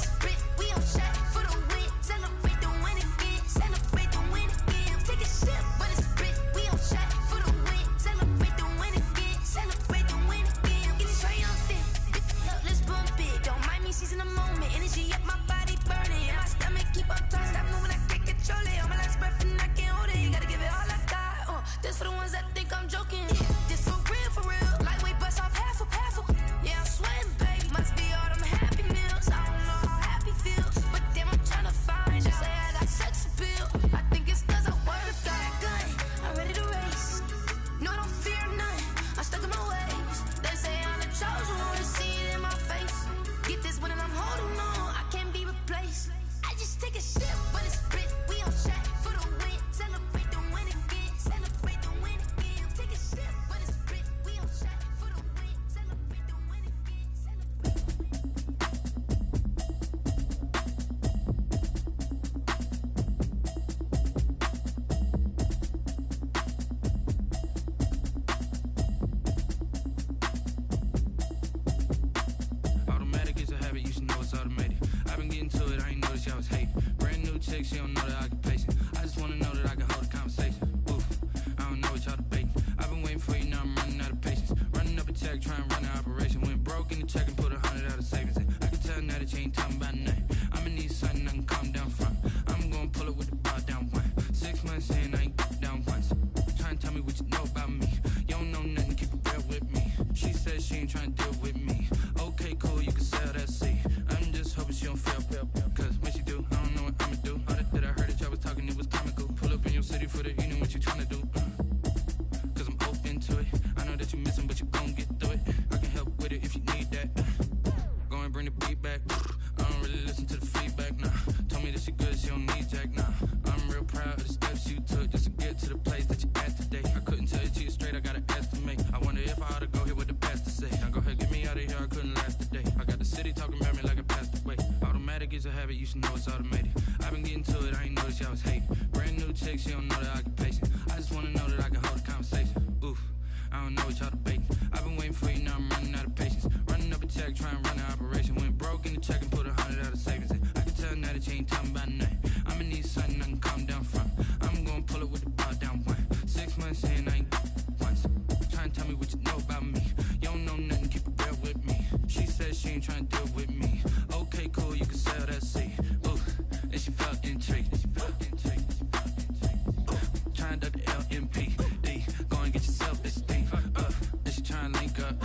Take a sip, but it's split. We on shot for the win. Celebrate the win again. Celebrate the win again. Take a sip, but it's split. We on shot for the win. Celebrate the win again. Automatic is a habit, you should know it's automated. I've been getting to it, I ain't noticed y'all was hating. Brand new chick, she don't know the occupation. I just wanna know that I can hold a conversation. Oof, I don't know what y'all debating. I've been waiting for you, now I'm running out of patience. Running up a check, trying to run an operation. Went broke in the check and put 100 out of savings in. I can tell now that you ain't talking about nothing. I'ma need something I can calm down from. I'm gonna pull it with the bar down one. 6 months in, I ain't down once. Trying to tell me what you know about me. You don't know nothing, keep it real with me. She said she ain't trying to deal with me. Okay, cool, you can sell that seed. I'm just hoping she don't fail. Cause when she do, I don't know what I'ma do. All that I heard that y'all was talking, it was comical. Pull up in your city for the evening, what you trying to do? Cause I'm open to it. I know that you're missing, but you gon' get through it. I can help with it if you need that. Go and bring the beat back. I don't really listen to the feedback, nah. Told me that she good, she don't need jack, nah. I'm real proud of the steps you took just to get to the place that you at today. I couldn't tell you to you straight, I gotta estimate. I wonder if I ought to go here with the pastor say. Now go ahead, get me out of here, I couldn't last a day. I got the city talking about me like I passed away. Automatic is a habit, you should know it's automated. I've been getting to it, I ain't noticed y'all was hating. Brand new chick, she don't know the occupation. I just wanna know that I can hold a conversation. Oof, I don't know what y'all debating. I've been waiting for you, now I'm running out of patience. Running up a check, trying to run an operation. Went broke in the check and put 100 out of savings in. I can tell now that you ain't talking about nothing. I'ma need something I can calm down from. I'm gonna pull it with the bar down one. 6 months in, I ain't once. Trying to tell me what you know about me. You don't know nothing, keep it real with me. She said she ain't trying to deal with me. Okay, cool, you can sell that seed. Ooh, and she felt intrigued. Trying to duck the LMPD. Go and get yourself this thing. And she trying to link up.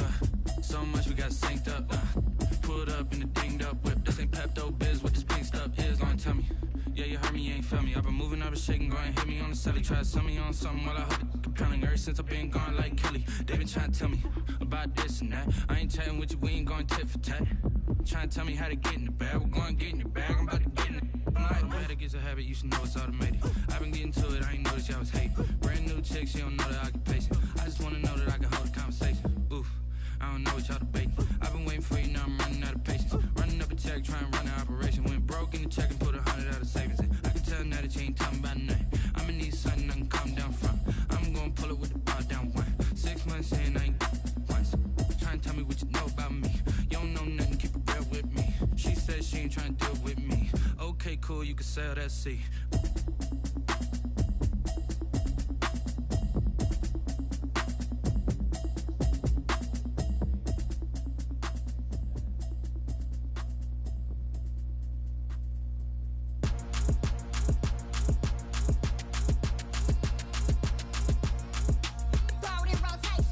So much we got synced up. Pulled up in the dinged up whip. This ain't Pepto Biz, what this pink stuff is. Go and tell me. Yeah, you heard me, you ain't felt me. I've been moving, I've been shaking, go and hit me on the celly. Try to sell me on something while I hold it compelling. Ever since I've been gone like Kelly, they been trying to tell me about this and that. I ain't chatting with you, we ain't going tit for tat. Trying to tell me how to get in the bag. We're going to get in the bag, I'm about to get in it. Automatic is a habit, you should know it's automated. I've been getting to it, I ain't noticed y'all was hating. Brand new chick, she don't know the occupation. I just wanna know that I can hold a conversation. Oof, I don't know what y'all debating. I've been waiting for you, now I'm running out of patience. Running up a check, trying to run an operation. Went broke in the check and put 100 out of savings in. I can tell now that you ain't talking about nothing. I'ma need something I can calm down from. I'm gonna pull it with the bar down one. 6 months in, I ain't once. Trying to tell me what you know about me. You don't know nothing, keep it real with me. She said she ain't trying to deal with me. Okay, cool, you can sell that seed. Throw it in rotation.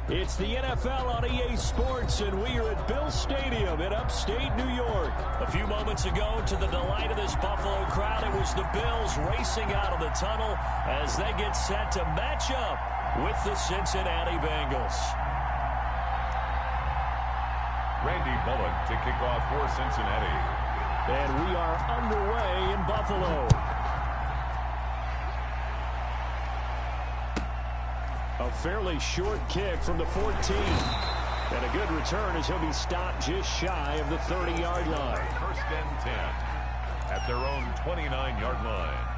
It's the NFL on EA Sports, and we are at Bill Stadium in upstate New York. A few moments ago, to the delight of this Buffalo crowd, it was the Bills racing out of the tunnel as they get set to match up with the Cincinnati Bengals. Randy Bullock to kick off for Cincinnati. And we are underway in Buffalo. A fairly short kick from the 14. And a good return as he'll be stopped just shy of the 30-yard line. First and 10 at their own 29-yard line.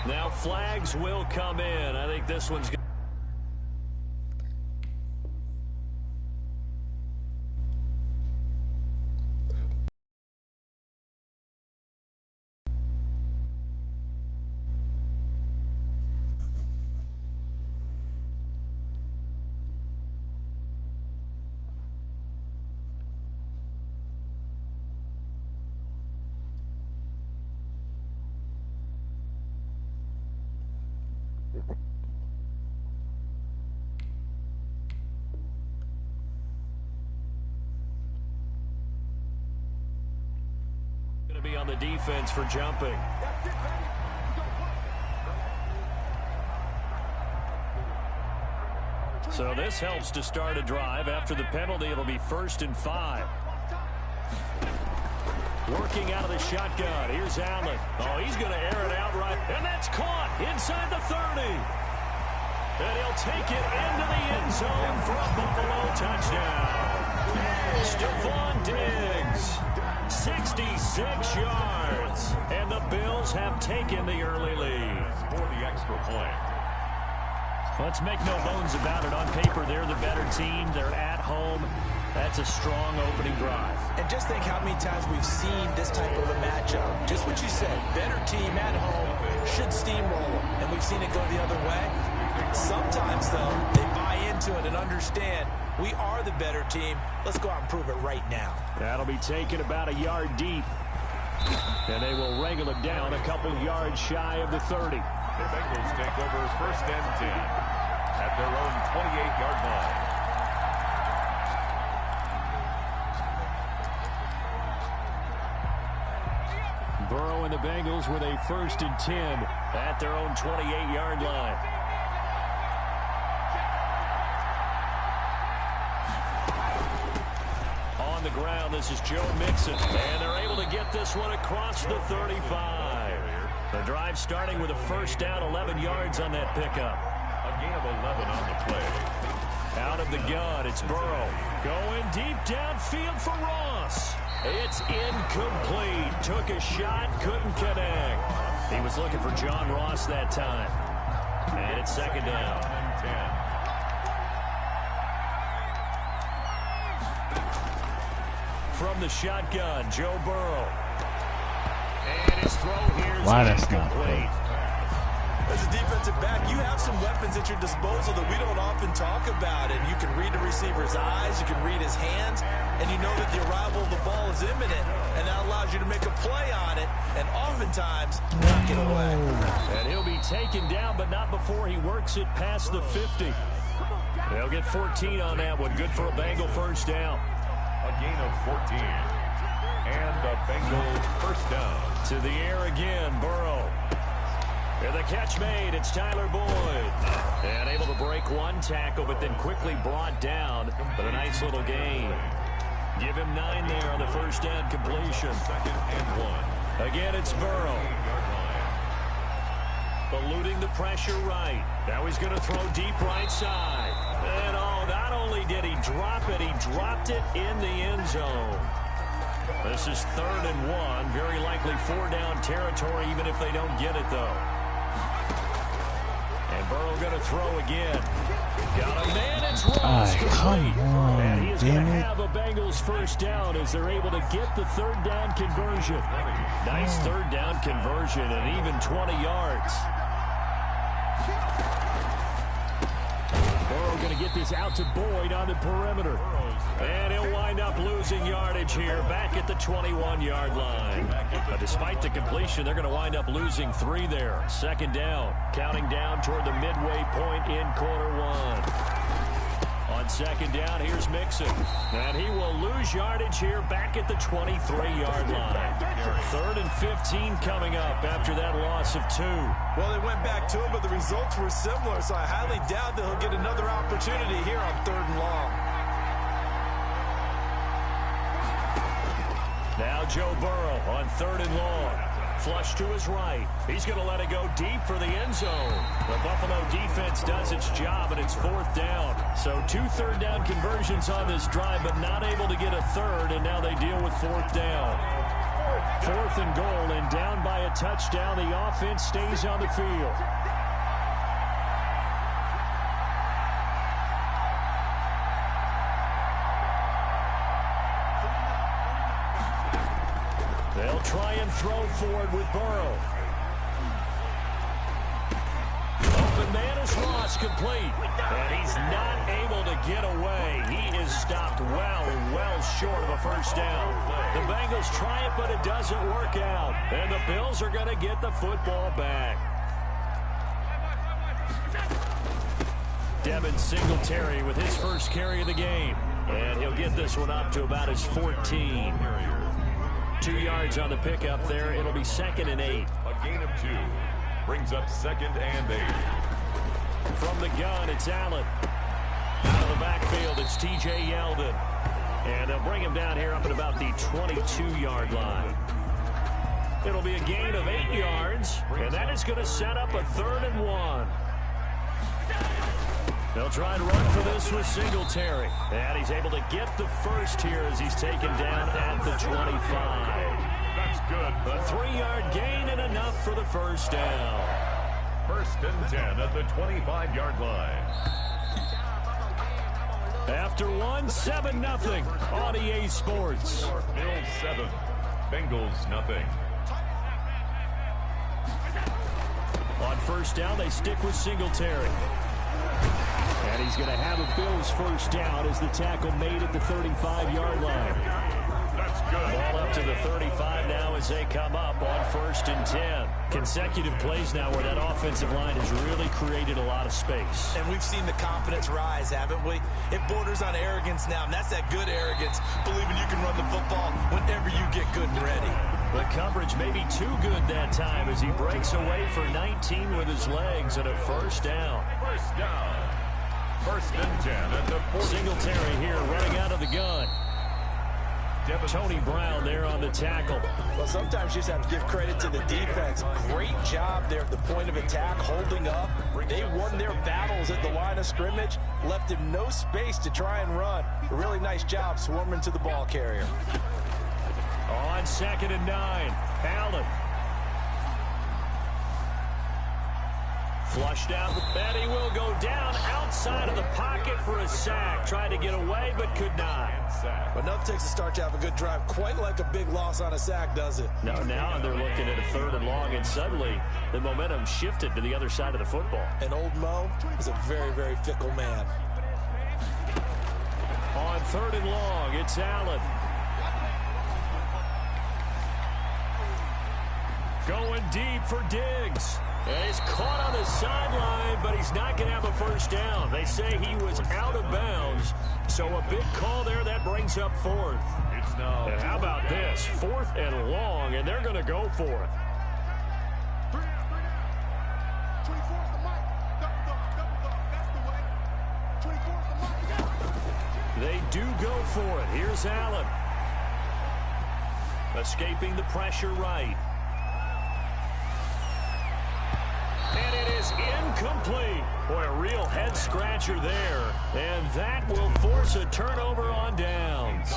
Now flags will come in. I think this one's good. Going to be on the defense for jumping. So this helps to start a drive. After the penalty, it'll be 1st and 5. Working out of the shotgun. Here's Allen. Oh, he's going to air it out right. And that's caught inside the 30. And he'll take it into the end zone for a Buffalo touchdown. Stephon Diggs, 66 yards. And the Bills have taken the early lead. For the extra point. Let's make no bones about it. On paper, they're the better team. They're at home. That's a strong opening drive. And just think how many times we've seen this type of a matchup. Just what you said, better team at home should steamroll them. And we've seen it go the other way. Sometimes, though, they buy into it and understand we are the better team. Let's go out and prove it right now. That'll be taken about a yard deep. And they will wrangle it down a couple yards shy of the 30. The Bengals take over 1st and 10 at their own 28-yard line. Burrow and the Bengals with a 1st and 10 at their own 28-yard line. On the ground, this is Joe Mixon. And they're able to get this one across the 35. The drive starting with a 1st down, 11 yards on that pickup. A gain of 11 on the play. Out of the gun, it's Burrow. Going deep downfield for Ross. It's incomplete. Took a shot, couldn't connect. He was looking for John Ross that time. And it's 2nd down. 10. From the shotgun, Joe Burrow. And his throw here is incomplete. As a defensive back, you have some weapons at your disposal that we don't often talk about. And you can read the receiver's eyes, you can read his hands, and you know that the arrival of the ball is imminent, and that allows you to make a play on it, and oftentimes knock it away. And he'll be taken down, but not before he works it past the 50. They'll get 14 on that one. Good for a Bengal 1st down. A gain of 14. And a Bengal 1st down. To the air again, Burrow. And the catch made, it's Tyler Boyd. And able to break one tackle, but then quickly brought down. But a nice little gain. Give him 9 there on the 1st down completion. 2nd and 1. Again, it's Burrow. Eluding the pressure right. Now he's going to throw deep right side. And oh, not only did he drop it, he dropped it in the end zone. This is 3rd and 1. Very likely 4-down territory, even if they don't get it, though. And Burrow going to throw again. Got a man, it's Ross. Come on, and he is going to damn it. have a Bengals 1st down as they're able to get the 3rd down conversion. Nice 3rd down conversion and even 20 yards. get this out to Boyd on the perimeter. And he'll wind up losing yardage here back at the 21-yard line. But despite the completion, they're going to wind up losing 3 there. Second down, counting down toward the midway point in quarter 1. On second down, here's Mixon. And he will lose yardage here back at the 23-yard line. 3rd and 15 coming up after that loss of 2. Well, they went back to him, but the results were similar, so I highly doubt that he'll get another opportunity here on 3rd and long. Now Joe Burrow on 3rd and long. Flush to his right. He's going to let it go deep for the end zone. The Buffalo defense does its job, and it's 4th down. So 2 third-down conversions on this drive, but not able to get a third, and now they deal with 4th down. 4th and goal, and down by a touchdown. The offense stays on the field. They'll try and throw forward with Burrow. Open man is lost, complete. And he's not able to get away. He is stopped well short of a first down. The Bengals try it, but it doesn't work out. And the Bills are going to get the football back. Devin Singletary with his first carry of the game. And he'll get this one up to about his 14. 2 yards on the pickup there. It'll be 2nd and 8. A gain of 2 brings up 2nd and 8. From the gun, it's Allen. Out of the backfield, it's T.J. Yeldon. And they'll bring him down here up at about the 22-yard line. It'll be a gain of 8 yards, and that is going to set up a 3rd and 1. They'll try and run for this with Singletary. And he's able to get the first here as he's taken down at the 25. That's good. A 3-yard gain and enough for the first down. 1st and 10 at the 25-yard line. After 1, 7-0 on EA Sports. Bills 7, Bengals nothing. On first down, they stick with Singletary. And he's going to have a Bills first down as the tackle made at the 35-yard line. That's good. Ball up to the 35 now as they come up on 1st and 10. Consecutive plays now where that offensive line has really created a lot of space. And we've seen the confidence rise, haven't we? It borders on arrogance now, and that's that good arrogance, believing you can run the football whenever you get good and ready. The coverage may be too good that time as he breaks away for 19 with his legs and a first down. First down. 1st and 10 at the 40. Singletary here running out of the gun. Tony Brown there on the tackle. Well, sometimes you just have to give credit to the defense. Great job there at the point of attack, holding up. They won their battles at the line of scrimmage, left him no space to try and run. A really nice job swarming to the ball carrier. On 2nd and 9, Allen. Flushed out, and he will go down outside of the pocket for a sack. Tried to get away, but could not. But enough takes a start to have a good drive. Quite like a big loss on a sack, does it? No, now they're looking at a 3rd and long, and suddenly the momentum shifted to the other side of the football. And old Mo is a very, very fickle man. On 3rd and long, it's Allen. Going deep for Diggs. And he's caught on the sideline, but he's not going to have a first down. They say he was out of bounds. So a big call there. That brings up 4th. It's now. And how about this? 4th and long, and they're going to go for it. They do go for it. Here's Allen. Escaping the pressure right. And it is incomplete. Boy, a real head-scratcher there. And that will force a turnover on downs.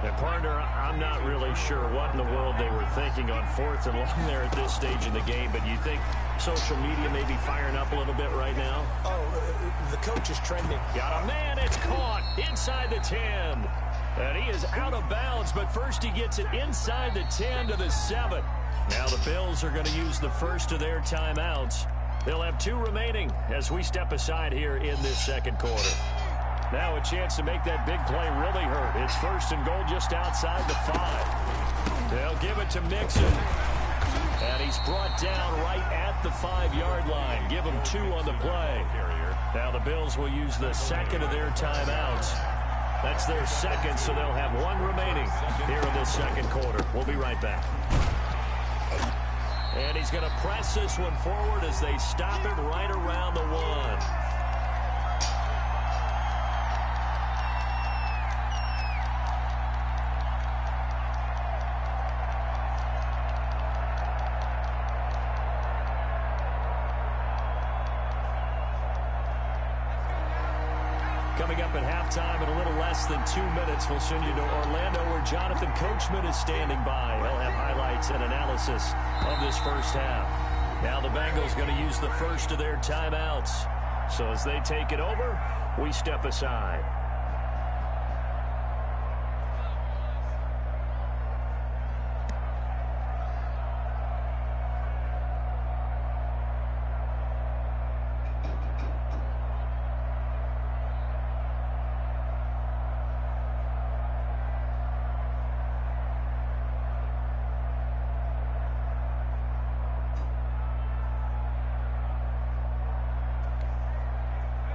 And, partner, I'm not really sure what in the world they were thinking on 4th and long there at this stage in the game, but you think social media may be firing up a little bit right now? Oh, the coach is trending. Got a man. It's caught inside the 10. And he is out of bounds, but first he gets it inside the 10 to the 7. Now the Bills are going to use the first of their timeouts. They'll have 2 remaining as we step aside here in this 2nd quarter. Now a chance to make that big play really hurt. It's 1st and goal just outside the 5. They'll give it to Mixon. And he's brought down right at the 5-yard line. Give him 2 on the play. Now the Bills will use the second of their timeouts. That's their second, so they'll have 1 remaining here in this second quarter. We'll be right back. And he's going to press this one forward as they stop it right around the 1. Coming up at halftime in a little less than 2 minutes, we'll send you to Orlando where Jonathan Coachman is standing by. He'll have highlights and analysis of this first half. Now the Bengals going to use the first of their timeouts. So as they take it over, we step aside.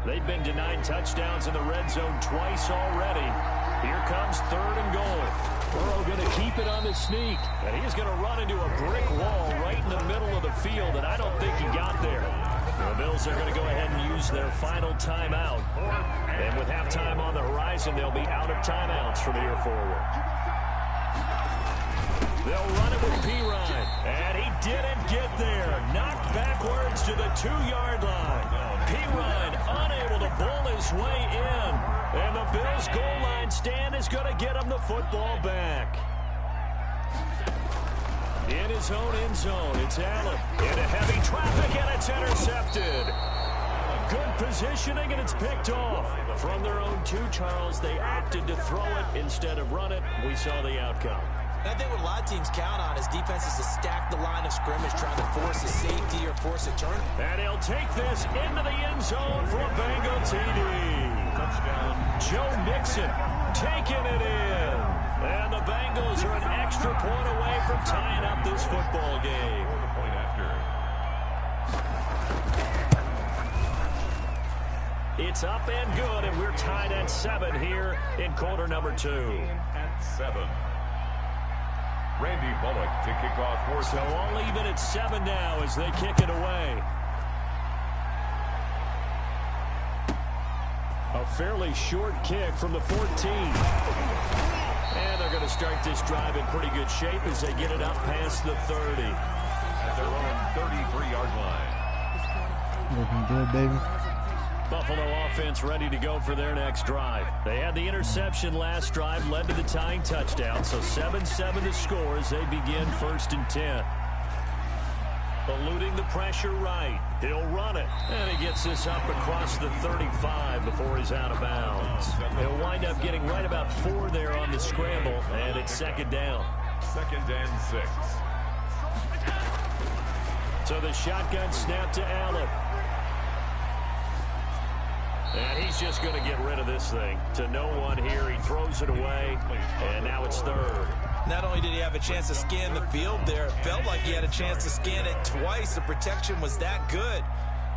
They've been denied touchdowns in the red zone twice already. Here comes 3rd and goal. Burrow going to keep it on the sneak. And he's going to run into a brick wall right in the middle of the field, and I don't think he got there. The Bills are going to go ahead and use their final timeout. And with halftime on the horizon, they'll be out of timeouts from here forward. They'll run it with Pirine. And he didn't get there. Knocked backwards to the 2-yard line. Pirine unable to bull his way in. And the Bills' goal line stand is going to get him the football back. In his own end zone, it's Allen. Into heavy traffic, and it's intercepted. Good positioning, and it's picked off. From their own 2, Charles, they opted to throw it instead of run it. We saw the outcome. I think what a lot of teams count on is defenses to stack the line of scrimmage, trying to force a safety or force a turn. And he'll take this into the end zone for a Bengal TD. Touchdown. Joe Mixon taking it in. And the Bengals are an extra point away from tying up this football game. It's up and good, and we're tied at 7 here in quarter number 2. At 7. Randy Bullock to kick off. So all even at 7 now as they kick it away. A fairly short kick from the 14. And they're going to start this drive in pretty good shape as they get it up past the 30. At their own 33-yard line. Looking good, baby. Buffalo offense ready to go for their next drive. They had the interception last drive, led to the tying touchdown. So 7-7 the score as they begin 1st and 10. Eluding the pressure right. He'll run it. And he gets this up across the 35 before he's out of bounds. He'll wind up getting right about 4 there on the scramble. And it's 2nd down. 2nd and 6. So the shotgun snap to Allen. And he's just going to get rid of this thing to no one here. He throws it away, and now it's 3rd. Not only did he have a chance to scan the field there, it felt like he had a chance to scan it twice. The protection was that good.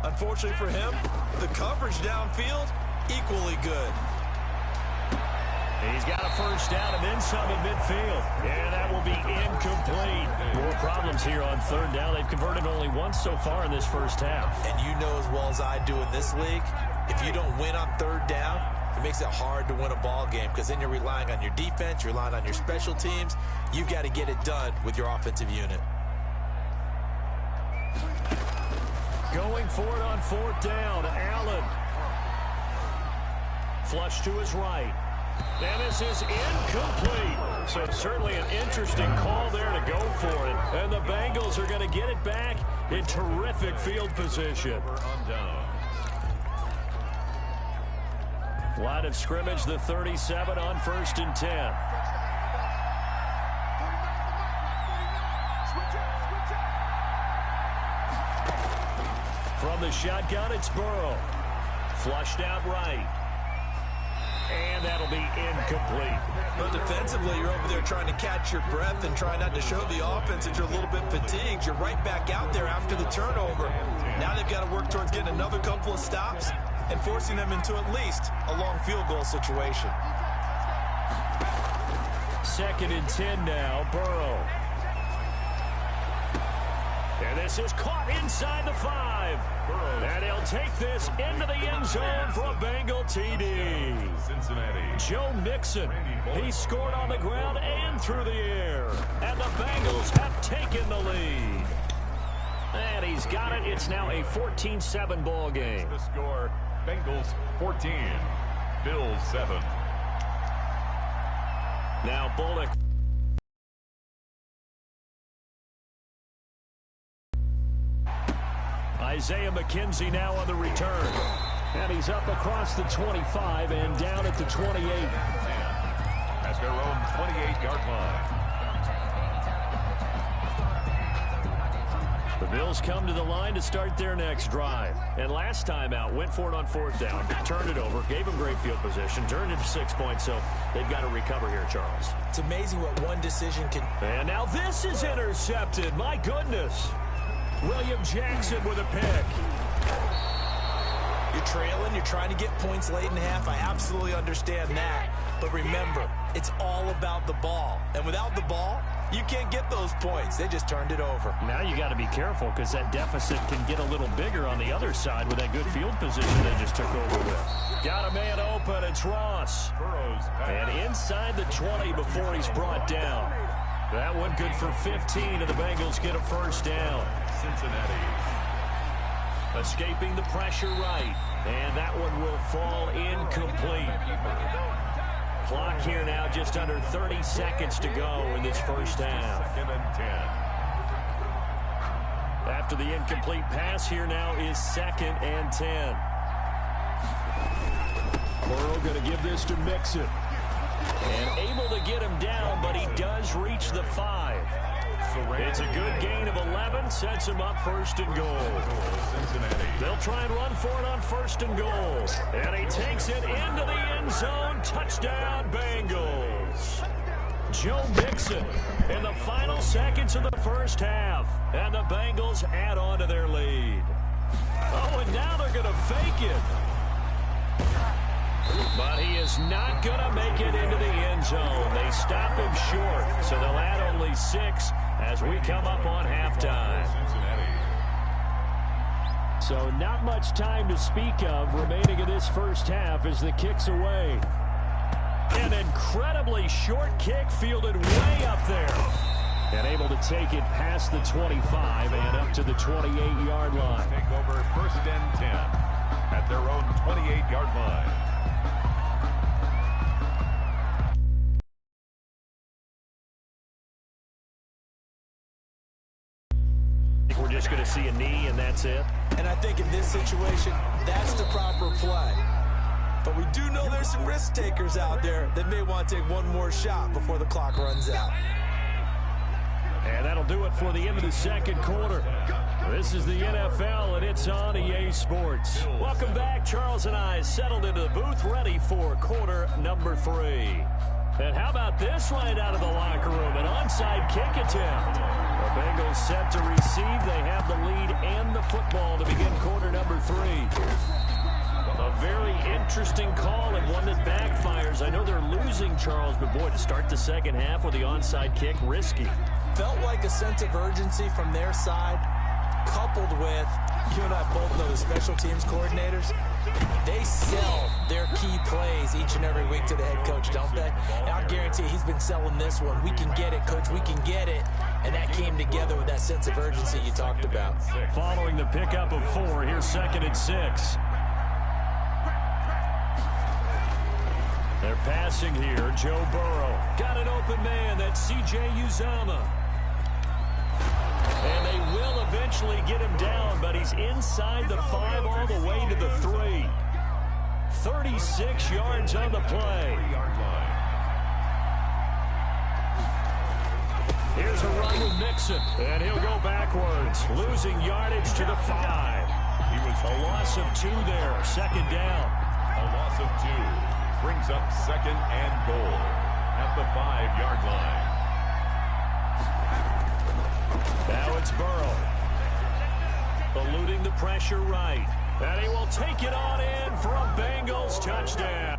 Unfortunately for him, the coverage downfield, equally good. He's got a 1st down and then some in midfield. And that will be incomplete. More problems here on 3rd down. They've converted only once so far in this first half. And you know as well as I do in this league, if you don't win on 3rd down, it makes it hard to win a ball game because then you're relying on your defense, you're relying on your special teams. You've got to get it done with your offensive unit. Going for it on 4th down, Allen. Flush to his right. And this is incomplete. So certainly an interesting call there to go for it. And the Bengals are going to get it back in terrific field position. Line of scrimmage, the 37 on 1st and 10. From the shotgun, it's Burrow. Flushed out right. And that'll be incomplete. But defensively, you're over there trying to catch your breath and try not to show the offense that you're a little bit fatigued. You're right back out there after the turnover. Now they've got to work towards getting another couple of stops and forcing them into at least a long field goal situation. 2nd and 10 now, Burrow. And this is caught inside the 5. And he'll take this into the end zone for a Bengal TD. Cincinnati. Joe Mixon, he scored on the ground and through the air. And the Bengals have taken the lead. And he's got it. It's now a 14-7 ball game. The score, Bengals 14, Bills 7. Now Bullock. Isaiah McKenzie now on the return. And he's up across the 25 and down at the 28. At their own 28-yard line. The Bills come to the line to start their next drive. And last time out, went for it on 4th down, turned it over, gave them great field position, turned it to 6 points, so they've got to recover here, Charles. It's amazing what one decision can... And now this is intercepted. My goodness. William Jackson with a pick. You're trailing. You're trying to get points late in the half. I absolutely understand that. But remember, it's all about the ball. And without the ball, you can't get those points. They just turned it over. Now you got to be careful because that deficit can get a little bigger on the other side with that good field position they just took over with. Got a man open. It's Ross. And inside the 20 before he's brought down. That one good for 15, and the Bengals get a first down. Cincinnati. Escaping the pressure right. And that one will fall incomplete. Clock here now, just under 30 seconds to go in this first half. 2nd and 10. After the incomplete pass, here now is 2nd and 10. Burrow going to give this to Mixon. And able to get him down, but he does reach the 5. It's a good gain of 11, sets him up 1st and goal. Cincinnati. They'll try and run for it on 1st and goal. And he takes it into the end zone. Touchdown, Bengals. Joe Mixon in the final seconds of the first half. And the Bengals add on to their lead. Oh, and now they're going to fake it. But he is not going to make it into the end zone. They stop him short, so they'll add only 6 as we come up on halftime. So not much time to speak of remaining in this first half as the kick's away. An incredibly short kick fielded way up there. And able to take it past the 25 and up to the 28-yard line. Take over 1st and 10 at their own 28-yard line. We're just going to see a knee, and that's it. And I think in this situation, that's the proper play. But we do know there's some risk takers out there that may want to take one more shot before the clock runs out. And that'll do it for the end of the second quarter. This is the NFL, and it's on EA Sports. Welcome back. Charles and I settled into the booth, ready for quarter number 3. And how about this right out of the locker room? An onside kick attempt. The Bengals set to receive. They have the lead and the football to begin quarter number 3. A very interesting call and one that backfires. I know they're losing, Charles, but boy, to start the second half with the onside kick, risky. Felt like a sense of urgency from their side, coupled with, you and I both know the special teams coordinators, they sell their key plays each and every week to the head coach, don't they? And I guarantee he's been selling this one. We can get it, coach, we can get it. And that came together with that sense of urgency you talked about. Following the pickup of 4, here's 2nd and 6. They're passing here. Joe Burrow got an open man. That's C.J. Uzomah. And they will eventually get him down, but he's inside the 5 all the way to the 3. 36 yards on the play. Here's a run with Mixon, and he'll go backwards, losing yardage to the 5. He was a loss of 2 there, 2nd down. A loss of 2. brings up 2nd and goal at the 5-yard line. Now it's Burrow. Eluding the pressure right. And he will take it on in for a Bengals touchdown.